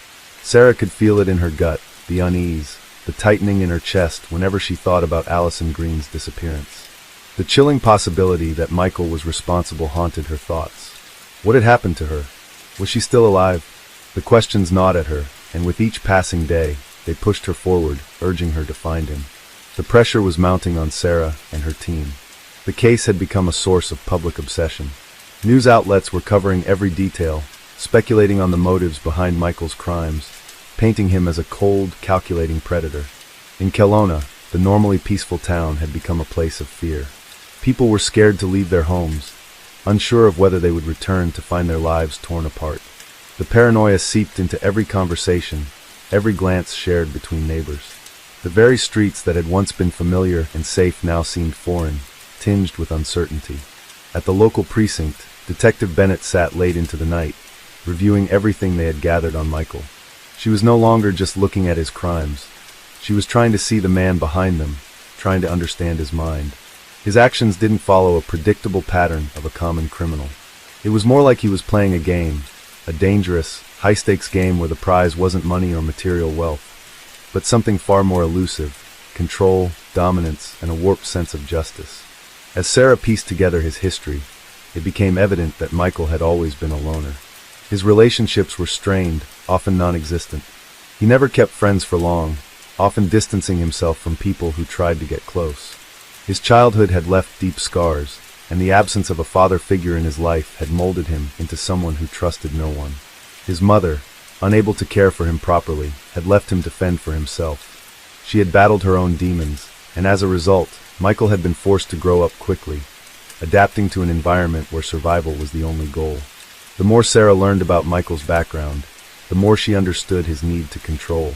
Sarah could feel it in her gut, the unease, the tightening in her chest whenever she thought about Allison Green's disappearance. The chilling possibility that Michael was responsible haunted her thoughts. What had happened to her? Was she still alive? The questions gnawed at her, and with each passing day, they pushed her forward, urging her to find him. The pressure was mounting on Sarah and her team. The case had become a source of public obsession. News outlets were covering every detail, speculating on the motives behind Michael's crimes, painting him as a cold, calculating predator. In Kelowna, the normally peaceful town had become a place of fear. People were scared to leave their homes, unsure of whether they would return to find their lives torn apart. The paranoia seeped into every conversation, every glance shared between neighbors. The very streets that had once been familiar and safe now seemed foreign, tinged with uncertainty. At the local precinct, Detective Bennett sat late into the night, reviewing everything they had gathered on Michael. She was no longer just looking at his crimes. She was trying to see the man behind them, trying to understand his mind. His actions didn't follow a predictable pattern of a common criminal. It was more like he was playing a game, a dangerous, high-stakes game where the prize wasn't money or material wealth, but something far more elusive: control, dominance, and a warped sense of justice. As Sarah pieced together his history, it became evident that Michael had always been a loner. His relationships were strained, often non-existent. He never kept friends for long, often distancing himself from people who tried to get close. His childhood had left deep scars, and the absence of a father figure in his life had molded him into someone who trusted no one. His mother, unable to care for him properly, had left him to fend for himself. She had battled her own demons, and as a result, Michael had been forced to grow up quickly, adapting to an environment where survival was the only goal. The more Sarah learned about Michael's background, the more she understood his need to control.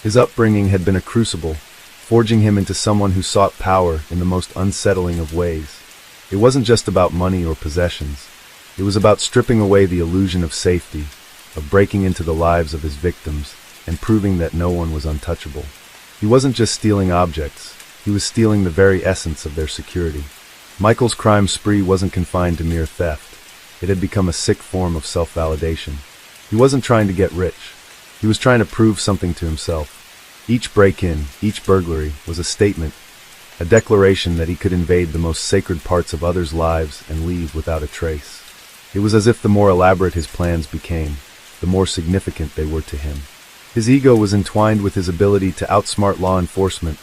His upbringing had been a crucible, forging him into someone who sought power in the most unsettling of ways. It wasn't just about money or possessions. It was about stripping away the illusion of safety, of breaking into the lives of his victims, and proving that no one was untouchable. He wasn't just stealing objects, he was stealing the very essence of their security. Michael's crime spree wasn't confined to mere theft. It had become a sick form of self-validation. He wasn't trying to get rich. He was trying to prove something to himself. Each break-in, each burglary, was a statement, a declaration that he could invade the most sacred parts of others' lives and leave without a trace. It was as if the more elaborate his plans became, the more significant they were to him. His ego was entwined with his ability to outsmart law enforcement,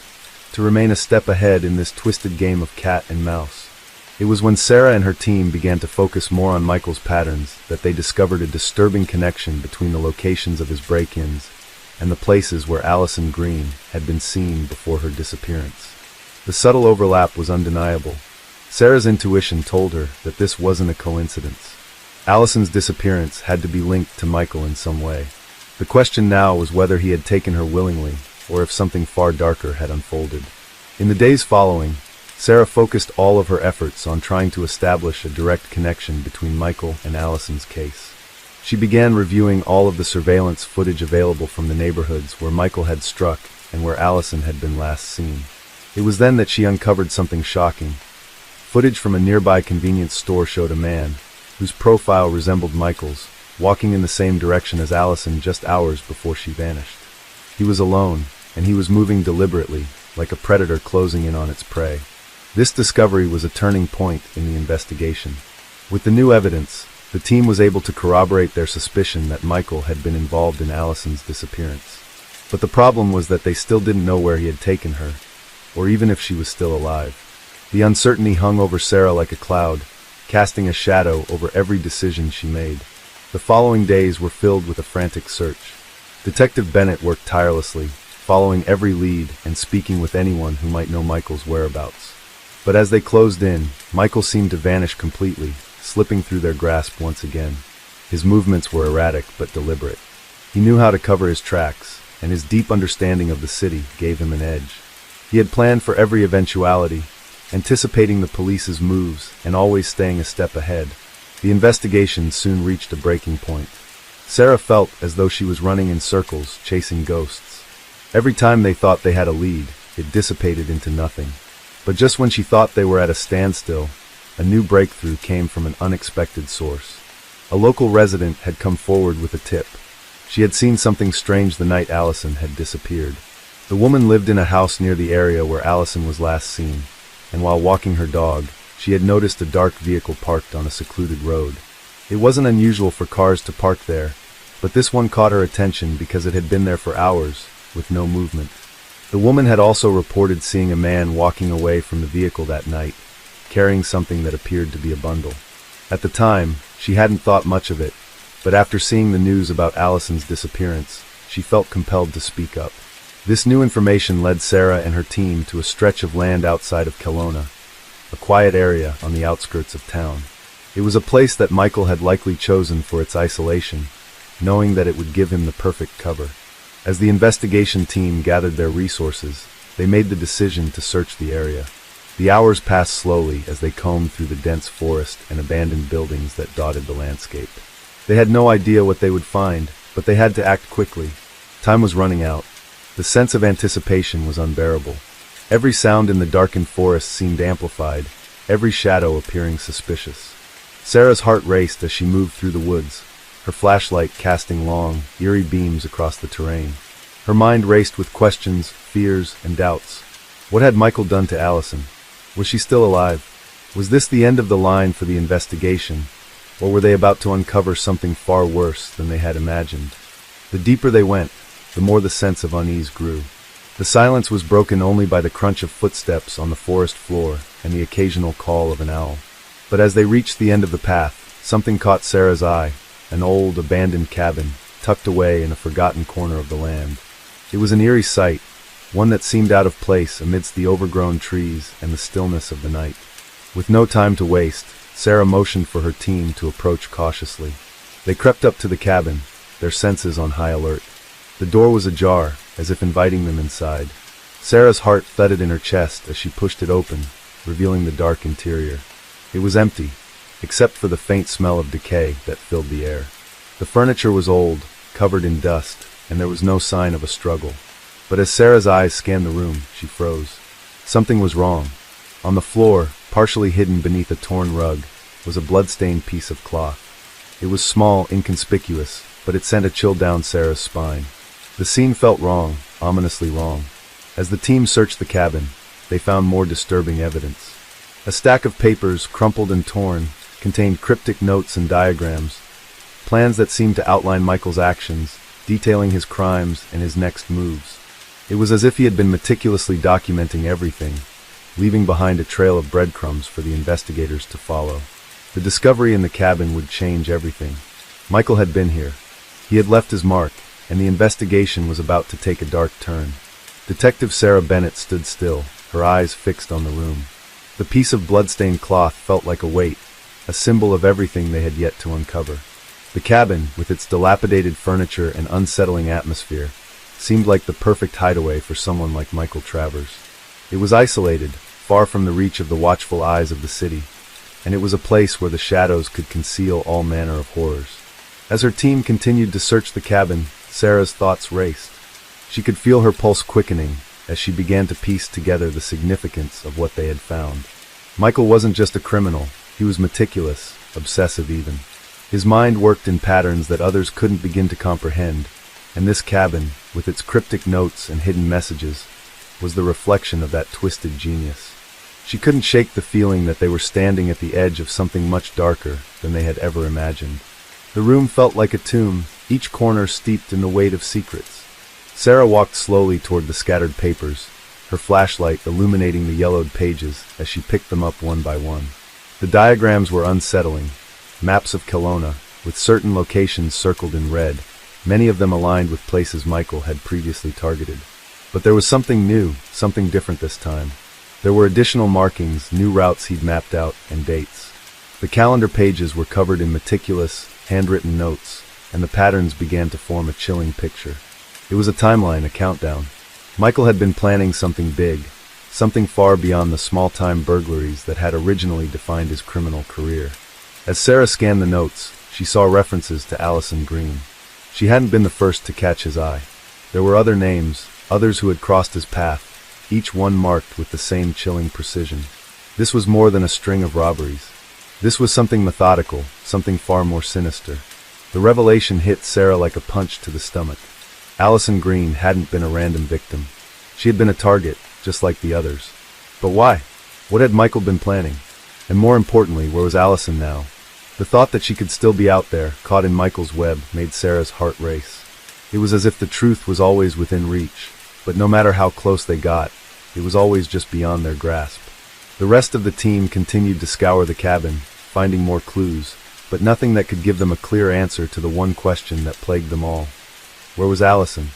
to remain a step ahead in this twisted game of cat and mouse. It was when Sarah and her team began to focus more on Michael's patterns that they discovered a disturbing connection between the locations of his break-ins and the places where Allison Green had been seen before her disappearance. The subtle overlap was undeniable. Sarah's intuition told her that this wasn't a coincidence. Allison's disappearance had to be linked to Michael in some way. The question now was whether he had taken her willingly, or if something far darker had unfolded. In the days following, Sarah focused all of her efforts on trying to establish a direct connection between Michael and Allison's case. She began reviewing all of the surveillance footage available from the neighborhoods where Michael had struck and where Allison had been last seen. It was then that she uncovered something shocking. Footage from a nearby convenience store showed a man, whose profile resembled Michael's, walking in the same direction as Allison just hours before she vanished. He was alone, and he was moving deliberately, like a predator closing in on its prey. This discovery was a turning point in the investigation. With the new evidence, the team was able to corroborate their suspicion that Michael had been involved in Allison's disappearance. But the problem was that they still didn't know where he had taken her, or even if she was still alive. The uncertainty hung over Sarah like a cloud, casting a shadow over every decision she made. The following days were filled with a frantic search. Detective Bennett worked tirelessly, following every lead and speaking with anyone who might know Michael's whereabouts. But as they closed in, Michael seemed to vanish completely, slipping through their grasp once again. His movements were erratic but deliberate. He knew how to cover his tracks, and his deep understanding of the city gave him an edge. He had planned for every eventuality, anticipating the police's moves and always staying a step ahead. The investigation soon reached a breaking point. Sarah felt as though she was running in circles, chasing ghosts. Every time they thought they had a lead, it dissipated into nothing. But just when she thought they were at a standstill, a new breakthrough came from an unexpected source. A local resident had come forward with a tip. She had seen something strange the night Allison had disappeared. The woman lived in a house near the area where Allison was last seen, and while walking her dog, she had noticed a dark vehicle parked on a secluded road. It wasn't unusual for cars to park there, but this one caught her attention because it had been there for hours, with no movement. The woman had also reported seeing a man walking away from the vehicle that night, carrying something that appeared to be a bundle. At the time, she hadn't thought much of it, but after seeing the news about Allison's disappearance, she felt compelled to speak up. This new information led Sarah and her team to a stretch of land outside of Kelowna, a quiet area on the outskirts of town. It was a place that Michael had likely chosen for its isolation, knowing that it would give him the perfect cover. As the investigation team gathered their resources, they made the decision to search the area. The hours passed slowly as they combed through the dense forest and abandoned buildings that dotted the landscape. They had no idea what they would find, but they had to act quickly. Time was running out. The sense of anticipation was unbearable. Every sound in the darkened forest seemed amplified, every shadow appearing suspicious. Sarah's heart raced as she moved through the woods, her flashlight casting long, eerie beams across the terrain. Her mind raced with questions, fears, and doubts. What had Michael done to Allison? Was she still alive? Was this the end of the line for the investigation, or were they about to uncover something far worse than they had imagined? The deeper they went, the more the sense of unease grew. The silence was broken only by the crunch of footsteps on the forest floor and the occasional call of an owl. But as they reached the end of the path, something caught Sarah's eye, an old, abandoned cabin, tucked away in a forgotten corner of the land. It was an eerie sight, one that seemed out of place amidst the overgrown trees and the stillness of the night. With no time to waste, Sarah motioned for her team to approach cautiously. They crept up to the cabin, their senses on high alert. The door was ajar, as if inviting them inside. Sarah's heart thudded in her chest as she pushed it open, revealing the dark interior. It was empty, except for the faint smell of decay that filled the air. The furniture was old, covered in dust, and there was no sign of a struggle. But as Sarah's eyes scanned the room, she froze. Something was wrong. On the floor, partially hidden beneath a torn rug, was a blood-stained piece of cloth. It was small, inconspicuous, but it sent a chill down Sarah's spine. The scene felt wrong, ominously wrong. As the team searched the cabin, they found more disturbing evidence. A stack of papers, crumpled and torn, contained cryptic notes and diagrams, plans that seemed to outline Michael's actions, detailing his crimes and his next moves. It was as if he had been meticulously documenting everything, leaving behind a trail of breadcrumbs for the investigators to follow. The discovery in the cabin would change everything. Michael had been here. He had left his mark, and the investigation was about to take a dark turn. Detective Sarah Bennett stood still, her eyes fixed on the room. The piece of blood-stained cloth felt like a weight, a symbol of everything they had yet to uncover. The cabin, with its dilapidated furniture and unsettling atmosphere, seemed like the perfect hideaway for someone like Michael Travers. It was isolated, far from the reach of the watchful eyes of the city, and it was a place where the shadows could conceal all manner of horrors. As her team continued to search the cabin, Sarah's thoughts raced. She could feel her pulse quickening as she began to piece together the significance of what they had found. Michael wasn't just a criminal, he was meticulous, obsessive even. His mind worked in patterns that others couldn't begin to comprehend, and this cabin, with its cryptic notes and hidden messages, was the reflection of that twisted genius. She couldn't shake the feeling that they were standing at the edge of something much darker than they had ever imagined. The room felt like a tomb, each corner steeped in the weight of secrets. Sarah walked slowly toward the scattered papers, her flashlight illuminating the yellowed pages as she picked them up one by one. The diagrams were unsettling, maps of Kelowna, with certain locations circled in red, many of them aligned with places Michael had previously targeted. But there was something new, something different this time. There were additional markings, new routes he'd mapped out, and dates. The calendar pages were covered in meticulous, handwritten notes, and the patterns began to form a chilling picture. It was a timeline, a countdown. Michael had been planning something big, something far beyond the small-time burglaries that had originally defined his criminal career. As Sarah scanned the notes, she saw references to Allison Green. She hadn't been the first to catch his eye. There were other names, others who had crossed his path, each one marked with the same chilling precision. This was more than a string of robberies. This was something methodical, something far more sinister. The revelation hit Sarah like a punch to the stomach. Allison Green hadn't been a random victim. She had been a target, just like the others. But why? What had Michael been planning? And more importantly, where was Allison now? The thought that she could still be out there, caught in Michael's web, made Sarah's heart race. It was as if the truth was always within reach, but no matter how close they got, it was always just beyond their grasp. The rest of the team continued to scour the cabin, finding more clues, but nothing that could give them a clear answer to the one question that plagued them all. Where was Allison?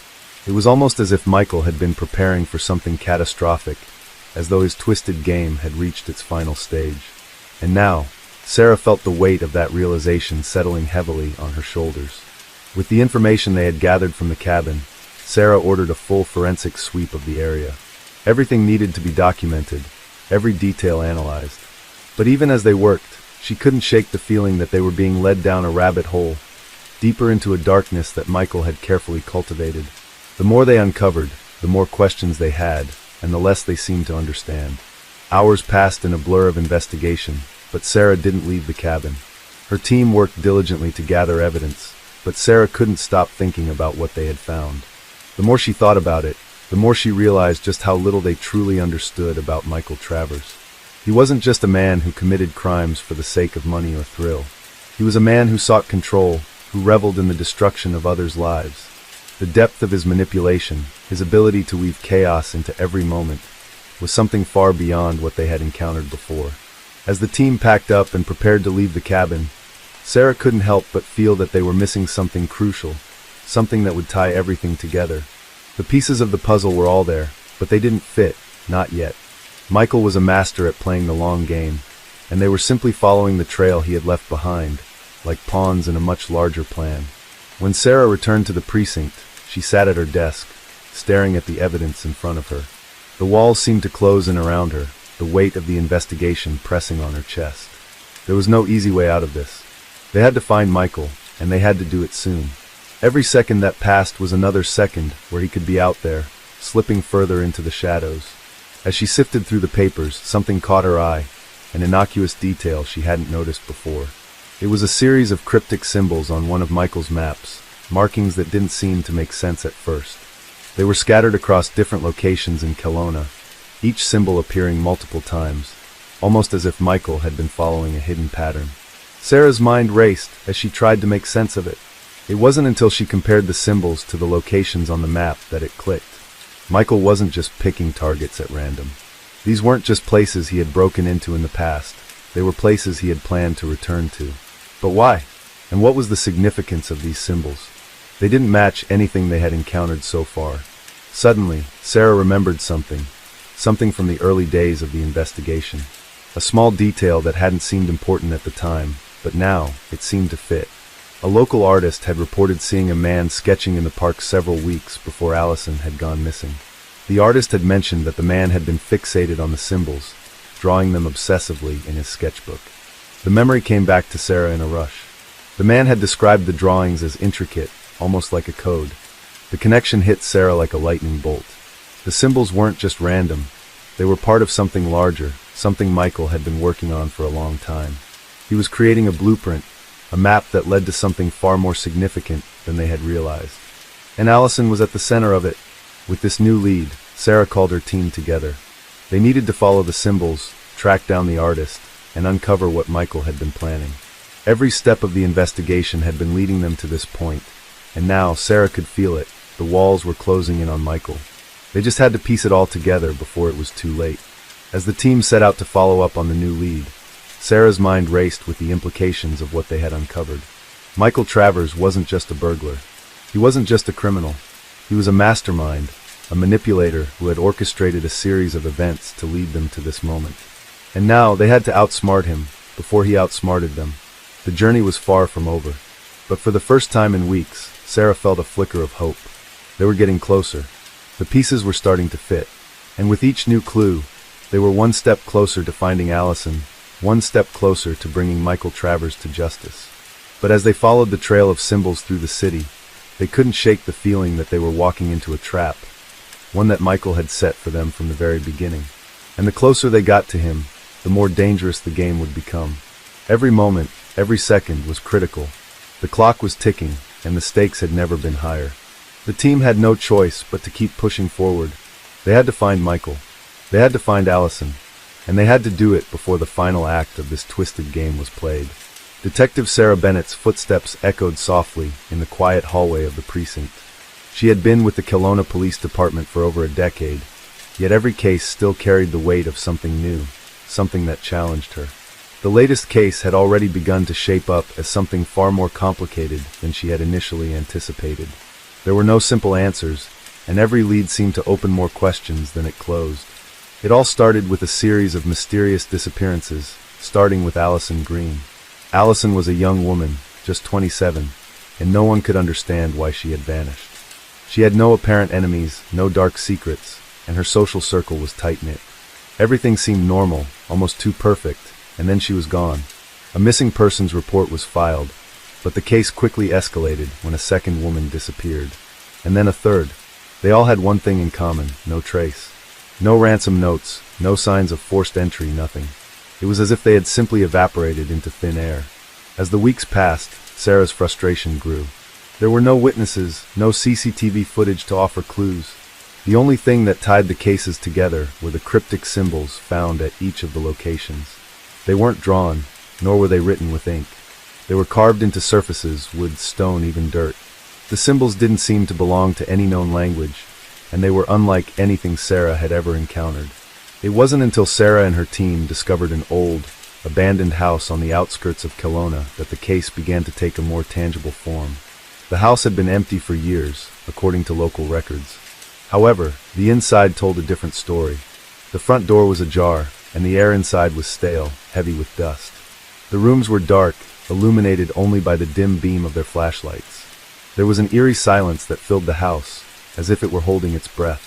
It was almost as if Michael had been preparing for something catastrophic, as though his twisted game had reached its final stage. And now, Sarah felt the weight of that realization settling heavily on her shoulders. With the information they had gathered from the cabin, Sarah ordered a full forensic sweep of the area. Everything needed to be documented, every detail analyzed. But even as they worked, she couldn't shake the feeling that they were being led down a rabbit hole, deeper into a darkness that Michael had carefully cultivated. The more they uncovered, the more questions they had, and the less they seemed to understand. Hours passed in a blur of investigation, but Sarah didn't leave the cabin. Her team worked diligently to gather evidence, but Sarah couldn't stop thinking about what they had found. The more she thought about it, the more she realized just how little they truly understood about Michael Travers. He wasn't just a man who committed crimes for the sake of money or thrill. He was a man who sought control, who reveled in the destruction of others' lives. The depth of his manipulation, his ability to weave chaos into every moment, was something far beyond what they had encountered before. As the team packed up and prepared to leave the cabin, Sarah couldn't help but feel that they were missing something crucial, something that would tie everything together. The pieces of the puzzle were all there, but they didn't fit, not yet. Michael was a master at playing the long game, and they were simply following the trail he had left behind, like pawns in a much larger plan. When Sarah returned to the precinct, she sat at her desk, staring at the evidence in front of her. The walls seemed to close in around her, the weight of the investigation pressing on her chest. There was no easy way out of this. They had to find Michael, and they had to do it soon. Every second that passed was another second where he could be out there, slipping further into the shadows. As she sifted through the papers, something caught her eye, an innocuous detail she hadn't noticed before. It was a series of cryptic symbols on one of Michael's maps, markings that didn't seem to make sense at first. They were scattered across different locations in Kelowna, each symbol appearing multiple times, almost as if Michael had been following a hidden pattern. Sarah's mind raced as she tried to make sense of it. It wasn't until she compared the symbols to the locations on the map that it clicked. Michael wasn't just picking targets at random. These weren't just places he had broken into in the past. They were places he had planned to return to. But why? And what was the significance of these symbols? They didn't match anything they had encountered so far. Suddenly, Sarah remembered something from the early days of the investigation. A small detail that hadn't seemed important at the time, but now it seemed to fit. A local artist had reported seeing a man sketching in the park several weeks before Allison had gone missing. The artist had mentioned that the man had been fixated on the symbols, drawing them obsessively in his sketchbook. The memory came back to Sarah in a rush. The man had described the drawings as intricate, almost like a code. The connection hit Sarah like a lightning bolt. The symbols weren't just random. They were part of something larger, something Michael had been working on for a long time. He was creating a blueprint, a map that led to something far more significant than they had realized. And Allison was at the center of it. With this new lead, Sarah called her team together. They needed to follow the symbols, track down the artist, and uncover what Michael had been planning. Every step of the investigation had been leading them to this point, and now Sarah could feel it. The walls were closing in on Michael. They just had to piece it all together before it was too late. As the team set out to follow up on the new lead, Sarah's mind raced with the implications of what they had uncovered. Michael Travers wasn't just a burglar. He wasn't just a criminal. He was a mastermind, a manipulator who had orchestrated a series of events to lead them to this moment. And now they had to outsmart him before he outsmarted them. The journey was far from over. But for the first time in weeks, Sarah felt a flicker of hope. They were getting closer. The pieces were starting to fit. And with each new clue, they were one step closer to finding Allison, one step closer to bringing Michael Travers to justice. But as they followed the trail of symbols through the city, they couldn't shake the feeling that they were walking into a trap, one that Michael had set for them from the very beginning. And the closer they got to him, the more dangerous the game would become. Every moment, every second was critical. The clock was ticking, and the stakes had never been higher. The team had no choice but to keep pushing forward. They had to find Michael. They had to find Allison. And they had to do it before the final act of this twisted game was played. Detective Sarah Bennett's footsteps echoed softly in the quiet hallway of the precinct. She had been with the Kelowna Police Department for over a decade, yet every case still carried the weight of something new, something that challenged her. The latest case had already begun to shape up as something far more complicated than she had initially anticipated. There were no simple answers, and every lead seemed to open more questions than it closed. It all started with a series of mysterious disappearances, starting with Allison Green. Allison was a young woman, just 27, and no one could understand why she had vanished. She had no apparent enemies, no dark secrets, and her social circle was tight-knit. Everything seemed normal, almost too perfect, and then she was gone. A missing persons report was filed, but the case quickly escalated when a second woman disappeared. And then a third. They all had one thing in common: no trace. No ransom notes, no signs of forced entry, nothing. It was as if they had simply evaporated into thin air. As the weeks passed, Sarah's frustration grew. There were no witnesses, no CCTV footage to offer clues. The only thing that tied the cases together were the cryptic symbols found at each of the locations. They weren't drawn, nor were they written with ink. They were carved into surfaces, wood, stone, even dirt. The symbols didn't seem to belong to any known language, and they were unlike anything Sarah had ever encountered. It wasn't until Sarah and her team discovered an old, abandoned house on the outskirts of Kelowna that the case began to take a more tangible form. The house had been empty for years, according to local records. However, the inside told a different story. The front door was ajar, and the air inside was stale, heavy with dust. The rooms were dark, illuminated only by the dim beam of their flashlights. There was an eerie silence that filled the house, as if it were holding its breath.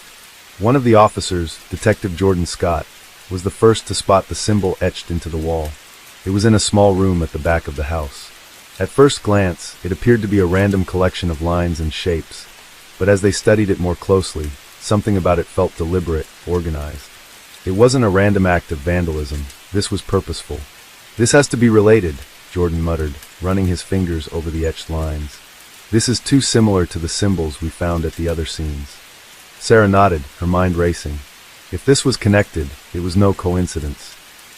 One of the officers, Detective Jordan Scott, was the first to spot the symbol etched into the wall. It was in a small room at the back of the house. At first glance, it appeared to be a random collection of lines and shapes, but as they studied it more closely, something about it felt deliberate, organized. It wasn't a random act of vandalism. This was purposeful. "This has to be related," Jordan muttered, running his fingers over the etched lines. "This is too similar to the symbols we found at the other scenes." Sarah nodded, her mind racing. If this was connected, it was no coincidence.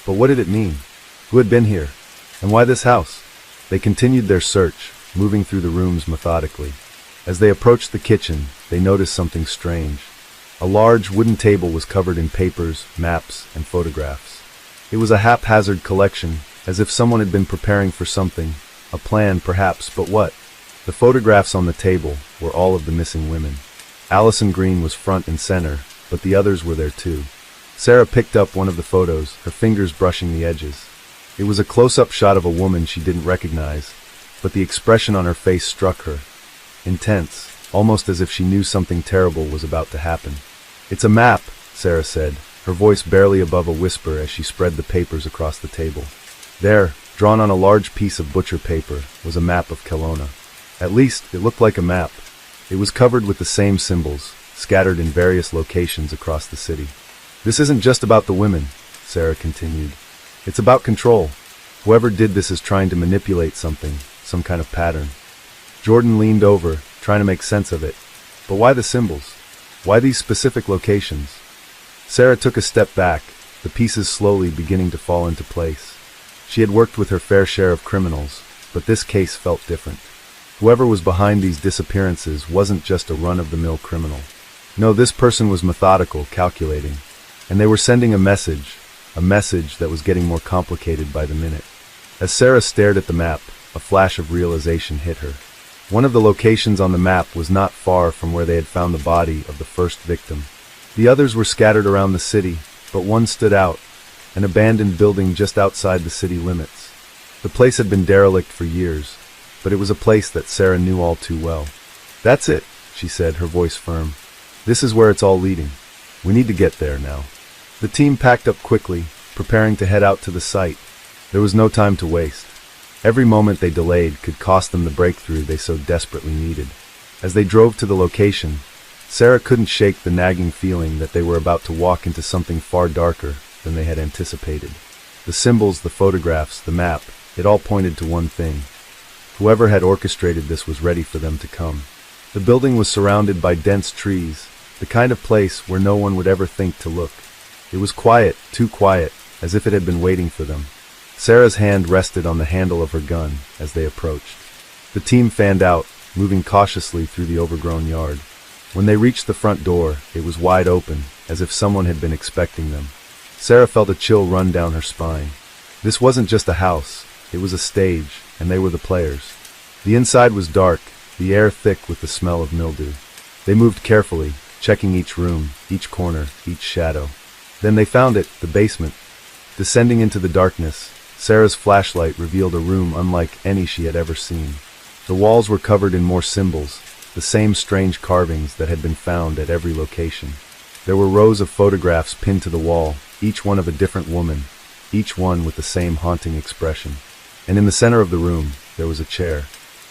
But what did it mean? Who had been here? And why this house? They continued their search, moving through the rooms methodically. As they approached the kitchen, they noticed something strange. A large wooden table was covered in papers, maps, and photographs. It was a haphazard collection, as if someone had been preparing for something, a plan perhaps, but what? The photographs on the table were all of the missing women. Allison Green was front and center, but the others were there too. Sarah picked up one of the photos, her fingers brushing the edges. It was a close-up shot of a woman she didn't recognize, but the expression on her face struck her. Intense, almost as if she knew something terrible was about to happen. "It's a map," Sarah said, her voice barely above a whisper as she spread the papers across the table. There, drawn on a large piece of butcher paper, was a map of Kelowna. At least, it looked like a map. It was covered with the same symbols, scattered in various locations across the city. "This isn't just about the women," Sarah continued. "It's about control. Whoever did this is trying to manipulate something, some kind of pattern." Jordan leaned over, trying to make sense of it. But why the symbols? Why these specific locations? Sarah took a step back, the pieces slowly beginning to fall into place. She had worked with her fair share of criminals, but this case felt different. Whoever was behind these disappearances wasn't just a run-of-the-mill criminal. No, this person was methodical, calculating. And they were sending a message that was getting more complicated by the minute. As Sarah stared at the map, a flash of realization hit her. One of the locations on the map was not far from where they had found the body of the first victim. The others were scattered around the city, but one stood out, an abandoned building just outside the city limits. The place had been derelict for years, but it was a place that Sarah knew all too well. "That's it," she said, her voice firm. "This is where it's all leading. We need to get there now." The team packed up quickly, preparing to head out to the site. There was no time to waste. Every moment they delayed could cost them the breakthrough they so desperately needed. As they drove to the location, Sarah couldn't shake the nagging feeling that they were about to walk into something far darker than they had anticipated. The symbols, the photographs, the map, it all pointed to one thing. Whoever had orchestrated this was ready for them to come. The building was surrounded by dense trees, the kind of place where no one would ever think to look. It was quiet, too quiet, as if it had been waiting for them. Sarah's hand rested on the handle of her gun as they approached. The team fanned out, moving cautiously through the overgrown yard. When they reached the front door, it was wide open, as if someone had been expecting them. Sarah felt a chill run down her spine. This wasn't just a house, it was a stage, and they were the players. The inside was dark, the air thick with the smell of mildew. They moved carefully, checking each room, each corner, each shadow. Then they found it, the basement. Descending into the darkness, Sarah's flashlight revealed a room unlike any she had ever seen. The walls were covered in more symbols, the same strange carvings that had been found at every location. There were rows of photographs pinned to the wall, each one of a different woman, each one with the same haunting expression. And in the center of the room, there was a chair.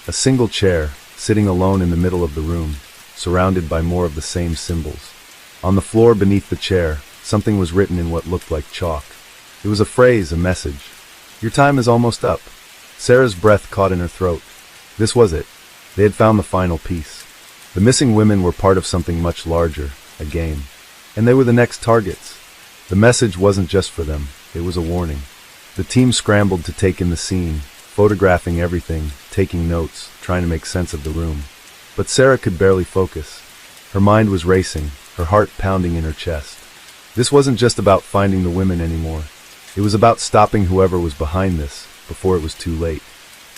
A single chair, sitting alone in the middle of the room, surrounded by more of the same symbols. On the floor beneath the chair, something was written in what looked like chalk. It was a phrase, a message. "Your time is almost up." Sarah's breath caught in her throat. This was it. They had found the final piece. The missing women were part of something much larger, a game. And they were the next targets. The message wasn't just for them, it was a warning. The team scrambled to take in the scene, photographing everything, taking notes, trying to make sense of the room. But Sarah could barely focus. Her mind was racing, her heart pounding in her chest. This wasn't just about finding the women anymore. It was about stopping whoever was behind this, before it was too late.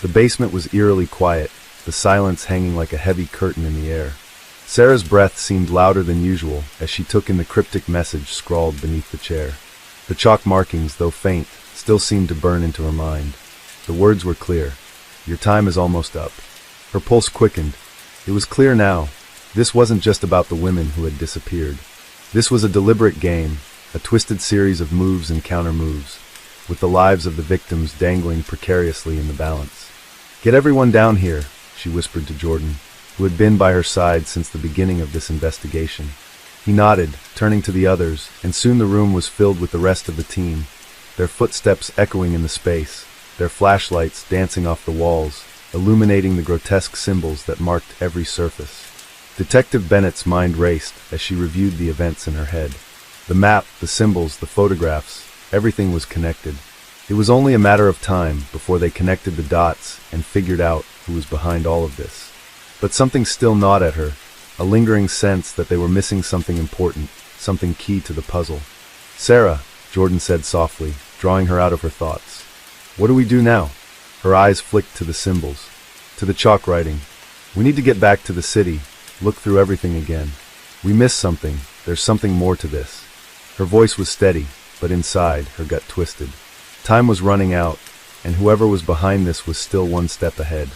The basement was eerily quiet, the silence hanging like a heavy curtain in the air. Sarah's breath seemed louder than usual as she took in the cryptic message scrawled beneath the chair. The chalk markings, though faint, still seemed to burn into her mind. The words were clear. "Your time is almost up." Her pulse quickened. It was clear now. This wasn't just about the women who had disappeared. This was a deliberate game, a twisted series of moves and counter-moves, with the lives of the victims dangling precariously in the balance. "Get everyone down here," she whispered to Jordan, who had been by her side since the beginning of this investigation. He nodded, turning to the others, and soon the room was filled with the rest of the team, their footsteps echoing in the space, their flashlights dancing off the walls, illuminating the grotesque symbols that marked every surface. Detective Bennett's mind raced as she reviewed the events in her head. The map, the symbols, the photographs, everything was connected. It was only a matter of time before they connected the dots and figured out who was behind all of this. But something still gnawed at her, a lingering sense that they were missing something important, something key to the puzzle. "Sarah," Jordan said softly, drawing her out of her thoughts. "What do we do now?" Her eyes flicked to the symbols, to the chalk writing. "We need to get back to the city, look through everything again. We missed something, there's something more to this." Her voice was steady, but inside, her gut twisted. Time was running out, and whoever was behind this was still one step ahead.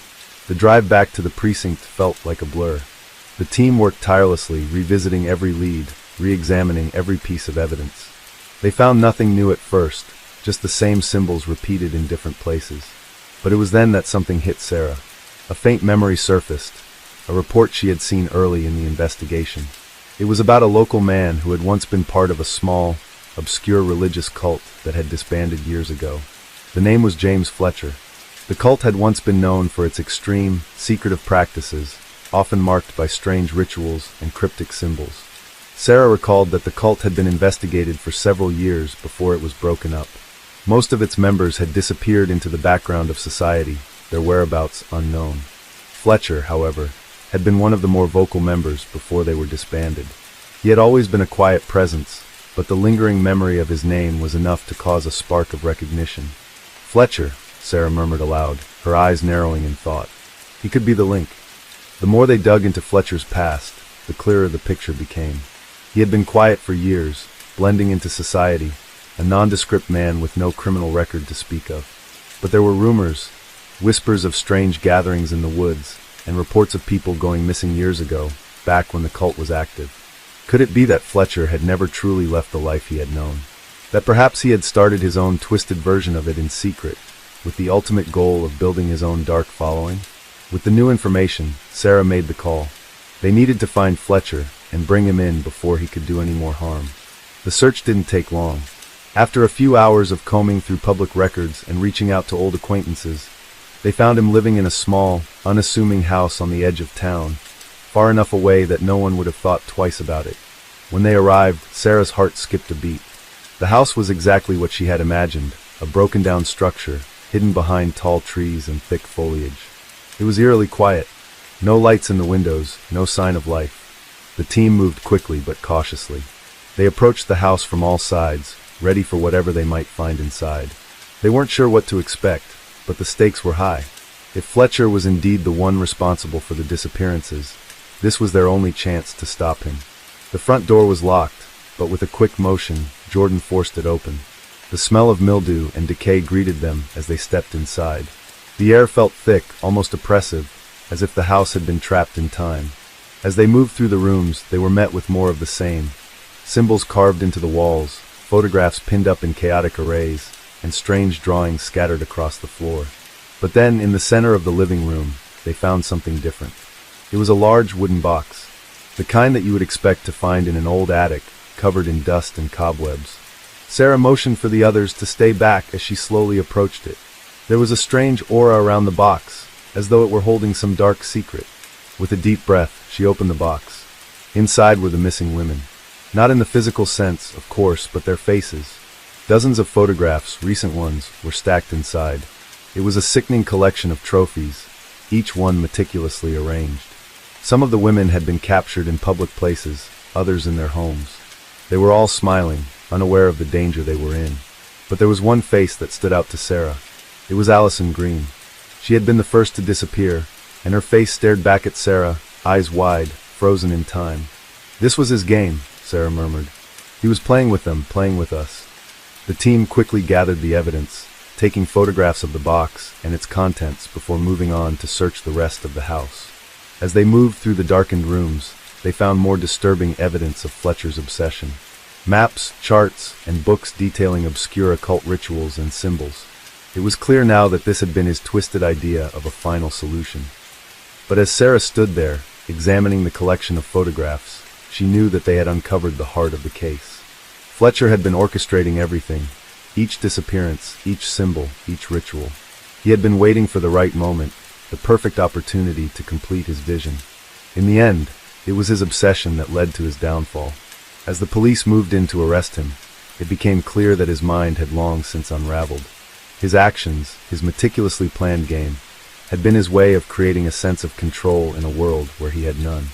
The drive back to the precinct felt like a blur. The team worked tirelessly, revisiting every lead, re-examining every piece of evidence. They found nothing new at first, just the same symbols repeated in different places. But it was then that something hit Sarah. A faint memory surfaced, a report she had seen early in the investigation. It was about a local man who had once been part of a small, obscure religious cult that had disbanded years ago. The name was James Fletcher. The cult had once been known for its extreme, secretive practices, often marked by strange rituals and cryptic symbols. Sarah recalled that the cult had been investigated for several years before it was broken up. Most of its members had disappeared into the background of society, their whereabouts unknown. Fletcher, however, had been one of the more vocal members before they were disbanded. He had always been a quiet presence, but the lingering memory of his name was enough to cause a spark of recognition. "Fletcher," Sarah murmured aloud, her eyes narrowing in thought. He could be the link. The more they dug into Fletcher's past, the clearer the picture became. He had been quiet for years, blending into society, a nondescript man with no criminal record to speak of. But there were rumors, whispers of strange gatherings in the woods, and reports of people going missing years ago, back when the cult was active. Could it be that Fletcher had never truly left the life he had known? That perhaps he had started his own twisted version of it in secret, with the ultimate goal of building his own dark following? With the new information, Sarah made the call. They needed to find Fletcher and bring him in before he could do any more harm. The search didn't take long. After a few hours of combing through public records and reaching out to old acquaintances, they found him living in a small, unassuming house on the edge of town, far enough away that no one would have thought twice about it. When they arrived, Sarah's heart skipped a beat. The house was exactly what she had imagined, a broken-down structure, hidden behind tall trees and thick foliage. It was eerily quiet. No lights in the windows, no sign of life. The team moved quickly but cautiously. They approached the house from all sides, ready for whatever they might find inside. They weren't sure what to expect, but the stakes were high. If Fletcher was indeed the one responsible for the disappearances, this was their only chance to stop him. The front door was locked, but with a quick motion, Jordan forced it open. The smell of mildew and decay greeted them as they stepped inside. The air felt thick, almost oppressive, as if the house had been trapped in time. As they moved through the rooms, they were met with more of the same. symbols carved into the walls, photographs pinned up in chaotic arrays, and strange drawings scattered across the floor. But then, in the center of the living room, they found something different. It was a large wooden box, the kind that you would expect to find in an old attic, covered in dust and cobwebs. Sarah motioned for the others to stay back as she slowly approached it. There was a strange aura around the box, as though it were holding some dark secret. With a deep breath, she opened the box. Inside were the missing women. Not in the physical sense, of course, but their faces. Dozens of photographs, recent ones, were stacked inside. It was a sickening collection of trophies, each one meticulously arranged. Some of the women had been captured in public places, others in their homes. They were all smiling, unaware of the danger they were in. But there was one face that stood out to Sarah. It was Allison Green. She had been the first to disappear, and her face stared back at Sarah, eyes wide, frozen in time. "This was his game," Sarah murmured. "He was playing with them, playing with us." The team quickly gathered the evidence, taking photographs of the box and its contents before moving on to search the rest of the house. As they moved through the darkened rooms, they found more disturbing evidence of Fletcher's obsession. Maps, charts, and books detailing obscure occult rituals and symbols. It was clear now that this had been his twisted idea of a final solution. But as Sarah stood there, examining the collection of photographs, she knew that they had uncovered the heart of the case. Fletcher had been orchestrating everything, each disappearance, each symbol, each ritual. He had been waiting for the right moment, the perfect opportunity to complete his vision. In the end, it was his obsession that led to his downfall. As the police moved in to arrest him, it became clear that his mind had long since unraveled. His actions, his meticulously planned game, had been his way of creating a sense of control in a world where he had none.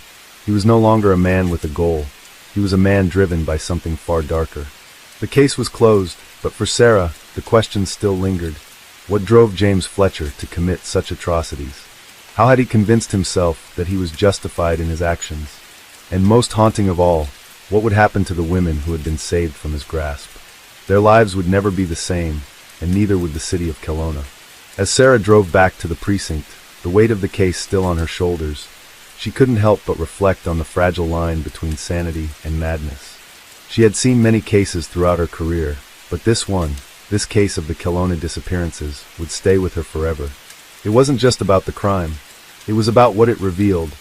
He was no longer a man with a goal. He was a man driven by something far darker. The case was closed, but for Sarah, the questions still lingered. What drove James Fletcher to commit such atrocities? How had he convinced himself that he was justified in his actions? And most haunting of all, what would happen to the women who had been saved from his grasp? Their lives would never be the same, and neither would the city of Kelowna. As Sarah drove back to the precinct, the weight of the case still on her shoulders, she couldn't help but reflect on the fragile line between sanity and madness. She had seen many cases throughout her career, but this case of the Kelowna disappearances, would stay with her forever. It wasn't just about the crime. It was about what it revealed,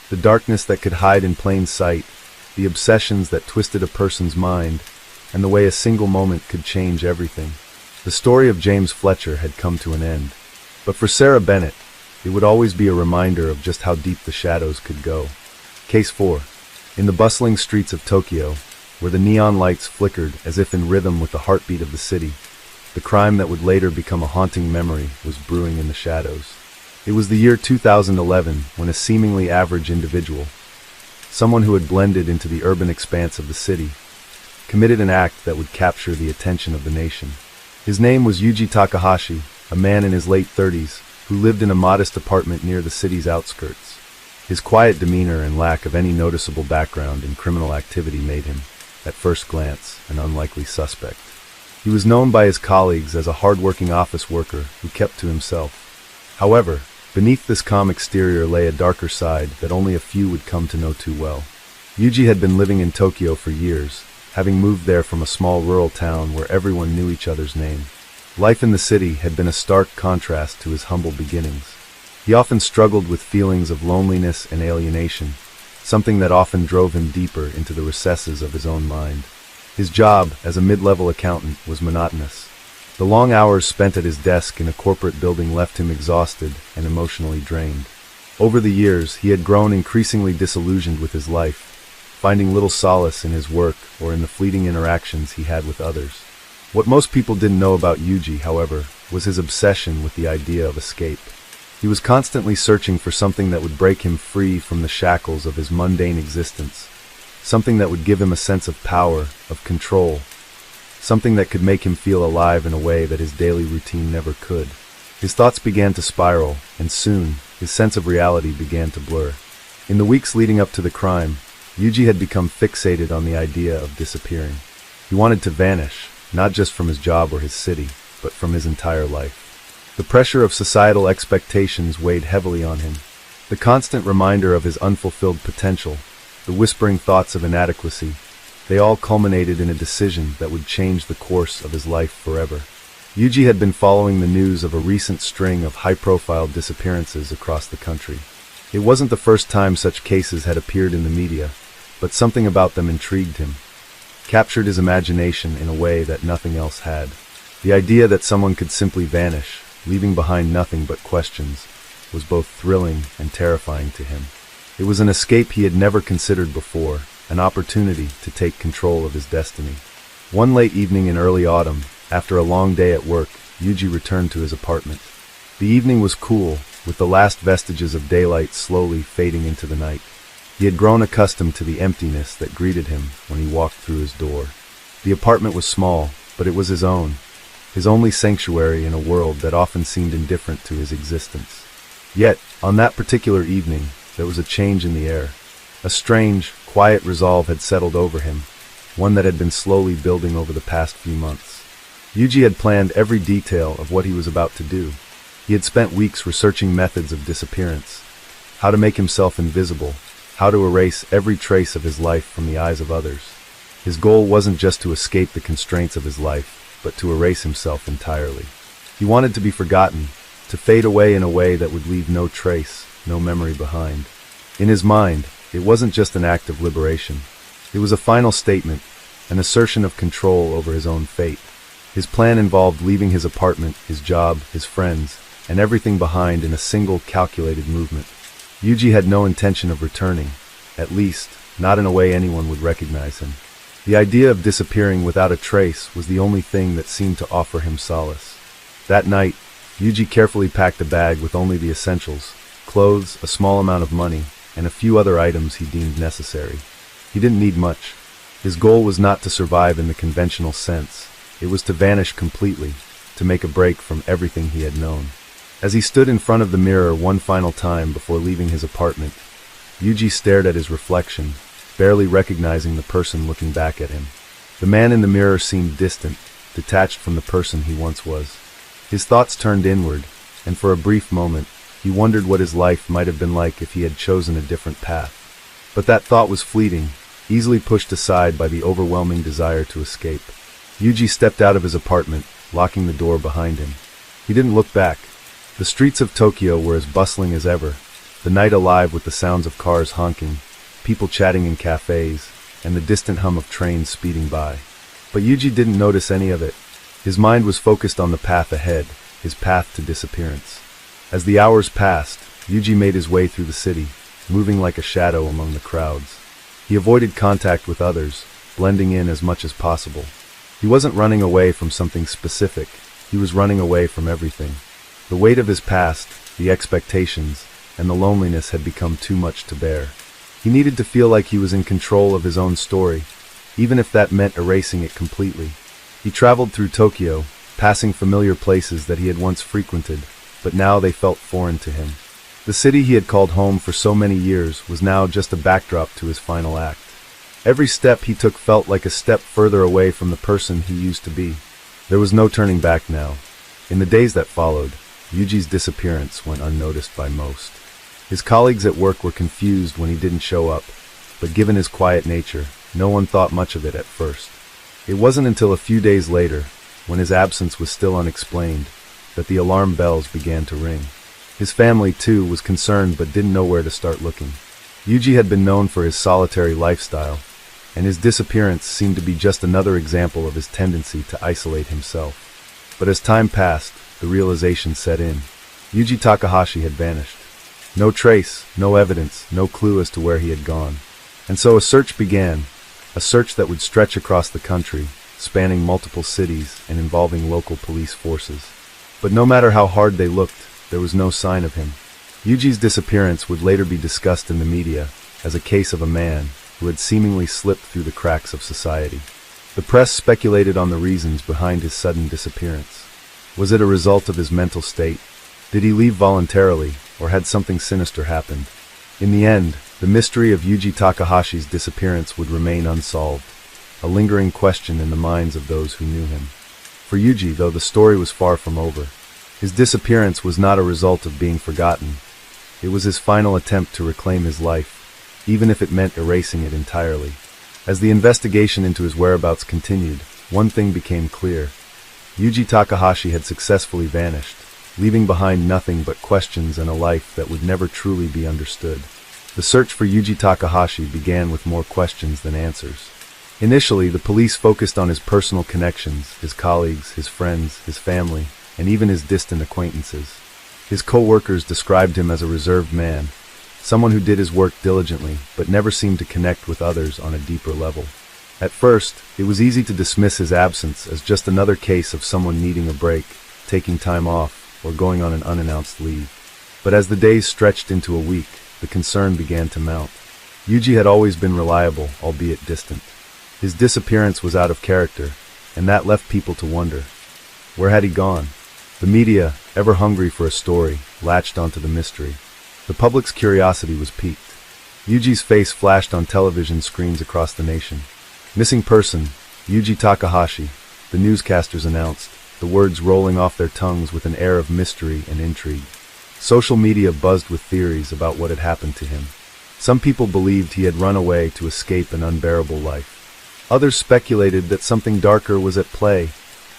the darkness that could hide in plain sight, the obsessions that twisted a person's mind, and the way a single moment could change everything. The story of James Fletcher had come to an end. But for Sarah Bennett, it would always be a reminder of just how deep the shadows could go. Case 4. In the bustling streets of Tokyo, where the neon lights flickered as if in rhythm with the heartbeat of the city, the crime that would later become a haunting memory was brewing in the shadows. It was the year 2011 when a seemingly average individual, someone who had blended into the urban expanse of the city, committed an act that would capture the attention of the nation. His name was Yuji Takahashi, a man in his late 30s, who lived in a modest apartment near the city's outskirts. His quiet demeanor and lack of any noticeable background in criminal activity made him, at first glance, an unlikely suspect. He was known by his colleagues as a hard-working office worker who kept to himself. However, beneath this calm exterior lay a darker side that only a few would come to know too well. Yuji had been living in Tokyo for years, having moved there from a small rural town where everyone knew each other's name. Life in the city had been a stark contrast to his humble beginnings. He often struggled with feelings of loneliness and alienation, something that often drove him deeper into the recesses of his own mind. His job as a mid-level accountant was monotonous. The long hours spent at his desk in a corporate building left him exhausted and emotionally drained. Over the years, he had grown increasingly disillusioned with his life, finding little solace in his work or in the fleeting interactions he had with others. What most people didn't know about Yuji, however, was his obsession with the idea of escape. He was constantly searching for something that would break him free from the shackles of his mundane existence, something that would give him a sense of power, of control, something that could make him feel alive in a way that his daily routine never could. His thoughts began to spiral, and soon, his sense of reality began to blur. In the weeks leading up to the crime, Yuji had become fixated on the idea of disappearing. He wanted to vanish, not just from his job or his city, but from his entire life. The pressure of societal expectations weighed heavily on him. The constant reminder of his unfulfilled potential, the whispering thoughts of inadequacy, They all culminated in a decision that would change the course of his life forever. Yuji had been following the news of a recent string of high-profile disappearances across the country. It wasn't the first time such cases had appeared in the media, but something about them intrigued him, captured his imagination in a way that nothing else had. The idea that someone could simply vanish, leaving behind nothing but questions, was both thrilling and terrifying to him. It was an escape he had never considered before, an opportunity to take control of his destiny. One late evening in early autumn, after a long day at work, Yuji returned to his apartment. The evening was cool, with the last vestiges of daylight slowly fading into the night. He had grown accustomed to the emptiness that greeted him when he walked through his door. The apartment was small, but it was his own, his only sanctuary in a world that often seemed indifferent to his existence. Yet, on that particular evening, there was a change in the air. A strange, quiet resolve had settled over him, one that had been slowly building over the past few months. Yuji had planned every detail of what he was about to do. He had spent weeks researching methods of disappearance, how to make himself invisible, how to erase every trace of his life from the eyes of others. His goal wasn't just to escape the constraints of his life, but to erase himself entirely. He wanted to be forgotten, to fade away in a way that would leave no trace, no memory behind. In his mind, it wasn't just an act of liberation. It was a final statement, an assertion of control over his own fate. His plan involved leaving his apartment, his job, his friends, and everything behind in a single calculated movement. Yuji had no intention of returning, at least, not in a way anyone would recognize him. The idea of disappearing without a trace was the only thing that seemed to offer him solace. That night, Yuji carefully packed a bag with only the essentials, clothes, a small amount of money, and a few other items he deemed necessary. He didn't need much. His goal was not to survive in the conventional sense. It was to vanish completely, to make a break from everything he had known. As he stood in front of the mirror one final time before leaving his apartment, Yuji stared at his reflection, barely recognizing the person looking back at him. The man in the mirror seemed distant, detached from the person he once was. His thoughts turned inward, and for a brief moment, he wondered what his life might have been like if he had chosen a different path. But that thought was fleeting, easily pushed aside by the overwhelming desire to escape. Yuji stepped out of his apartment, locking the door behind him. He didn't look back. The streets of Tokyo were as bustling as ever, the night alive with the sounds of cars honking, people chatting in cafes, and the distant hum of trains speeding by. But Yuji didn't notice any of it. His mind was focused on the path ahead, his path to disappearance. As the hours passed, Yuji made his way through the city, moving like a shadow among the crowds. He avoided contact with others, blending in as much as possible. He wasn't running away from something specific, he was running away from everything. The weight of his past, the expectations, and the loneliness had become too much to bear. He needed to feel like he was in control of his own story, even if that meant erasing it completely. He traveled through Tokyo, passing familiar places that he had once frequented, but now they felt foreign to him. The city he had called home for so many years was now just a backdrop to his final act. Every step he took felt like a step further away from the person he used to be. There was no turning back now. In the days that followed, Yuji's disappearance went unnoticed by most. His colleagues at work were confused when he didn't show up, but given his quiet nature, no one thought much of it at first. It wasn't until a few days later, when his absence was still unexplained, that the alarm bells began to ring. His family, too, was concerned but didn't know where to start looking. Yuji had been known for his solitary lifestyle, and his disappearance seemed to be just another example of his tendency to isolate himself. But as time passed, the realization set in. Yuji Takahashi had vanished. No trace, no evidence, no clue as to where he had gone. And so a search began, a search that would stretch across the country, spanning multiple cities and involving local police forces. But no matter how hard they looked, there was no sign of him. Yuji's disappearance would later be discussed in the media as a case of a man who had seemingly slipped through the cracks of society. The press speculated on the reasons behind his sudden disappearance. Was it a result of his mental state? Did he leave voluntarily, or had something sinister happened? In the end, the mystery of Yuji Takahashi's disappearance would remain unsolved, a lingering question in the minds of those who knew him. For Yuji, though, the story was far from over. His disappearance was not a result of being forgotten. It was his final attempt to reclaim his life, even if it meant erasing it entirely. As the investigation into his whereabouts continued, one thing became clear. Yuji Takahashi had successfully vanished, leaving behind nothing but questions and a life that would never truly be understood. The search for Yuji Takahashi began with more questions than answers. Initially, the police focused on his personal connections, his colleagues, his friends, his family, and even his distant acquaintances. His co-workers described him as a reserved man, someone who did his work diligently, but never seemed to connect with others on a deeper level. At first, it was easy to dismiss his absence as just another case of someone needing a break, taking time off, or going on an unannounced leave. But as the days stretched into a week, the concern began to mount. Yuji had always been reliable, albeit distant. His disappearance was out of character, and that left people to wonder. Where had he gone? The media, ever hungry for a story, latched onto the mystery. The public's curiosity was piqued. Yuji's face flashed on television screens across the nation. Missing person, Yuji Takahashi, the newscasters announced, the words rolling off their tongues with an air of mystery and intrigue. Social media buzzed with theories about what had happened to him. Some people believed he had run away to escape an unbearable life. Others speculated that something darker was at play,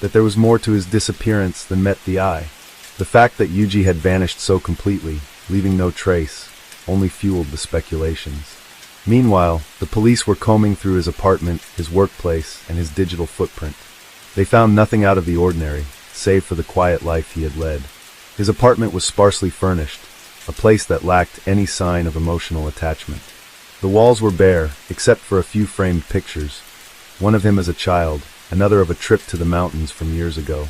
that there was more to his disappearance than met the eye. The fact that Yuji had vanished so completely, leaving no trace, only fueled the speculations. Meanwhile, the police were combing through his apartment, his workplace, and his digital footprint. They found nothing out of the ordinary, save for the quiet life he had led. His apartment was sparsely furnished, a place that lacked any sign of emotional attachment. The walls were bare, except for a few framed pictures, one of him as a child, another of a trip to the mountains from years ago.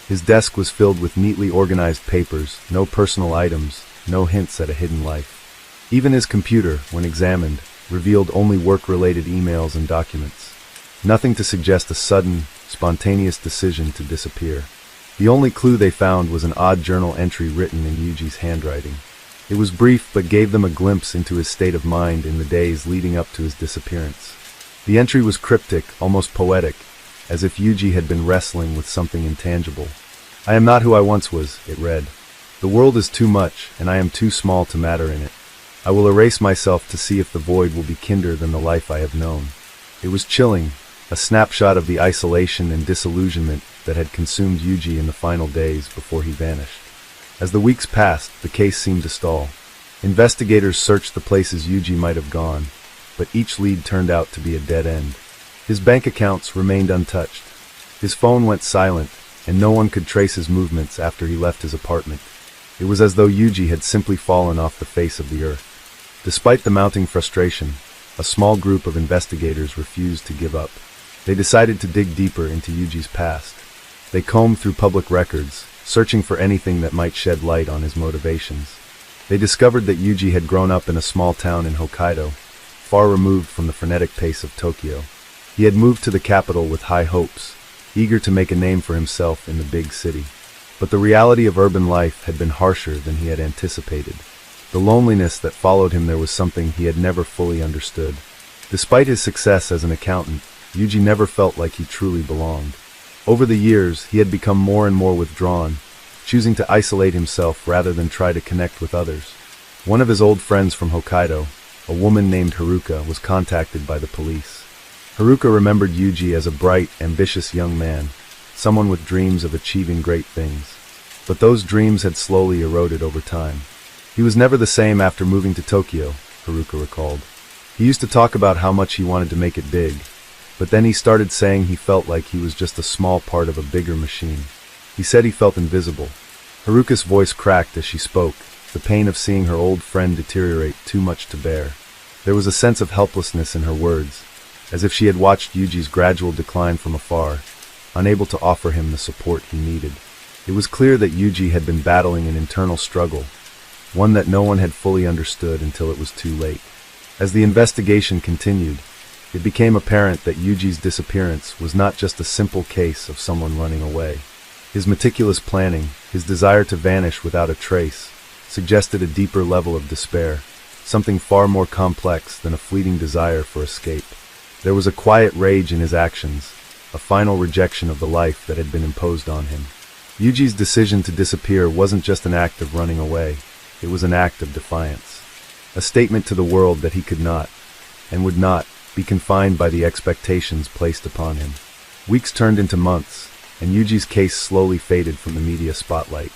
His desk was filled with neatly organized papers, no personal items, no hints at a hidden life. Even his computer, when examined, revealed only work-related emails and documents. Nothing to suggest a sudden, spontaneous decision to disappear. The only clue they found was an odd journal entry written in Yuji's handwriting. It was brief but gave them a glimpse into his state of mind in the days leading up to his disappearance. The entry was cryptic, almost poetic, as if Yuji had been wrestling with something intangible. "I am not who I once was," it read. "The world is too much, and I am too small to matter in it. I will erase myself to see if the void will be kinder than the life I have known." It was chilling, a snapshot of the isolation and disillusionment that had consumed Yuji in the final days before he vanished. As the weeks passed, the case seemed to stall. Investigators searched the places Yuji might have gone, but each lead turned out to be a dead end. His bank accounts remained untouched. His phone went silent, and no one could trace his movements after he left his apartment. It was as though Yuji had simply fallen off the face of the earth. Despite the mounting frustration, a small group of investigators refused to give up. They decided to dig deeper into Yuji's past. They combed through public records, searching for anything that might shed light on his motivations. They discovered that Yuji had grown up in a small town in Hokkaido, far removed from the frenetic pace of Tokyo. He had moved to the capital with high hopes, eager to make a name for himself in the big city. But the reality of urban life had been harsher than he had anticipated. The loneliness that followed him there was something he had never fully understood. Despite his success as an accountant, Yuji never felt like he truly belonged. Over the years, he had become more and more withdrawn, choosing to isolate himself rather than try to connect with others. One of his old friends from Hokkaido, a woman named Haruka, was contacted by the police. Haruka remembered Yuji as a bright, ambitious young man, someone with dreams of achieving great things. But those dreams had slowly eroded over time. He was never the same after moving to Tokyo, Haruka recalled. He used to talk about how much he wanted to make it big, but then he started saying he felt like he was just a small part of a bigger machine. He said he felt invisible. Haruka's voice cracked as she spoke, the pain of seeing her old friend deteriorate too much to bear. There was a sense of helplessness in her words, as if she had watched Yuji's gradual decline from afar, unable to offer him the support he needed. It was clear that Yuji had been battling an internal struggle, one that no one had fully understood until it was too late. As the investigation continued, it became apparent that Yuji's disappearance was not just a simple case of someone running away. His meticulous planning, his desire to vanish without a trace, suggested a deeper level of despair, something far more complex than a fleeting desire for escape. There was a quiet rage in his actions, a final rejection of the life that had been imposed on him. Yuji's decision to disappear wasn't just an act of running away, it was an act of defiance. A statement to the world that he could not, and would not, be confined by the expectations placed upon him. Weeks turned into months, and Yuji's case slowly faded from the media spotlight.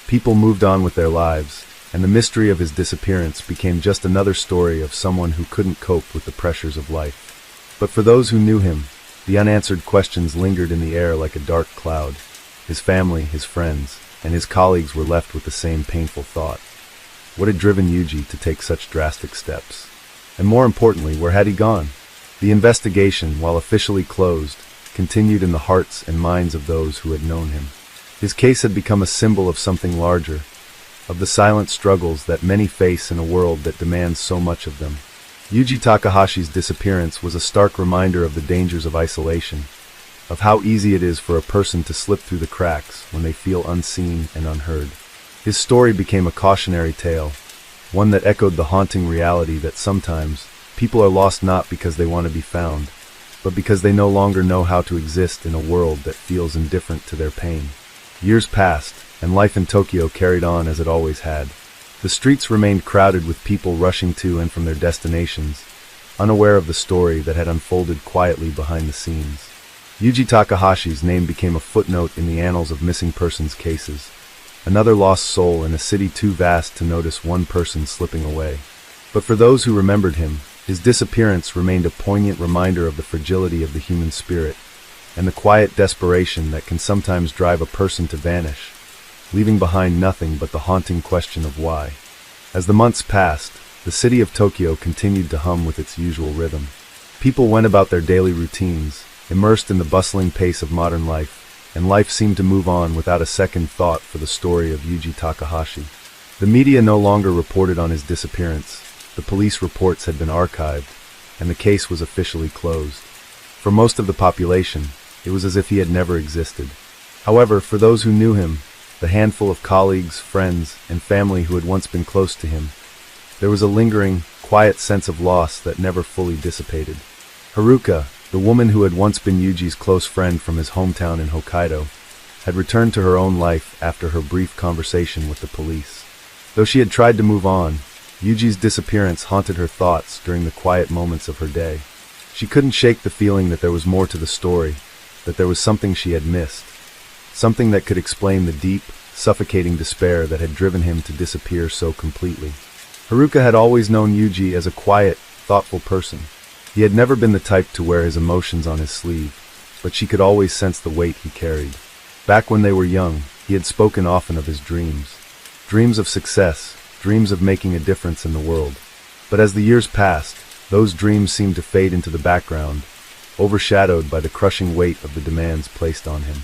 People moved on with their lives, and the mystery of his disappearance became just another story of someone who couldn't cope with the pressures of life. But for those who knew him, the unanswered questions lingered in the air like a dark cloud. His family, his friends, and his colleagues were left with the same painful thought. What had driven Yuji to take such drastic steps? And more importantly, where had he gone? The investigation, while officially closed, continued in the hearts and minds of those who had known him. His case had become a symbol of something larger, of the silent struggles that many face in a world that demands so much of them. Yuji Takahashi's disappearance was a stark reminder of the dangers of isolation, of how easy it is for a person to slip through the cracks when they feel unseen and unheard. His story became a cautionary tale, one that echoed the haunting reality that sometimes people are lost not because they want to be found, but because they no longer know how to exist in a world that feels indifferent to their pain. Years passed, and life in Tokyo carried on as it always had. The streets remained crowded with people rushing to and from their destinations, unaware of the story that had unfolded quietly behind the scenes. Yuji Takahashi's name became a footnote in the annals of missing persons cases, another lost soul in a city too vast to notice one person slipping away. But for those who remembered him, his disappearance remained a poignant reminder of the fragility of the human spirit, and the quiet desperation that can sometimes drive a person to vanish, leaving behind nothing but the haunting question of why. As the months passed, the city of Tokyo continued to hum with its usual rhythm. People went about their daily routines, immersed in the bustling pace of modern life, and life seemed to move on without a second thought for the story of Yuji Takahashi. The media no longer reported on his disappearance, the police reports had been archived, and the case was officially closed. For most of the population, it was as if he had never existed. However, for those who knew him, the handful of colleagues, friends, and family who had once been close to him, there was a lingering, quiet sense of loss that never fully dissipated. Haruka, the woman who had once been Yuji's close friend from his hometown in Hokkaido, had returned to her own life after her brief conversation with the police. Though she had tried to move on, Yuji's disappearance haunted her thoughts during the quiet moments of her day. She couldn't shake the feeling that there was more to the story, that there was something she had missed, something that could explain the deep, suffocating despair that had driven him to disappear so completely. Haruka had always known Yuji as a quiet, thoughtful person. He had never been the type to wear his emotions on his sleeve, but she could always sense the weight he carried. Back when they were young, he had spoken often of his dreams. Dreams of success, dreams of making a difference in the world. But as the years passed, those dreams seemed to fade into the background, overshadowed by the crushing weight of the demands placed on him.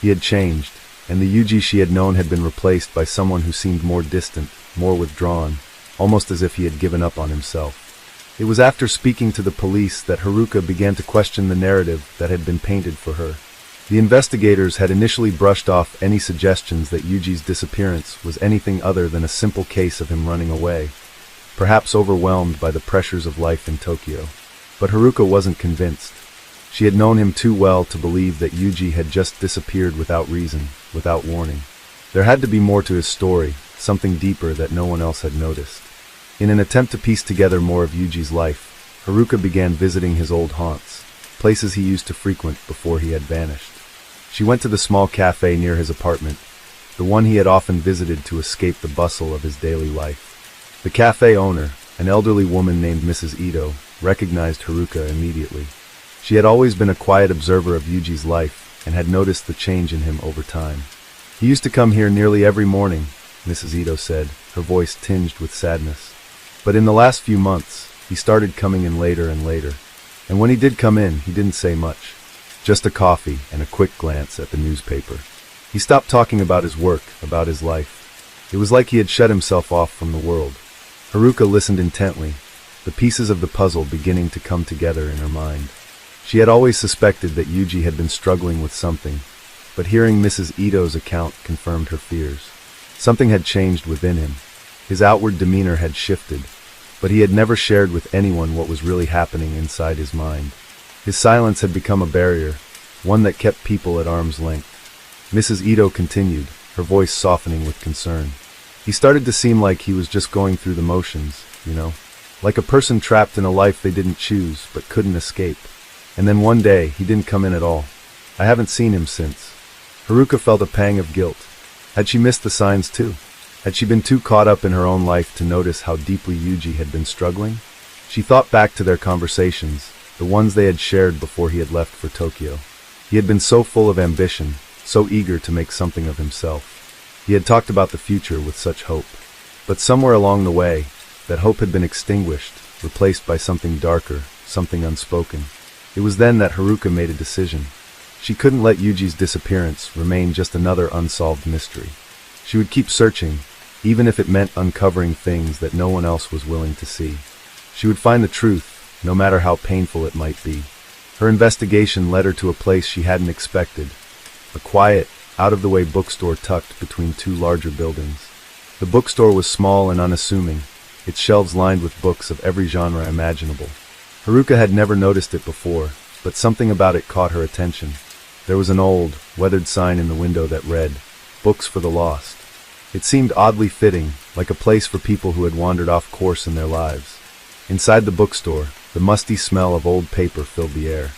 He had changed, and the Yuji she had known had been replaced by someone who seemed more distant, more withdrawn, almost as if he had given up on himself. It was after speaking to the police that Haruka began to question the narrative that had been painted for her. The investigators had initially brushed off any suggestions that Yuji's disappearance was anything other than a simple case of him running away, perhaps overwhelmed by the pressures of life in Tokyo. But Haruka wasn't convinced. She had known him too well to believe that Yuji had just disappeared without reason, without warning. There had to be more to his story, something deeper that no one else had noticed. In an attempt to piece together more of Yuji's life, Haruka began visiting his old haunts, places he used to frequent before he had vanished. She went to the small cafe near his apartment, the one he had often visited to escape the bustle of his daily life. The cafe owner, an elderly woman named Mrs. Ito, recognized Haruka immediately. She had always been a quiet observer of Yuji's life and had noticed the change in him over time. He used to come here nearly every morning, Mrs. Ito said, her voice tinged with sadness. But in the last few months, he started coming in later and later. And when he did come in, he didn't say much. Just a coffee and a quick glance at the newspaper. He stopped talking about his work, about his life. It was like he had shut himself off from the world. Haruka listened intently, the pieces of the puzzle beginning to come together in her mind. She had always suspected that Yuji had been struggling with something, but hearing Mrs. Ito's account confirmed her fears. Something had changed within him. His outward demeanor had shifted, but he had never shared with anyone what was really happening inside his mind. His silence had become a barrier, one that kept people at arm's length. Mrs. Ito continued, her voice softening with concern. He started to seem like he was just going through the motions, you know. like a person trapped in a life they didn't choose but couldn't escape. And then one day, he didn't come in at all. I haven't seen him since. Haruka felt a pang of guilt. Had she missed the signs too? Had she been too caught up in her own life to notice how deeply Yuji had been struggling? She thought back to their conversations, the ones they had shared before he had left for Tokyo. He had been so full of ambition, so eager to make something of himself. He had talked about the future with such hope. But somewhere along the way, that hope had been extinguished, replaced by something darker, something unspoken. It was then that Haruka made a decision. She couldn't let Yuji's disappearance remain just another unsolved mystery. She would keep searching, even if it meant uncovering things that no one else was willing to see. She would find the truth, no matter how painful it might be. Her investigation led her to a place she hadn't expected, a quiet, out-of-the-way bookstore tucked between two larger buildings. The bookstore was small and unassuming, its shelves lined with books of every genre imaginable. Haruka had never noticed it before, but something about it caught her attention. There was an old, weathered sign in the window that read, "Books for the Lost." It seemed oddly fitting, like a place for people who had wandered off course in their lives. Inside the bookstore, the musty smell of old paper filled the air.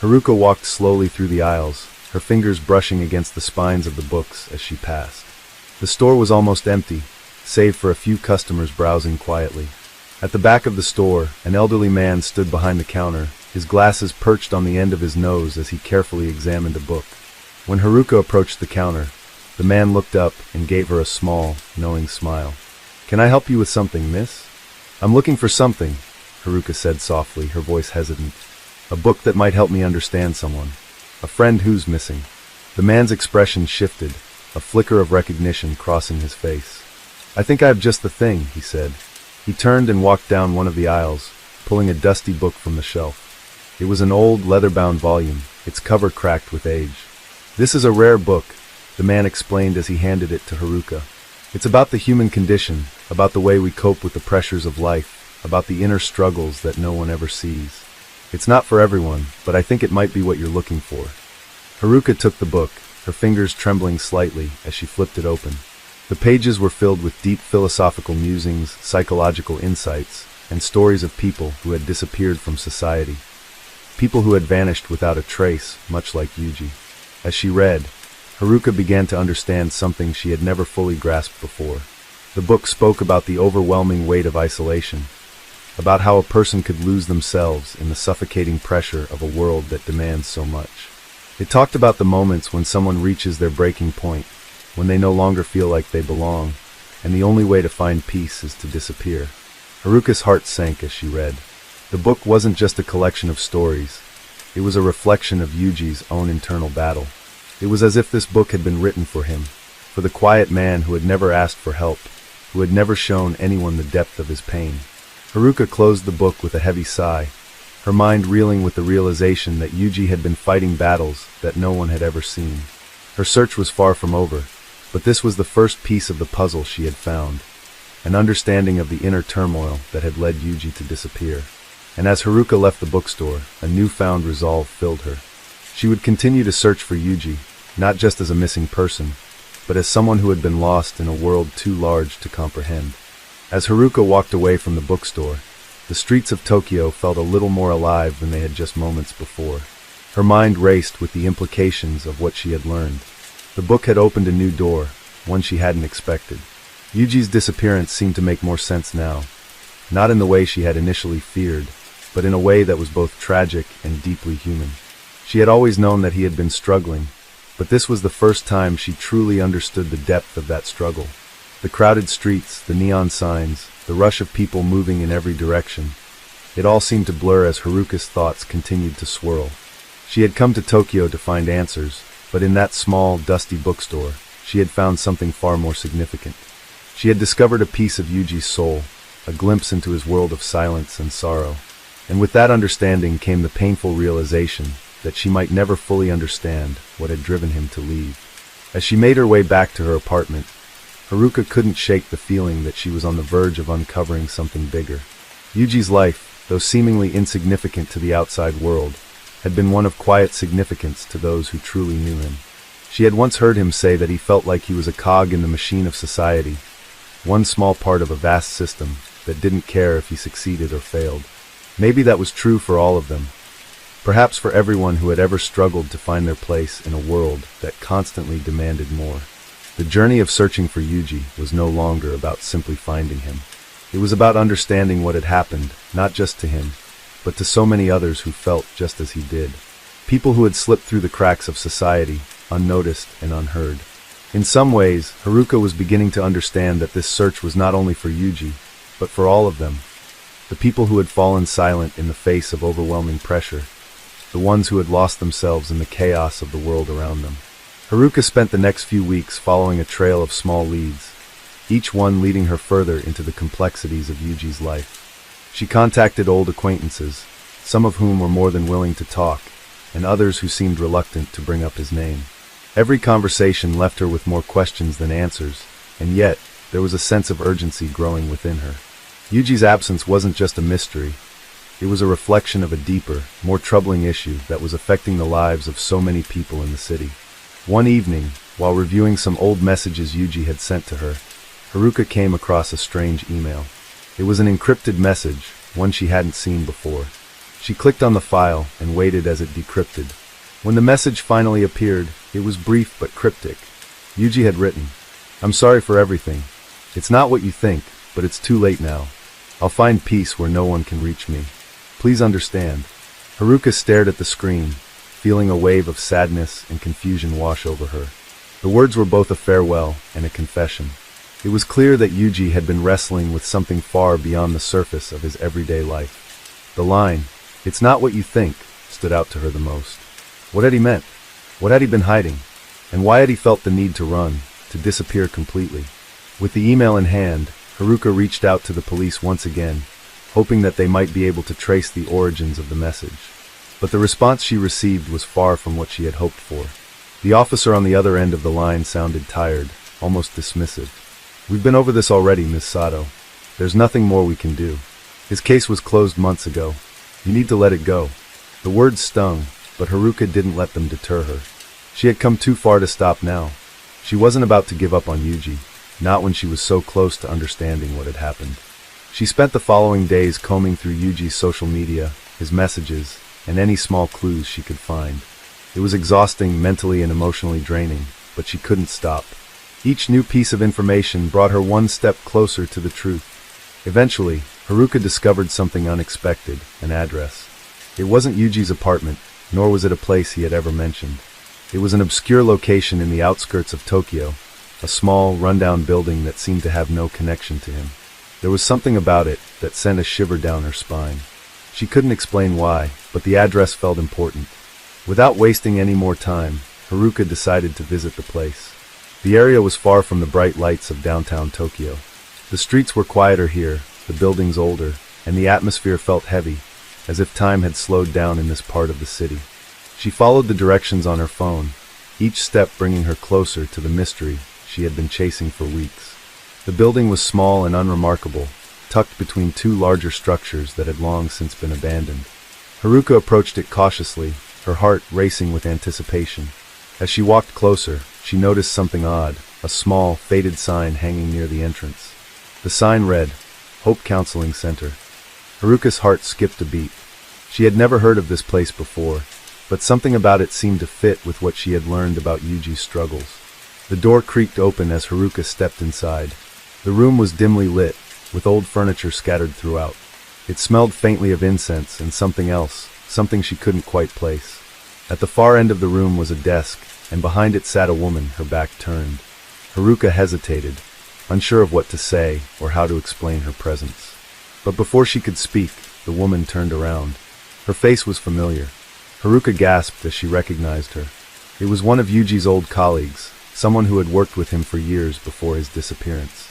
Haruka walked slowly through the aisles, her fingers brushing against the spines of the books as she passed. The store was almost empty, save for a few customers browsing quietly. At the back of the store, an elderly man stood behind the counter, his glasses perched on the end of his nose as he carefully examined a book. When Haruka approached the counter, the man looked up and gave her a small, knowing smile. "Can I help you with something, miss?" "I'm looking for something," Haruka said softly, her voice hesitant. "A book that might help me understand someone. A friend who's missing." The man's expression shifted, a flicker of recognition crossing his face. "I think I have just the thing," he said. He turned and walked down one of the aisles, pulling a dusty book from the shelf. It was an old, leather-bound volume, its cover cracked with age. "This is a rare book," the man explained as he handed it to Haruka. "It's about the human condition, about the way we cope with the pressures of life, about the inner struggles that no one ever sees. It's not for everyone, but I think it might be what you're looking for." Haruka took the book, her fingers trembling slightly as she flipped it open. The pages were filled with deep philosophical musings, psychological insights, and stories of people who had disappeared from society. People who had vanished without a trace, much like Yuji. As she read, Haruka began to understand something she had never fully grasped before. The book spoke about the overwhelming weight of isolation, about how a person could lose themselves in the suffocating pressure of a world that demands so much. It talked about the moments when someone reaches their breaking point, when they no longer feel like they belong, and the only way to find peace is to disappear. Haruka's heart sank as she read. The book wasn't just a collection of stories. It was a reflection of Yuji's own internal battle. It was as if this book had been written for him, for the quiet man who had never asked for help, who had never shown anyone the depth of his pain. Haruka closed the book with a heavy sigh, her mind reeling with the realization that Yuji had been fighting battles that no one had ever seen. Her search was far from over, but this was the first piece of the puzzle she had found, an understanding of the inner turmoil that had led Yuji to disappear. And as Haruka left the bookstore, a newfound resolve filled her. She would continue to search for Yuji, not just as a missing person, but as someone who had been lost in a world too large to comprehend. As Haruka walked away from the bookstore, the streets of Tokyo felt a little more alive than they had just moments before. Her mind raced with the implications of what she had learned. The book had opened a new door, one she hadn't expected. Yuji's disappearance seemed to make more sense now, not in the way she had initially feared, but in a way that was both tragic and deeply human. She had always known that he had been struggling, but this was the first time she truly understood the depth of that struggle. The crowded streets, the neon signs, the rush of people moving in every direction, it all seemed to blur as Haruka's thoughts continued to swirl. She had come to Tokyo to find answers, but in that small, dusty bookstore, she had found something far more significant. She had discovered a piece of Yuji's soul, a glimpse into his world of silence and sorrow. And with that understanding came the painful realization that she might never fully understand what had driven him to leave. As she made her way back to her apartment, Haruka couldn't shake the feeling that she was on the verge of uncovering something bigger. Yuji's life, though seemingly insignificant to the outside world, had been one of quiet significance to those who truly knew him. She had once heard him say that he felt like he was a cog in the machine of society, one small part of a vast system, that didn't care if he succeeded or failed. Maybe that was true for all of them. Perhaps for everyone who had ever struggled to find their place in a world that constantly demanded more. The journey of searching for Yuji was no longer about simply finding him. It was about understanding what had happened, not just to him, but to so many others who felt just as he did. People who had slipped through the cracks of society, unnoticed and unheard. In some ways, Haruka was beginning to understand that this search was not only for Yuji, but for all of them. The people who had fallen silent in the face of overwhelming pressure. The ones who had lost themselves in the chaos of the world around them. Haruka spent the next few weeks following a trail of small leads, each one leading her further into the complexities of Yuji's life. She contacted old acquaintances, some of whom were more than willing to talk, and others who seemed reluctant to bring up his name. Every conversation left her with more questions than answers, and yet, there was a sense of urgency growing within her. Yuji's absence wasn't just a mystery. It was a reflection of a deeper, more troubling issue that was affecting the lives of so many people in the city. One evening, while reviewing some old messages Yuji had sent to her, Haruka came across a strange email. It was an encrypted message, one she hadn't seen before. She clicked on the file and waited as it decrypted. When the message finally appeared, it was brief but cryptic. Yuji had written, "I'm sorry for everything. It's not what you think, but it's too late now. I'll find peace where no one can reach me. Please understand." Haruka stared at the screen, feeling a wave of sadness and confusion wash over her. The words were both a farewell and a confession. It was clear that Yuji had been wrestling with something far beyond the surface of his everyday life. The line, "It's not what you think," stood out to her the most. What had he meant? What had he been hiding? And why had he felt the need to run, to disappear completely? With the email in hand, Haruka reached out to the police once again, hoping that they might be able to trace the origins of the message. But the response she received was far from what she had hoped for. The officer on the other end of the line sounded tired, almost dismissive. "We've been over this already, Ms. Sato. There's nothing more we can do. His case was closed months ago. You need to let it go." The words stung, but Haruka didn't let them deter her. She had come too far to stop now. She wasn't about to give up on Yuji, not when she was so close to understanding what had happened. She spent the following days combing through Yuji's social media, his messages, and any small clues she could find. It was exhausting, mentally and emotionally draining, but she couldn't stop. Each new piece of information brought her one step closer to the truth. Eventually, Haruka discovered something unexpected, an address. It wasn't Yuji's apartment, nor was it a place he had ever mentioned. It was an obscure location in the outskirts of Tokyo, a small, rundown building that seemed to have no connection to him. There was something about it that sent a shiver down her spine. She couldn't explain why, but the address felt important. Without wasting any more time, Haruka decided to visit the place. The area was far from the bright lights of downtown Tokyo. The streets were quieter here, the buildings older, and the atmosphere felt heavy, as if time had slowed down in this part of the city. She followed the directions on her phone, each step bringing her closer to the mystery she had been chasing for weeks. The building was small and unremarkable, tucked between two larger structures that had long since been abandoned. Haruka approached it cautiously, her heart racing with anticipation. As she walked closer, she noticed something odd, a small, faded sign hanging near the entrance. The sign read, "Hope Counseling Center." Haruka's heart skipped a beat. She had never heard of this place before, but something about it seemed to fit with what she had learned about Yuji's struggles. The door creaked open as Haruka stepped inside. The room was dimly lit, with old furniture scattered throughout. It smelled faintly of incense and something else, something she couldn't quite place. At the far end of the room was a desk, and behind it sat a woman, her back turned. Haruka hesitated, unsure of what to say or how to explain her presence. But before she could speak, the woman turned around. Her face was familiar. Haruka gasped as she recognized her. It was one of Yuji's old colleagues, someone who had worked with him for years before his disappearance.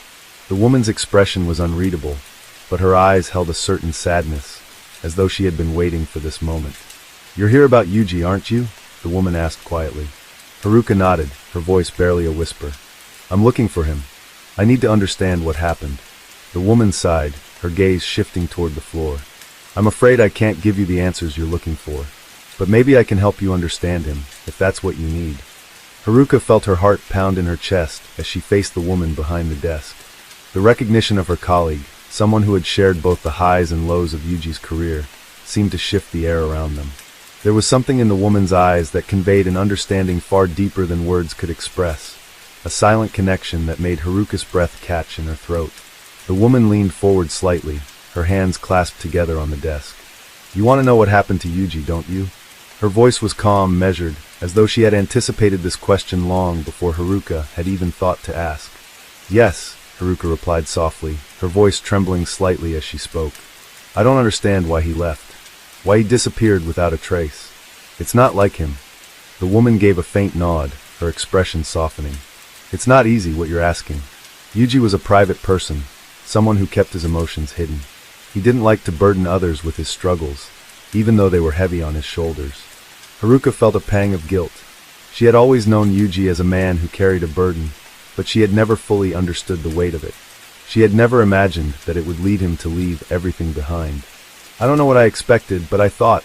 The woman's expression was unreadable, but her eyes held a certain sadness, as though she had been waiting for this moment. "You're here about Yuji, aren't you?" the woman asked quietly. Haruka nodded, her voice barely a whisper. "I'm looking for him. I need to understand what happened." The woman sighed, her gaze shifting toward the floor. "I'm afraid I can't give you the answers you're looking for, but maybe I can help you understand him, if that's what you need." Haruka felt her heart pound in her chest as she faced the woman behind the desk. The recognition of her colleague, someone who had shared both the highs and lows of Yuji's career, seemed to shift the air around them. There was something in the woman's eyes that conveyed an understanding far deeper than words could express, a silent connection that made Haruka's breath catch in her throat. The woman leaned forward slightly, her hands clasped together on the desk. "You want to know what happened to Yuji, don't you?" Her voice was calm, measured, as though she had anticipated this question long before Haruka had even thought to ask. "Yes," Haruka replied softly, her voice trembling slightly as she spoke. "I don't understand why he left. Why he disappeared without a trace. It's not like him." The woman gave a faint nod, her expression softening. "It's not easy what you're asking. Yuji was a private person, someone who kept his emotions hidden. He didn't like to burden others with his struggles, even though they were heavy on his shoulders." Haruka felt a pang of guilt. She had always known Yuji as a man who carried a burden, but she had never fully understood the weight of it. She had never imagined that it would lead him to leave everything behind. "I don't know what I expected, but I thought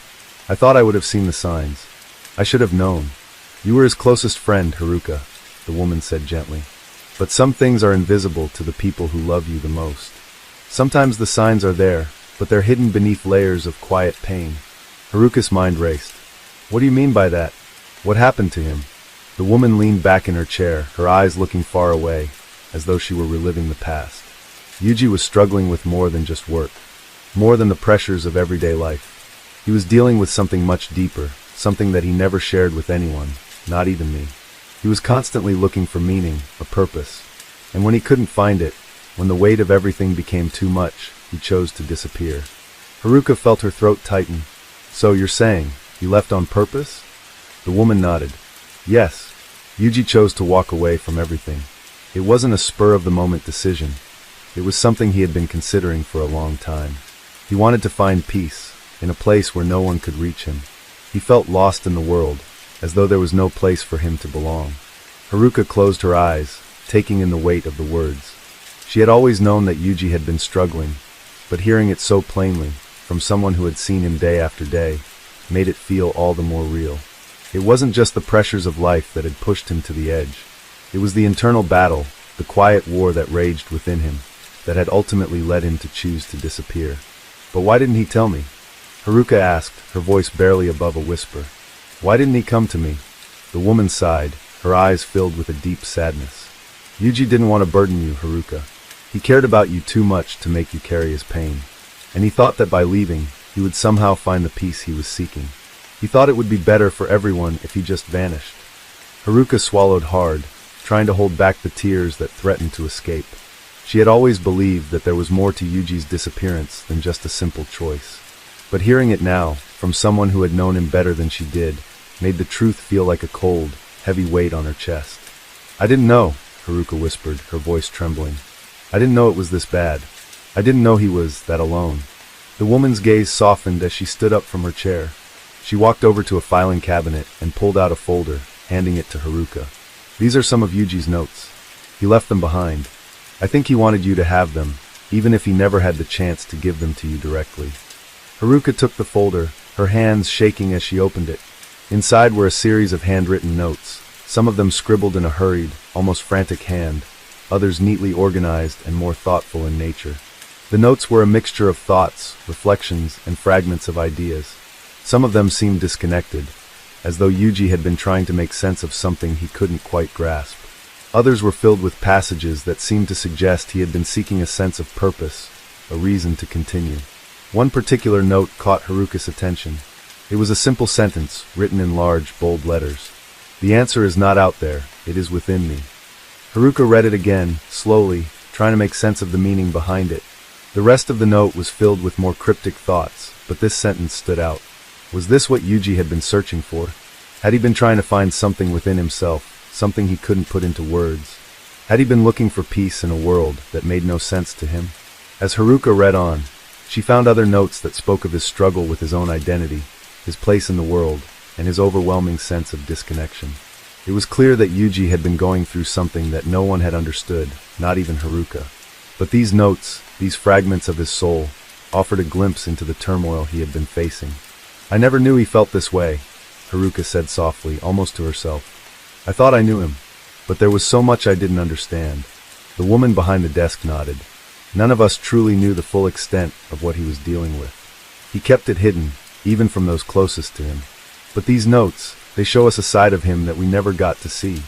I would have seen the signs. I should have known. You were his closest friend, Haruka," the woman said gently. "But some things are invisible to the people who love you the most. Sometimes the signs are there, but they're hidden beneath layers of quiet pain." Haruka's mind raced. "What do you mean by that? What happened to him?" The woman leaned back in her chair, her eyes looking far away, as though she were reliving the past. Yuji was struggling with more than just work, more than the pressures of everyday life. He was dealing with something much deeper, something that he never shared with anyone, not even me. He was constantly looking for meaning, a purpose. And when he couldn't find it, when the weight of everything became too much, he chose to disappear. Haruka felt her throat tighten. "So you're saying, he left on purpose?" The woman nodded. "Yes. Yuji chose to walk away from everything. It wasn't a spur-of-the-moment decision. It was something he had been considering for a long time. He wanted to find peace, in a place where no one could reach him. He felt lost in the world, as though there was no place for him to belong." Haruka closed her eyes, taking in the weight of the words. She had always known that Yuji had been struggling, but hearing it so plainly, from someone who had seen him day after day, made it feel all the more real. It wasn't just the pressures of life that had pushed him to the edge. It was the internal battle, the quiet war that raged within him, that had ultimately led him to choose to disappear. "But why didn't he tell me?" Haruka asked, her voice barely above a whisper. "Why didn't he come to me?" The woman sighed, her eyes filled with a deep sadness. "Yuji didn't want to burden you, Haruka. He cared about you too much to make you carry his pain. And he thought that by leaving, he would somehow find the peace he was seeking. He thought it would be better for everyone if he just vanished." Haruka swallowed hard, trying to hold back the tears that threatened to escape. She had always believed that there was more to Yuji's disappearance than just a simple choice. But hearing it now, from someone who had known him better than she did, made the truth feel like a cold, heavy weight on her chest. "I didn't know," Haruka whispered, her voice trembling. "I didn't know it was this bad. I didn't know he was that alone." The woman's gaze softened as she stood up from her chair. She walked over to a filing cabinet and pulled out a folder, handing it to Haruka. "These are some of Yuji's notes. He left them behind. I think he wanted you to have them, even if he never had the chance to give them to you directly." Haruka took the folder, her hands shaking as she opened it. Inside were a series of handwritten notes, some of them scribbled in a hurried, almost frantic hand, others neatly organized and more thoughtful in nature. The notes were a mixture of thoughts, reflections, and fragments of ideas. Some of them seemed disconnected, as though Yuji had been trying to make sense of something he couldn't quite grasp. Others were filled with passages that seemed to suggest he had been seeking a sense of purpose, a reason to continue. One particular note caught Haruka's attention. It was a simple sentence, written in large, bold letters. "The answer is not out there, it is within me." Haruka read it again, slowly, trying to make sense of the meaning behind it. The rest of the note was filled with more cryptic thoughts, but this sentence stood out. Was this what Yuji had been searching for? Had he been trying to find something within himself, something he couldn't put into words? Had he been looking for peace in a world that made no sense to him? As Haruka read on, she found other notes that spoke of his struggle with his own identity, his place in the world, and his overwhelming sense of disconnection. It was clear that Yuji had been going through something that no one had understood, not even Haruka. But these notes, these fragments of his soul, offered a glimpse into the turmoil he had been facing. "I never knew he felt this way," Haruka said softly, almost to herself. "I thought I knew him, but there was so much I didn't understand." The woman behind the desk nodded. None of us truly knew the full extent of what he was dealing with. He kept it hidden, even from those closest to him. But these notes, they show us a side of him that we never got to see.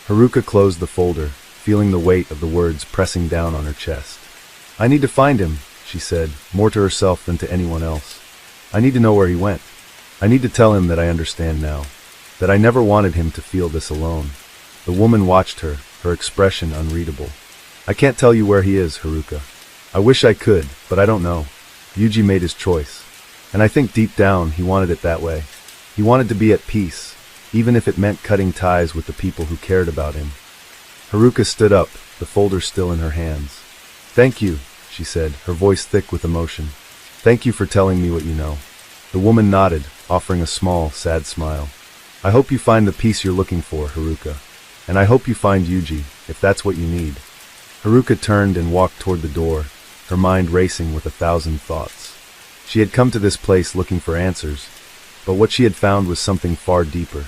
Haruka closed the folder, feeling the weight of the words pressing down on her chest. "I need to find him," she said, more to herself than to anyone else. "I need to know where he went. I need to tell him that I understand now, that I never wanted him to feel this alone." The woman watched her, her expression unreadable. "I can't tell you where he is, Haruka. I wish I could, but I don't know. Yuji made his choice. And I think deep down he wanted it that way. He wanted to be at peace, even if it meant cutting ties with the people who cared about him." Haruka stood up, the folder still in her hands. "Thank you," she said, her voice thick with emotion. "Thank you for telling me what you know." The woman nodded, offering a small, sad smile. "I hope you find the peace you're looking for, Haruka. And I hope you find Yuji, if that's what you need." Haruka turned and walked toward the door, her mind racing with 1,000 thoughts. She had come to this place looking for answers, but what she had found was something far deeper.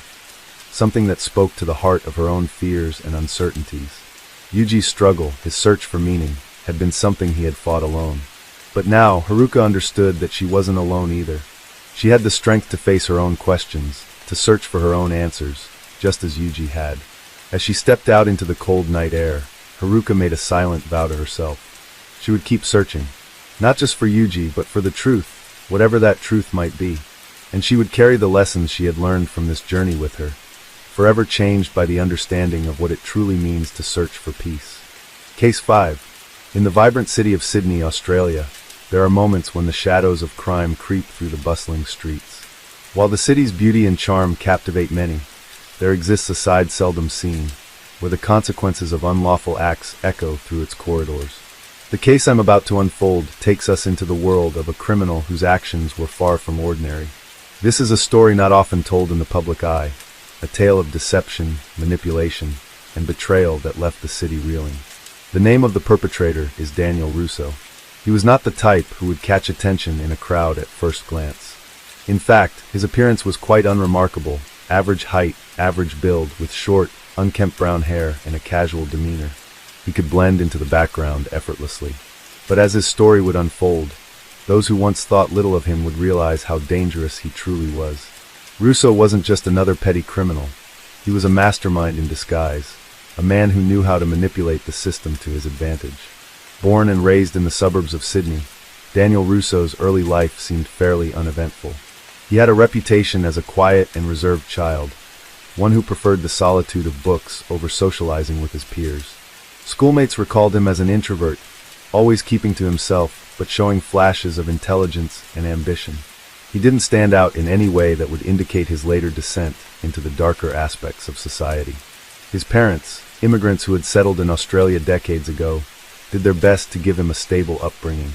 Something that spoke to the heart of her own fears and uncertainties. Yuji's struggle, his search for meaning, had been something he had fought alone. But now, Haruka understood that she wasn't alone either. She had the strength to face her own questions, to search for her own answers, just as Yuji had. As she stepped out into the cold night air, Haruka made a silent vow to herself. She would keep searching, not just for Yuji, but for the truth, whatever that truth might be. And she would carry the lessons she had learned from this journey with her, forever changed by the understanding of what it truly means to search for peace. Case 5. In the vibrant city of Sydney, Australia, there are moments when the shadows of crime creep through the bustling streets. While the city's beauty and charm captivate many, there exists a side seldom seen, where the consequences of unlawful acts echo through its corridors. The case I'm about to unfold takes us into the world of a criminal whose actions were far from ordinary. This is a story not often told in the public eye, a tale of deception, manipulation, and betrayal that left the city reeling. The name of the perpetrator is Daniel Russo. He was not the type who would catch attention in a crowd at first glance. In fact, his appearance was quite unremarkable, average height, average build, with short, unkempt brown hair and a casual demeanor. He could blend into the background effortlessly. But as his story would unfold, those who once thought little of him would realize how dangerous he truly was. Russo wasn't just another petty criminal. He was a mastermind in disguise, a man who knew how to manipulate the system to his advantage. Born and raised in the suburbs of Sydney, Daniel Russo's early life seemed fairly uneventful. He had a reputation as a quiet and reserved child, one who preferred the solitude of books over socializing with his peers. Schoolmates recalled him as an introvert, always keeping to himself, but showing flashes of intelligence and ambition. He didn't stand out in any way that would indicate his later descent into the darker aspects of society. His parents, immigrants who had settled in Australia decades ago, did their best to give him a stable upbringing.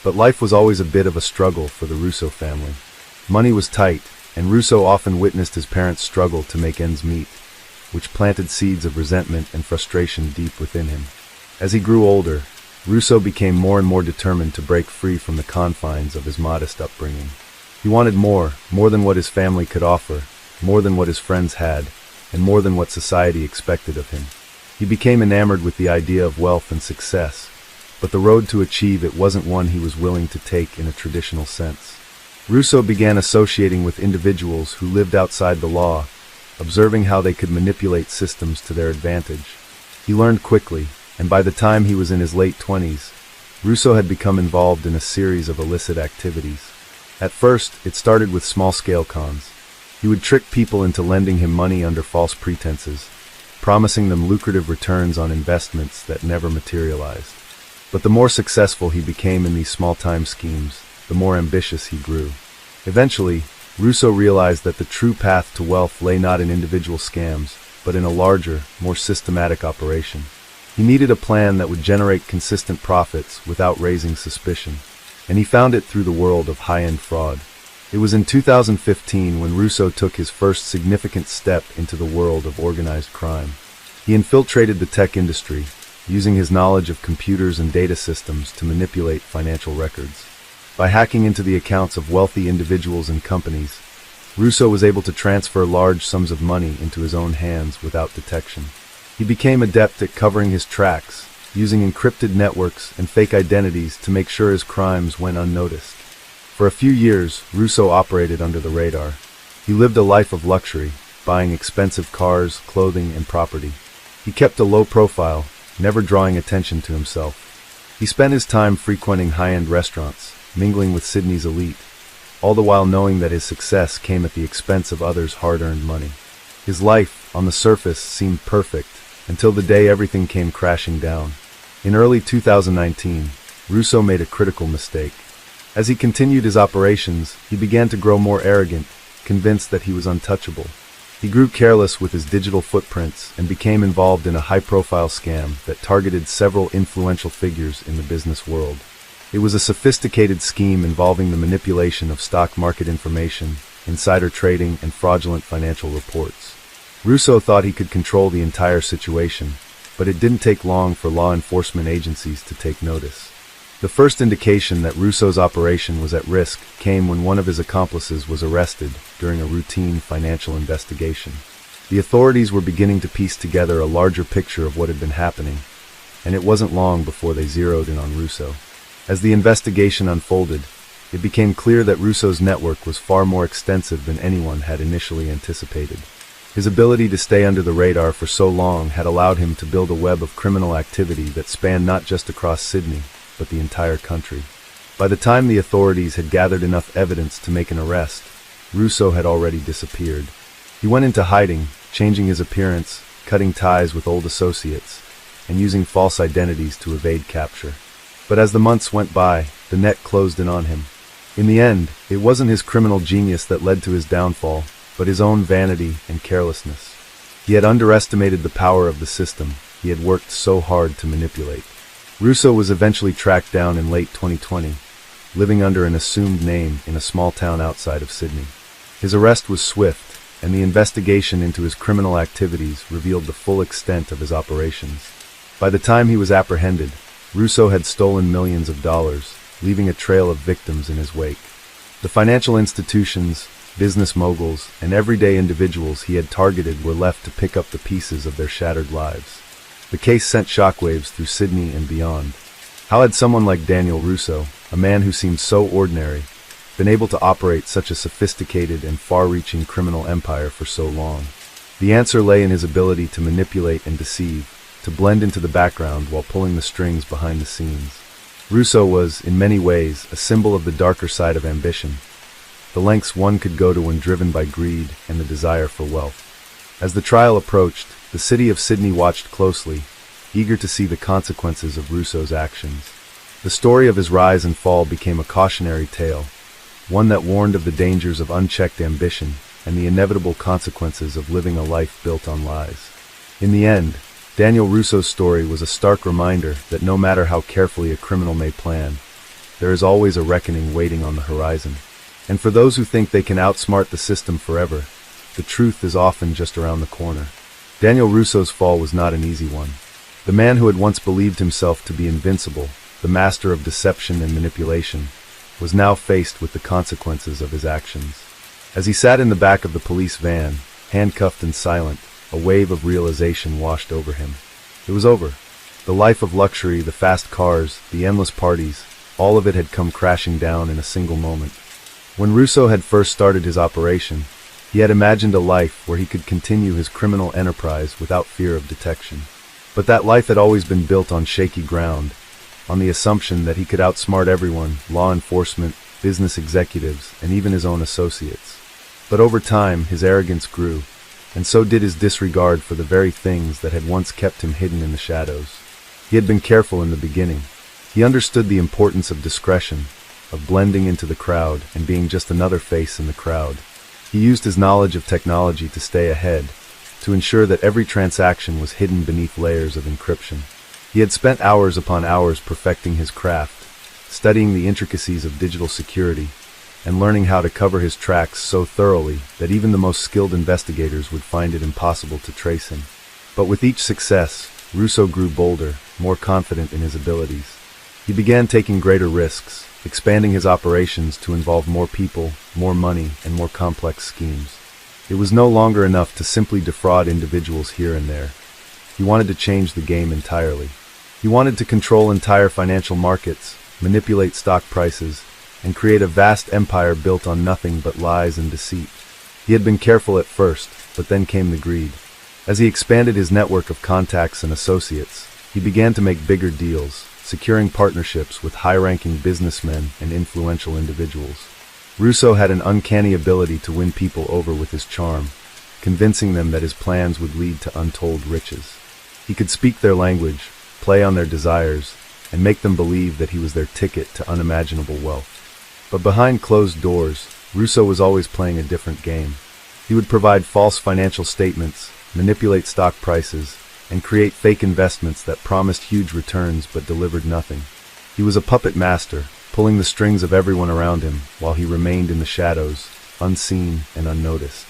But life was always a bit of a struggle for the Russo family. Money was tight, and Russo often witnessed his parents struggle to make ends meet, which planted seeds of resentment and frustration deep within him. As he grew older, Russo became more and more determined to break free from the confines of his modest upbringing. He wanted more than what his family could offer, more than what his friends had, and more than what society expected of him. He became enamored with the idea of wealth and success, but the road to achieve it wasn't one he was willing to take in a traditional sense. Russo began associating with individuals who lived outside the law, observing how they could manipulate systems to their advantage. He learned quickly, and by the time he was in his late 20s, Russo had become involved in a series of illicit activities. At first, it started with small-scale cons. He would trick people into lending him money under false pretenses, promising them lucrative returns on investments that never materialized. But the more successful he became in these small-time schemes, the more ambitious he grew. Eventually, Russo realized that the true path to wealth lay not in individual scams, but in a larger, more systematic operation. He needed a plan that would generate consistent profits without raising suspicion, and he found it through the world of high-end fraud. It was in 2015 when Russo took his first significant step into the world of organized crime. He infiltrated the tech industry, using his knowledge of computers and data systems to manipulate financial records. By hacking into the accounts of wealthy individuals and companies, Russo was able to transfer large sums of money into his own hands without detection. He became adept at covering his tracks, using encrypted networks and fake identities to make sure his crimes went unnoticed. For a few years, Russo operated under the radar. He lived a life of luxury, buying expensive cars, clothing, and property. He kept a low profile, never drawing attention to himself. He spent his time frequenting high-end restaurants, mingling with Sydney's elite, all the while knowing that his success came at the expense of others' hard-earned money. His life, on the surface, seemed perfect, until the day everything came crashing down. In early 2019, Russo made a critical mistake. As he continued his operations, he began to grow more arrogant, convinced that he was untouchable. He grew careless with his digital footprints and became involved in a high-profile scam that targeted several influential figures in the business world. It was a sophisticated scheme involving the manipulation of stock market information, insider trading, and fraudulent financial reports. Russo thought he could control the entire situation, but it didn't take long for law enforcement agencies to take notice. The first indication that Russo's operation was at risk came when one of his accomplices was arrested during a routine financial investigation. The authorities were beginning to piece together a larger picture of what had been happening, and it wasn't long before they zeroed in on Russo. As the investigation unfolded, it became clear that Russo's network was far more extensive than anyone had initially anticipated. His ability to stay under the radar for so long had allowed him to build a web of criminal activity that spanned not just across Sydney, but the entire country. By the time the authorities had gathered enough evidence to make an arrest, Russo had already disappeared. He went into hiding, changing his appearance, cutting ties with old associates, and using false identities to evade capture. But as the months went by, the net closed in on him. In the end, it wasn't his criminal genius that led to his downfall, but his own vanity and carelessness. He had underestimated the power of the system he had worked so hard to manipulate. Russo was eventually tracked down in late 2020, living under an assumed name in a small town outside of Sydney. His arrest was swift, and the investigation into his criminal activities revealed the full extent of his operations. By the time he was apprehended, Russo had stolen millions of dollars, leaving a trail of victims in his wake. The financial institutions, business moguls, and everyday individuals he had targeted were left to pick up the pieces of their shattered lives. The case sent shockwaves through Sydney and beyond. How had someone like Daniel Russo, a man who seemed so ordinary, been able to operate such a sophisticated and far-reaching criminal empire for so long? The answer lay in his ability to manipulate and deceive, to blend into the background while pulling the strings behind the scenes. Russo was, in many ways, a symbol of the darker side of ambition, the lengths one could go to when driven by greed and the desire for wealth. As the trial approached, the city of Sydney watched closely, eager to see the consequences of Russo's actions. The story of his rise and fall became a cautionary tale, one that warned of the dangers of unchecked ambition and the inevitable consequences of living a life built on lies. In the end, Daniel Russo's story was a stark reminder that no matter how carefully a criminal may plan, there is always a reckoning waiting on the horizon. And for those who think they can outsmart the system forever, the truth is often just around the corner. Daniel Russo's fall was not an easy one. The man who had once believed himself to be invincible, the master of deception and manipulation, was now faced with the consequences of his actions. As he sat in the back of the police van, handcuffed and silent, a wave of realization washed over him. It was over. The life of luxury, the fast cars, the endless parties, all of it had come crashing down in a single moment. When Russo had first started his operation, he had imagined a life where he could continue his criminal enterprise without fear of detection. But that life had always been built on shaky ground, on the assumption that he could outsmart everyone, law enforcement, business executives, and even his own associates. But over time, his arrogance grew, and so did his disregard for the very things that had once kept him hidden in the shadows. He had been careful in the beginning. He understood the importance of discretion, of blending into the crowd and being just another face in the crowd. He used his knowledge of technology to stay ahead, to ensure that every transaction was hidden beneath layers of encryption. He had spent hours upon hours perfecting his craft, studying the intricacies of digital security, and learning how to cover his tracks so thoroughly that even the most skilled investigators would find it impossible to trace him. But with each success, Russo grew bolder, more confident in his abilities. He began taking greater risks, expanding his operations to involve more people, more money, and more complex schemes. It was no longer enough to simply defraud individuals here and there. He wanted to change the game entirely. He wanted to control entire financial markets, manipulate stock prices, and create a vast empire built on nothing but lies and deceit. He had been careful at first, but then came the greed. As he expanded his network of contacts and associates, he began to make bigger deals, securing partnerships with high-ranking businessmen and influential individuals. Russo had an uncanny ability to win people over with his charm, convincing them that his plans would lead to untold riches. He could speak their language, play on their desires, and make them believe that he was their ticket to unimaginable wealth. But behind closed doors, Russo was always playing a different game. He would provide false financial statements, manipulate stock prices, and create fake investments that promised huge returns but delivered nothing. He was a puppet master, pulling the strings of everyone around him while he remained in the shadows, unseen and unnoticed.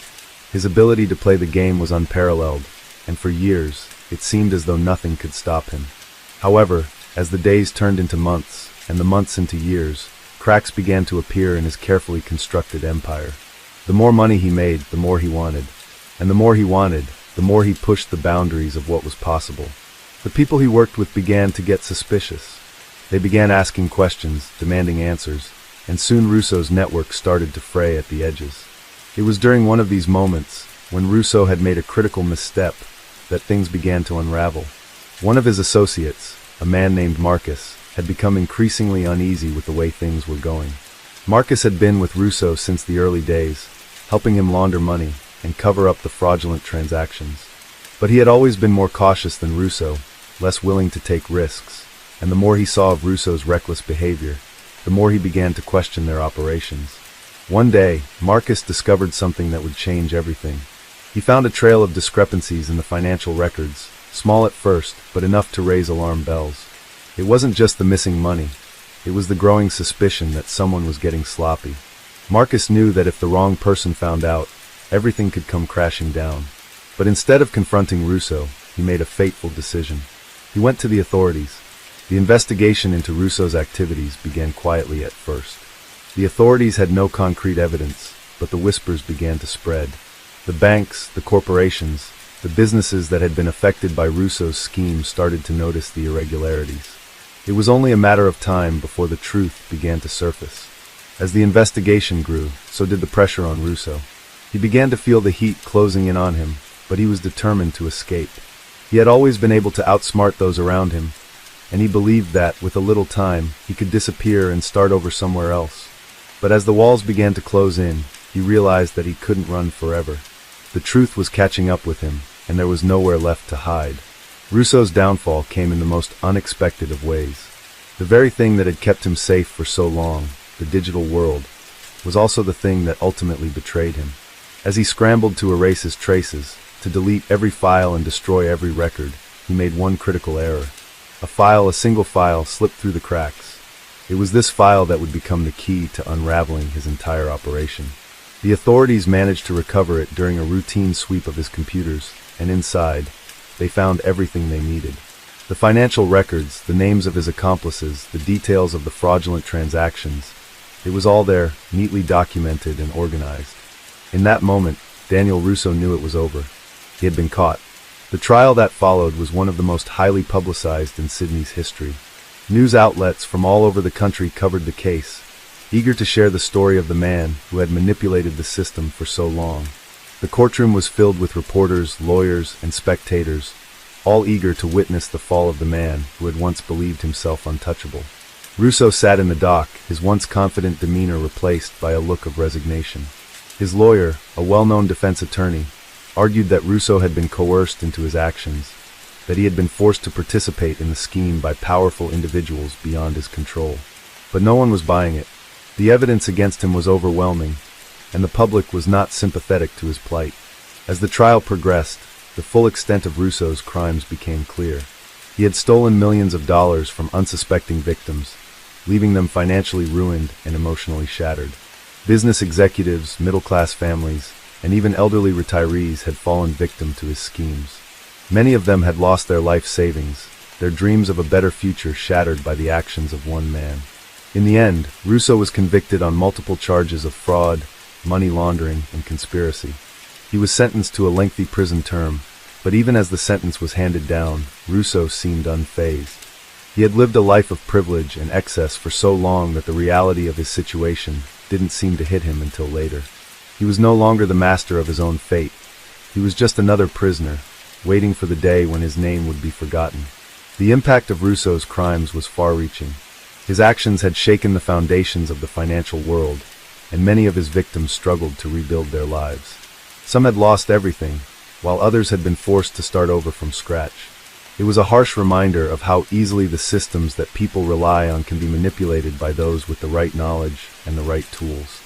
His ability to play the game was unparalleled, and for years, it seemed as though nothing could stop him. However, as the days turned into months, and the months into years, cracks began to appear in his carefully constructed empire. The more money he made, the more he wanted. And the more he wanted, the more he pushed the boundaries of what was possible. The people he worked with began to get suspicious. They began asking questions, demanding answers, and soon Russo's network started to fray at the edges. It was during one of these moments, when Russo had made a critical misstep, that things began to unravel. One of his associates, a man named Marcus, had become increasingly uneasy with the way things were going. Marcus had been with Russo since the early days, helping him launder money and cover up the fraudulent transactions. But he had always been more cautious than Russo, less willing to take risks, and the more he saw of Russo's reckless behavior, the more he began to question their operations. One day, Marcus discovered something that would change everything. He found a trail of discrepancies in the financial records, small at first, but enough to raise alarm bells. It wasn't just the missing money. It was the growing suspicion that someone was getting sloppy. Marcus knew that if the wrong person found out, everything could come crashing down. But instead of confronting Russo, he made a fateful decision. He went to the authorities. The investigation into Russo's activities began quietly at first. The authorities had no concrete evidence, but the whispers began to spread. The banks, the corporations, the businesses that had been affected by Russo's scheme started to notice the irregularities. It was only a matter of time before the truth began to surface. As the investigation grew, so did the pressure on Russo. He began to feel the heat closing in on him, but he was determined to escape. He had always been able to outsmart those around him, and he believed that, with a little time, he could disappear and start over somewhere else. But as the walls began to close in, he realized that he couldn't run forever. The truth was catching up with him, and there was nowhere left to hide. Russo's downfall came in the most unexpected of ways. The very thing that had kept him safe for so long, the digital world, was also the thing that ultimately betrayed him. As he scrambled to erase his traces, to delete every file and destroy every record, he made one critical error. A single file, slipped through the cracks. It was this file that would become the key to unraveling his entire operation. The authorities managed to recover it during a routine sweep of his computers, and inside, they found everything they needed. The financial records, the names of his accomplices, the details of the fraudulent transactions. It was all there, neatly documented and organized. In that moment, Daniel Russo knew it was over. He had been caught. The trial that followed was one of the most highly publicized in Sydney's history. News outlets from all over the country covered the case, eager to share the story of the man who had manipulated the system for so long. The courtroom was filled with reporters, lawyers, and spectators, all eager to witness the fall of the man who had once believed himself untouchable. Russo sat in the dock, his once confident demeanor replaced by a look of resignation. His lawyer, a well-known defense attorney, argued that Russo had been coerced into his actions, that he had been forced to participate in the scheme by powerful individuals beyond his control. But no one was buying it. The evidence against him was overwhelming, and the public was not sympathetic to his plight. As the trial progressed, the full extent of Russo's crimes became clear. He had stolen millions of dollars from unsuspecting victims, leaving them financially ruined and emotionally shattered. Business executives, middle-class families, and even elderly retirees had fallen victim to his schemes. Many of them had lost their life savings, their dreams of a better future shattered by the actions of one man. In the end, Russo was convicted on multiple charges of fraud, money laundering, and conspiracy. He was sentenced to a lengthy prison term, but even as the sentence was handed down, Russo seemed unfazed. He had lived a life of privilege and excess for so long that the reality of his situation didn't seem to hit him until later. He was no longer the master of his own fate. He was just another prisoner, waiting for the day when his name would be forgotten. The impact of Russo's crimes was far-reaching. His actions had shaken the foundations of the financial world, and many of his victims struggled to rebuild their lives. Some had lost everything, while others had been forced to start over from scratch. It was a harsh reminder of how easily the systems that people rely on can be manipulated by those with the right knowledge and the right tools.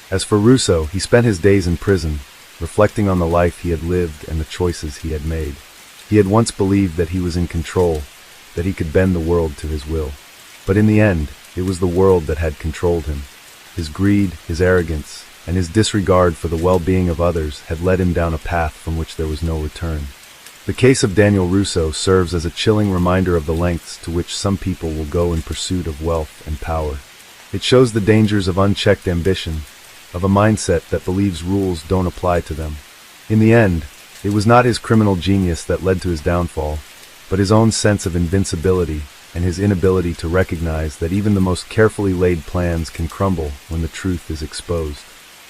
As for Russo, he spent his days in prison, reflecting on the life he had lived and the choices he had made. He had once believed that he was in control, that he could bend the world to his will. But in the end, it was the world that had controlled him. His greed, his arrogance, and his disregard for the well-being of others had led him down a path from which there was no return. The case of Daniel Russo serves as a chilling reminder of the lengths to which some people will go in pursuit of wealth and power. It shows the dangers of unchecked ambition, of a mindset that believes rules don't apply to them. In the end, it was not his criminal genius that led to his downfall, but his own sense of invincibility and his inability to recognize that even the most carefully laid plans can crumble when the truth is exposed.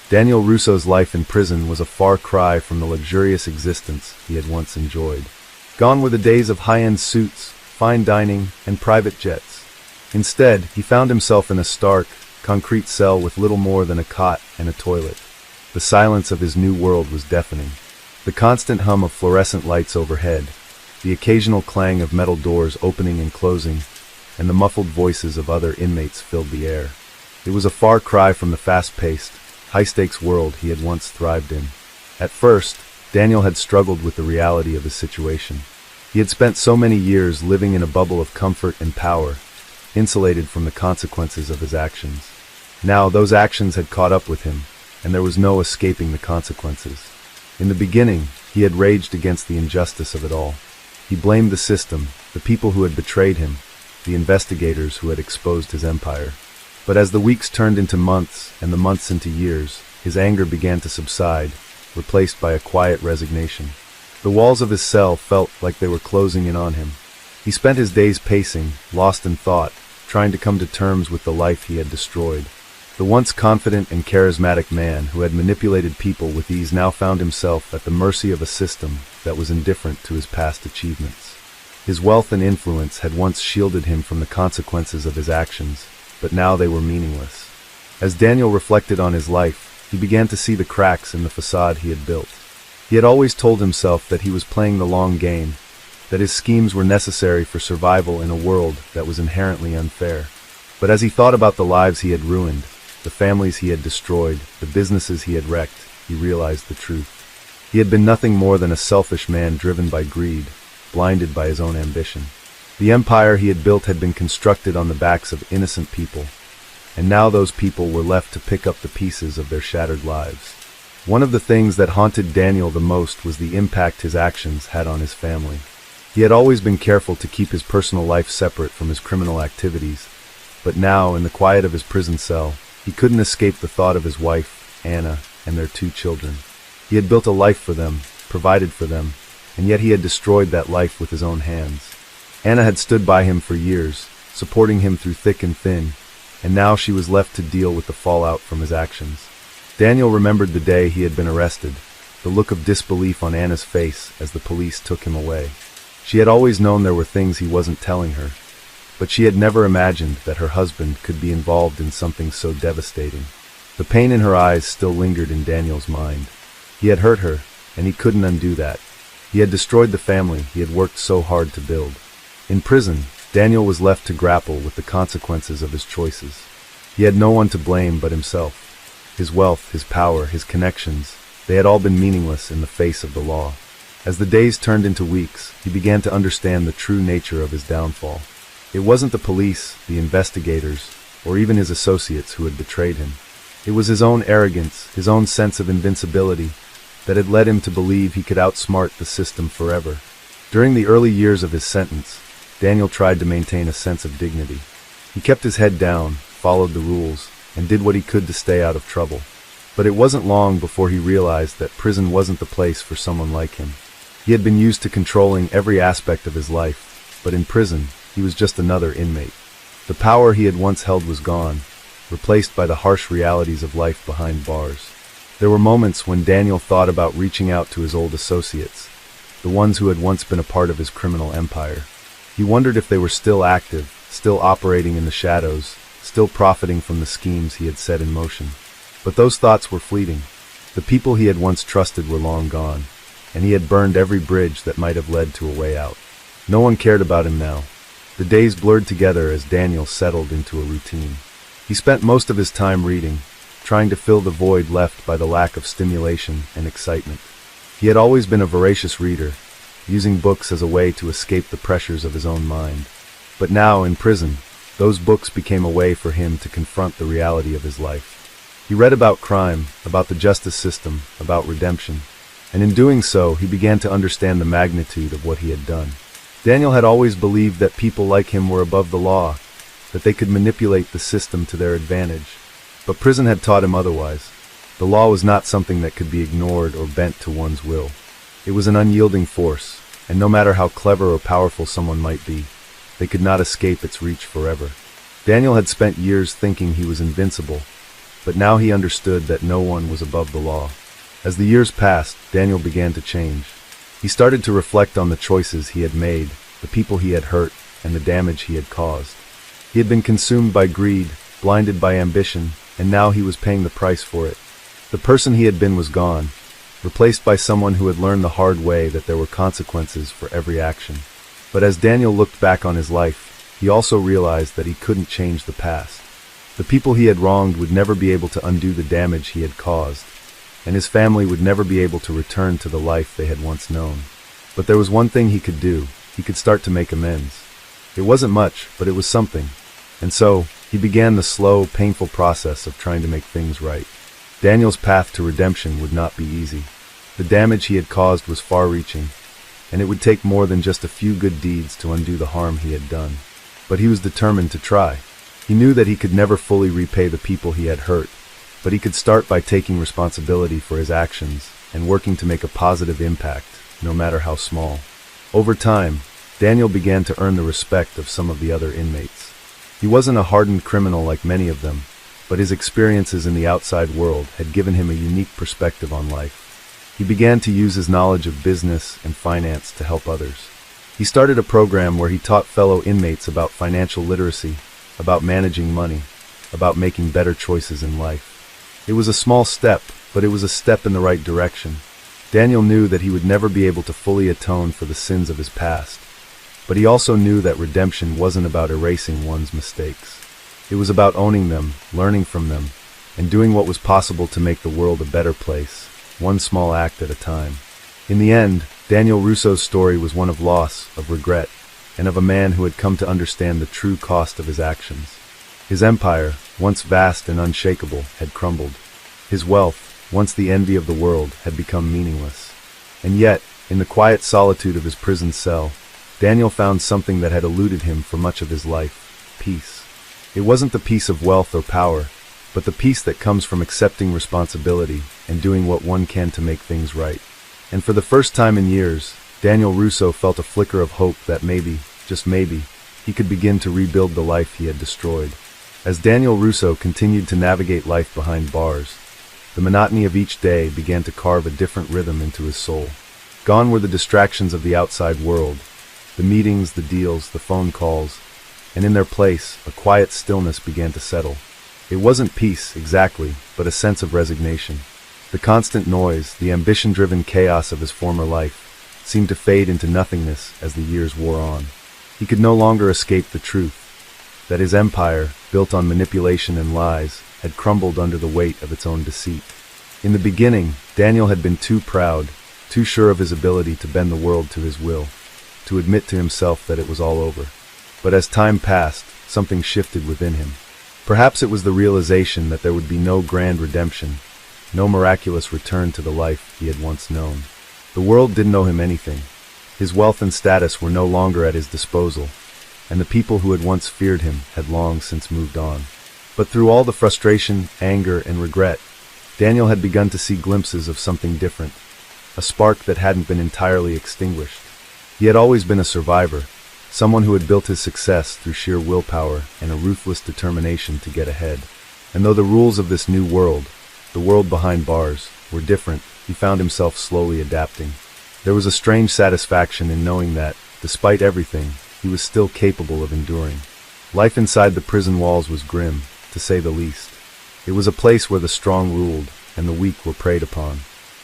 Daniel Russo's life in prison was a far cry from the luxurious existence he had once enjoyed. Gone were the days of high-end suits, fine dining, and private jets. Instead, he found himself in a stark, concrete cell with little more than a cot and a toilet. The silence of his new world was deafening. The constant hum of fluorescent lights overhead, the occasional clang of metal doors opening and closing, and the muffled voices of other inmates filled the air. It was a far cry from the fast-paced, high-stakes world he had once thrived in. At first, Daniel had struggled with the reality of his situation. He had spent so many years living in a bubble of comfort and power, insulated from the consequences of his actions. Now those actions had caught up with him, and there was no escaping the consequences. In the beginning, he had raged against the injustice of it all. He blamed the system, the people who had betrayed him, the investigators who had exposed his empire. But as the weeks turned into months and the months into years, his anger began to subside, replaced by a quiet resignation. The walls of his cell felt like they were closing in on him. He spent his days pacing, lost in thought, trying to come to terms with the life he had destroyed. The once confident and charismatic man who had manipulated people with ease now found himself at the mercy of a system that was indifferent to his past achievements. His wealth and influence had once shielded him from the consequences of his actions, but now they were meaningless. As Daniel reflected on his life, he began to see the cracks in the facade he had built. He had always told himself that he was playing the long game, that his schemes were necessary for survival in a world that was inherently unfair. But as he thought about the lives he had ruined, the families he had destroyed, the businesses he had wrecked, he realized the truth. He had been nothing more than a selfish man driven by greed, blinded by his own ambition. The empire he had built had been constructed on the backs of innocent people, and now those people were left to pick up the pieces of their shattered lives. One of the things that haunted Daniel the most was the impact his actions had on his family. He had always been careful to keep his personal life separate from his criminal activities, but now, in the quiet of his prison cell, he couldn't escape the thought of his wife, Anna, and their 2 children. He had built a life for them, provided for them, and yet he had destroyed that life with his own hands. Anna had stood by him for years, supporting him through thick and thin, and now she was left to deal with the fallout from his actions. Daniel remembered the day he had been arrested, the look of disbelief on Anna's face as the police took him away. She had always known there were things he wasn't telling her, but she had never imagined that her husband could be involved in something so devastating. The pain in her eyes still lingered in Daniel's mind. He had hurt her, and he couldn't undo that. He had destroyed the family he had worked so hard to build. In prison, Daniel was left to grapple with the consequences of his choices. He had no one to blame but himself. His wealth, his power, his connections, they had all been meaningless in the face of the law. As the days turned into weeks, he began to understand the true nature of his downfall. It wasn't the police, the investigators, or even his associates who had betrayed him. It was his own arrogance, his own sense of invincibility, that had led him to believe he could outsmart the system forever. During the early years of his sentence, Daniel tried to maintain a sense of dignity. He kept his head down, followed the rules, and did what he could to stay out of trouble. But it wasn't long before he realized that prison wasn't the place for someone like him. He had been used to controlling every aspect of his life, but in prison, he was just another inmate. The power he had once held was gone, replaced by the harsh realities of life behind bars. There were moments when Daniel thought about reaching out to his old associates, the ones who had once been a part of his criminal empire. He wondered if they were still active, still operating in the shadows, still profiting from the schemes he had set in motion. But those thoughts were fleeting. The people he had once trusted were long gone, and he had burned every bridge that might have led to a way out. No one cared about him now. The days blurred together as Daniel settled into a routine. He spent most of his time reading, trying to fill the void left by the lack of stimulation and excitement. He had always been a voracious reader, using books as a way to escape the pressures of his own mind. But now, in prison, those books became a way for him to confront the reality of his life. He read about crime, about the justice system, about redemption, and in doing so, he began to understand the magnitude of what he had done. Daniel had always believed that people like him were above the law, that they could manipulate the system to their advantage. But prison had taught him otherwise. The law was not something that could be ignored or bent to one's will. It was an unyielding force, and no matter how clever or powerful someone might be, they could not escape its reach forever. Daniel had spent years thinking he was invincible, but now he understood that no one was above the law. As the years passed, Daniel began to change. He started to reflect on the choices he had made, the people he had hurt, and the damage he had caused. He had been consumed by greed, blinded by ambition, and now he was paying the price for it. The person he had been was gone, replaced by someone who had learned the hard way that there were consequences for every action. But as Daniel looked back on his life, he also realized that he couldn't change the past. The people he had wronged would never be able to undo the damage he had caused, and his family would never be able to return to the life they had once known. But there was one thing he could do. He could start to make amends. It wasn't much, but it was something. And so, he began the slow, painful process of trying to make things right. Daniel's path to redemption would not be easy. The damage he had caused was far-reaching, and it would take more than just a few good deeds to undo the harm he had done. But he was determined to try. He knew that he could never fully repay the people he had hurt, but he could start by taking responsibility for his actions and working to make a positive impact, no matter how small. Over time, Daniel began to earn the respect of some of the other inmates. He wasn't a hardened criminal like many of them, but his experiences in the outside world had given him a unique perspective on life. He began to use his knowledge of business and finance to help others. He started a program where he taught fellow inmates about financial literacy, about managing money, about making better choices in life. It was a small step, but it was a step in the right direction. Daniel knew that he would never be able to fully atone for the sins of his past, but he also knew that redemption wasn't about erasing one's mistakes. It was about owning them, learning from them, and doing what was possible to make the world a better place, one small act at a time. In the end, Daniel Russo's story was one of loss, of regret, and of a man who had come to understand the true cost of his actions. His empire, once vast and unshakable, had crumbled. His wealth, once the envy of the world, had become meaningless. And yet, in the quiet solitude of his prison cell, Daniel found something that had eluded him for much of his life: peace. It wasn't the peace of wealth or power, but the peace that comes from accepting responsibility and doing what one can to make things right. And for the first time in years, Daniel Russo felt a flicker of hope that maybe, just maybe, he could begin to rebuild the life he had destroyed. As Daniel Russo continued to navigate life behind bars, the monotony of each day began to carve a different rhythm into his soul. Gone were the distractions of the outside world, the meetings, the deals, the phone calls, and in their place, a quiet stillness began to settle. It wasn't peace, exactly, but a sense of resignation. The constant noise, the ambition-driven chaos of his former life, seemed to fade into nothingness as the years wore on. He could no longer escape the truth that his empire, built on manipulation and lies, had crumbled under the weight of its own deceit. In the beginning, Daniel had been too proud, too sure of his ability to bend the world to his will, to admit to himself that it was all over. But as time passed, something shifted within him. Perhaps it was the realization that there would be no grand redemption, no miraculous return to the life he had once known. The world didn't owe him anything. His wealth and status were no longer at his disposal, and the people who had once feared him had long since moved on. But through all the frustration, anger, and regret, Daniel had begun to see glimpses of something different, a spark that hadn't been entirely extinguished. He had always been a survivor, someone who had built his success through sheer willpower and a ruthless determination to get ahead. And though the rules of this new world, the world behind bars, were different, he found himself slowly adapting. There was a strange satisfaction in knowing that, despite everything, he was still capable of enduring. Life inside the prison walls was grim, to say the least. It was a place where the strong ruled and the weak were preyed upon.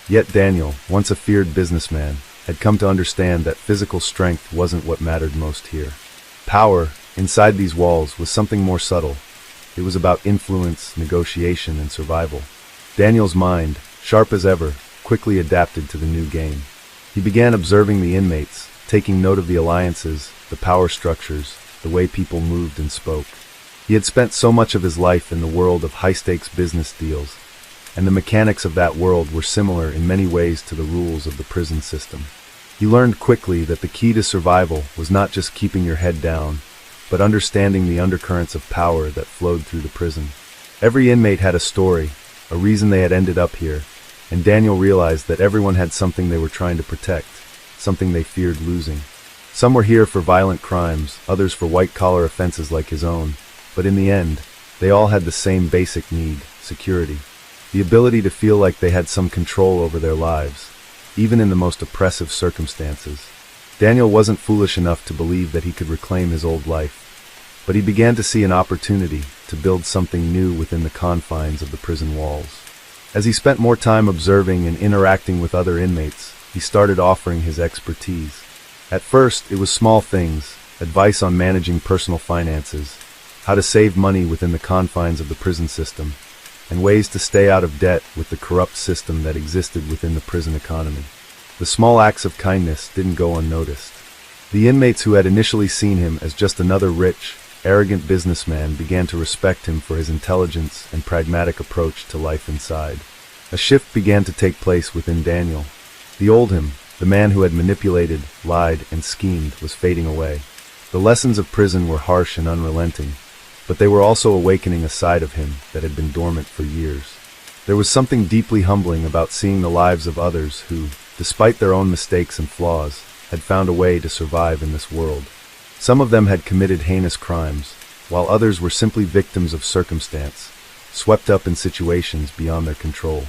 Yet Daniel, once a feared businessman, had come to understand that physical strength wasn't what mattered most here. Power, inside these walls, was something more subtle. It was about influence, negotiation, and survival. Daniel's mind, sharp as ever, quickly adapted to the new game. He began observing the inmates, taking note of the alliances, the power structures, the way people moved and spoke. He had spent so much of his life in the world of high-stakes business deals, and the mechanics of that world were similar in many ways to the rules of the prison system. He learned quickly that the key to survival was not just keeping your head down, but understanding the undercurrents of power that flowed through the prison. Every inmate had a story, a reason they had ended up here, and Daniel realized that everyone had something they were trying to protect, something they feared losing. Some were here for violent crimes, others for white-collar offenses like his own, but in the end, they all had the same basic need: security. The ability to feel like they had some control over their lives, even in the most oppressive circumstances. Daniel wasn't foolish enough to believe that he could reclaim his old life, but he began to see an opportunity to build something new within the confines of the prison walls. As he spent more time observing and interacting with other inmates, he started offering his expertise. At first, it was small things: advice on managing personal finances, how to save money within the confines of the prison system, and ways to stay out of debt with the corrupt system that existed within the prison economy. The small acts of kindness didn't go unnoticed. The inmates who had initially seen him as just another rich, arrogant businessman began to respect him for his intelligence and pragmatic approach to life inside. A shift began to take place within Daniel. The old him, the man who had manipulated, lied, and schemed, was fading away. The lessons of prison were harsh and unrelenting, but they were also awakening a side of him that had been dormant for years. There was something deeply humbling about seeing the lives of others who, despite their own mistakes and flaws, had found a way to survive in this world. Some of them had committed heinous crimes, while others were simply victims of circumstance, swept up in situations beyond their control.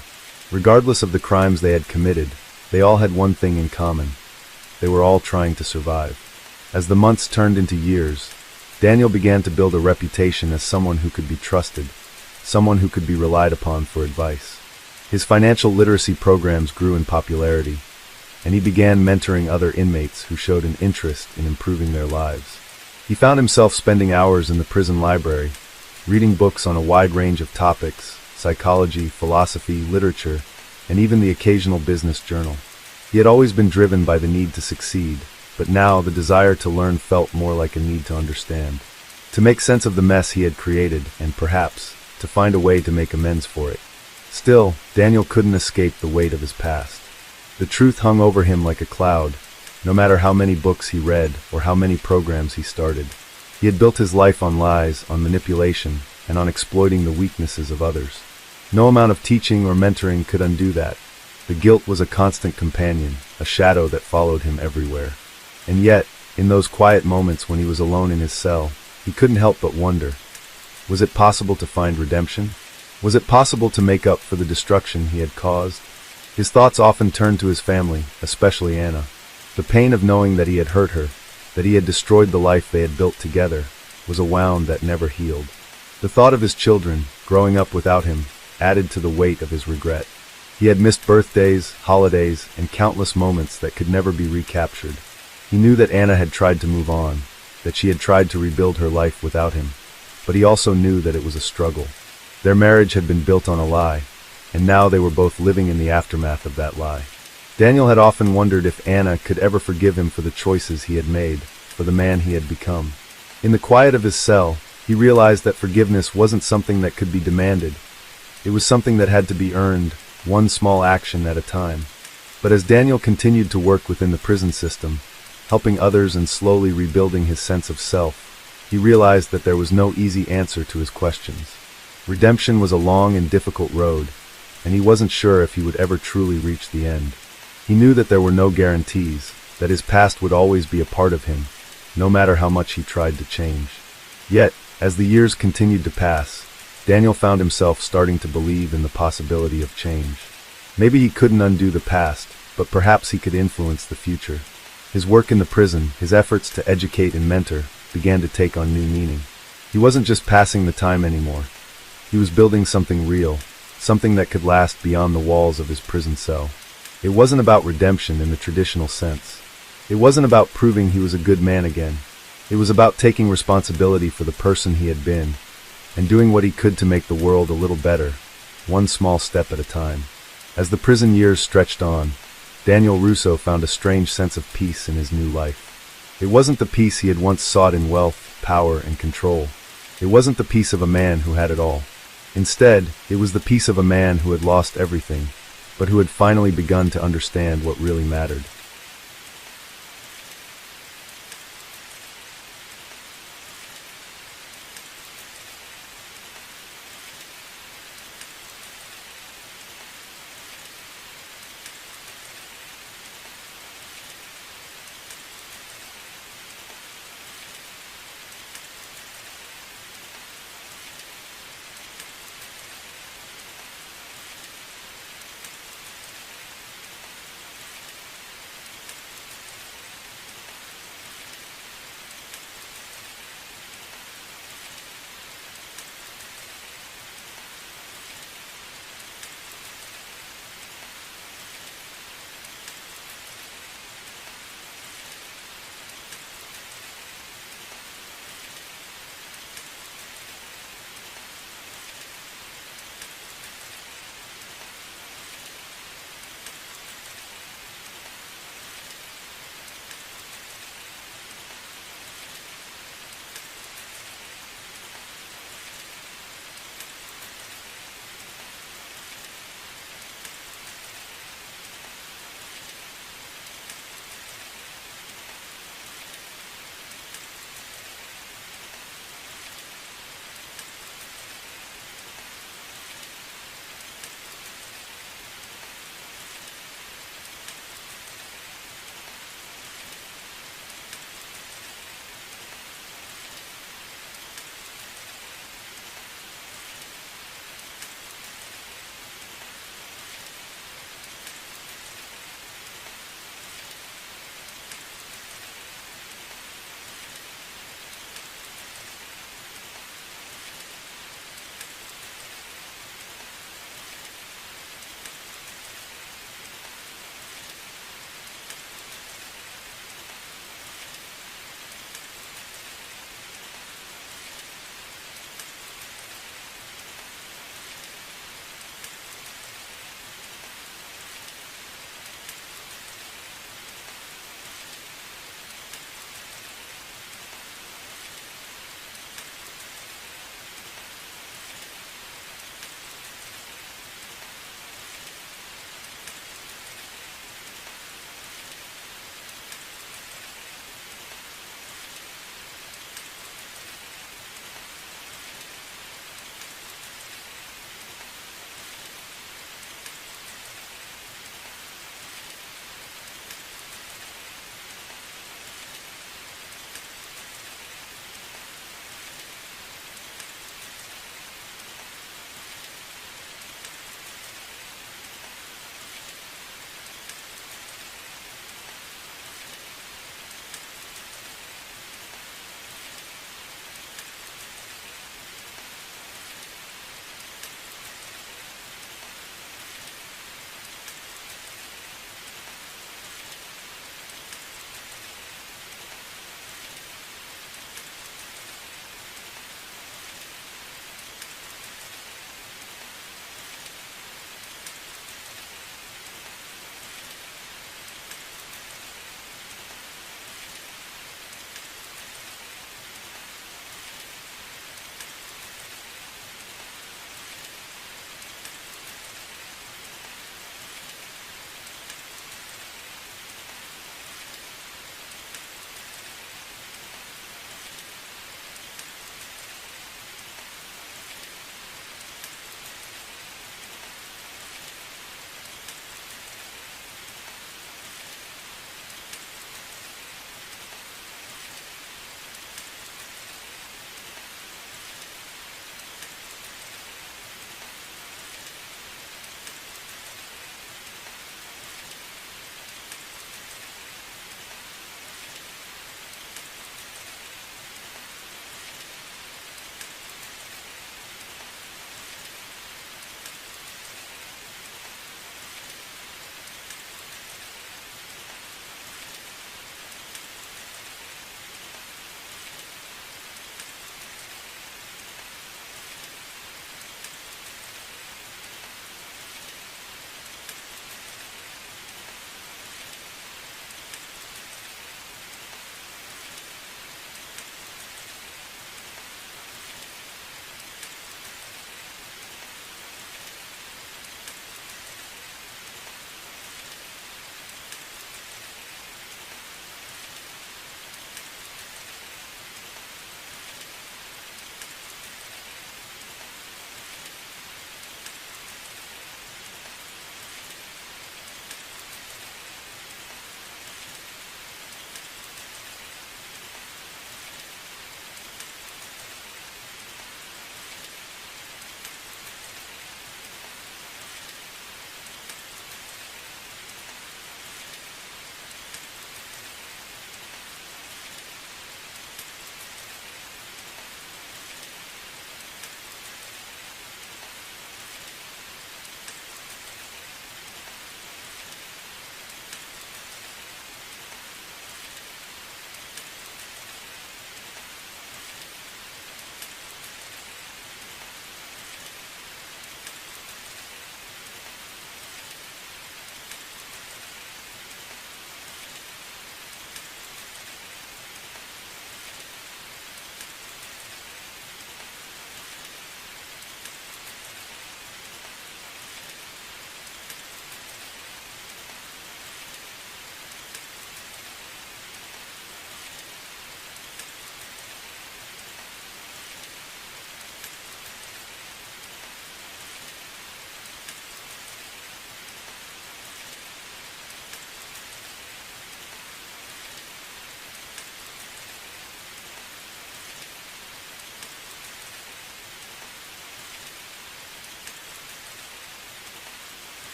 Regardless of the crimes they had committed, they all had one thing in common: they were all trying to survive. As the months turned into years, Daniel began to build a reputation as someone who could be trusted, someone who could be relied upon for advice. His financial literacy programs grew in popularity, and he began mentoring other inmates who showed an interest in improving their lives. He found himself spending hours in the prison library, reading books on a wide range of topics: psychology, philosophy, literature, and even the occasional business journal. He had always been driven by the need to succeed, but now the desire to learn felt more like a need to understand, to make sense of the mess he had created, and perhaps to find a way to make amends for it. Still, Daniel couldn't escape the weight of his past. The truth hung over him like a cloud, no matter how many books he read or how many programs he started. He had built his life on lies, on manipulation, and on exploiting the weaknesses of others. No amount of teaching or mentoring could undo that. The guilt was a constant companion, a shadow that followed him everywhere. And yet, in those quiet moments when he was alone in his cell, he couldn't help but wonder: was it possible to find redemption? Was it possible to make up for the destruction he had caused? His thoughts often turned to his family, especially Anna. The pain of knowing that he had hurt her, that he had destroyed the life they had built together, was a wound that never healed. The thought of his children, growing up without him, added to the weight of his regret. He had missed birthdays, holidays, and countless moments that could never be recaptured. He knew that Anna had tried to move on, that she had tried to rebuild her life without him, but he also knew that it was a struggle. Their marriage had been built on a lie, and now they were both living in the aftermath of that lie. Daniel had often wondered if Anna could ever forgive him for the choices he had made, for the man he had become. In the quiet of his cell, he realized that forgiveness wasn't something that could be demanded. It was something that had to be earned, one small action at a time. But as Daniel continued to work within the prison system, helping others and slowly rebuilding his sense of self, he realized that there was no easy answer to his questions. Redemption was a long and difficult road, and he wasn't sure if he would ever truly reach the end. He knew that there were no guarantees, that his past would always be a part of him, no matter how much he tried to change. Yet, as the years continued to pass, Daniel found himself starting to believe in the possibility of change. Maybe he couldn't undo the past, but perhaps he could influence the future. His work in the prison, his efforts to educate and mentor, began to take on new meaning. He wasn't just passing the time anymore. He was building something real, something that could last beyond the walls of his prison cell. It wasn't about redemption in the traditional sense. It wasn't about proving he was a good man again. It was about taking responsibility for the person he had been, and doing what he could to make the world a little better, one small step at a time. As the prison years stretched on, Daniel Russo found a strange sense of peace in his new life. It wasn't the peace he had once sought in wealth, power, and control. It wasn't the peace of a man who had it all. Instead, it was the peace of a man who had lost everything, but who had finally begun to understand what really mattered.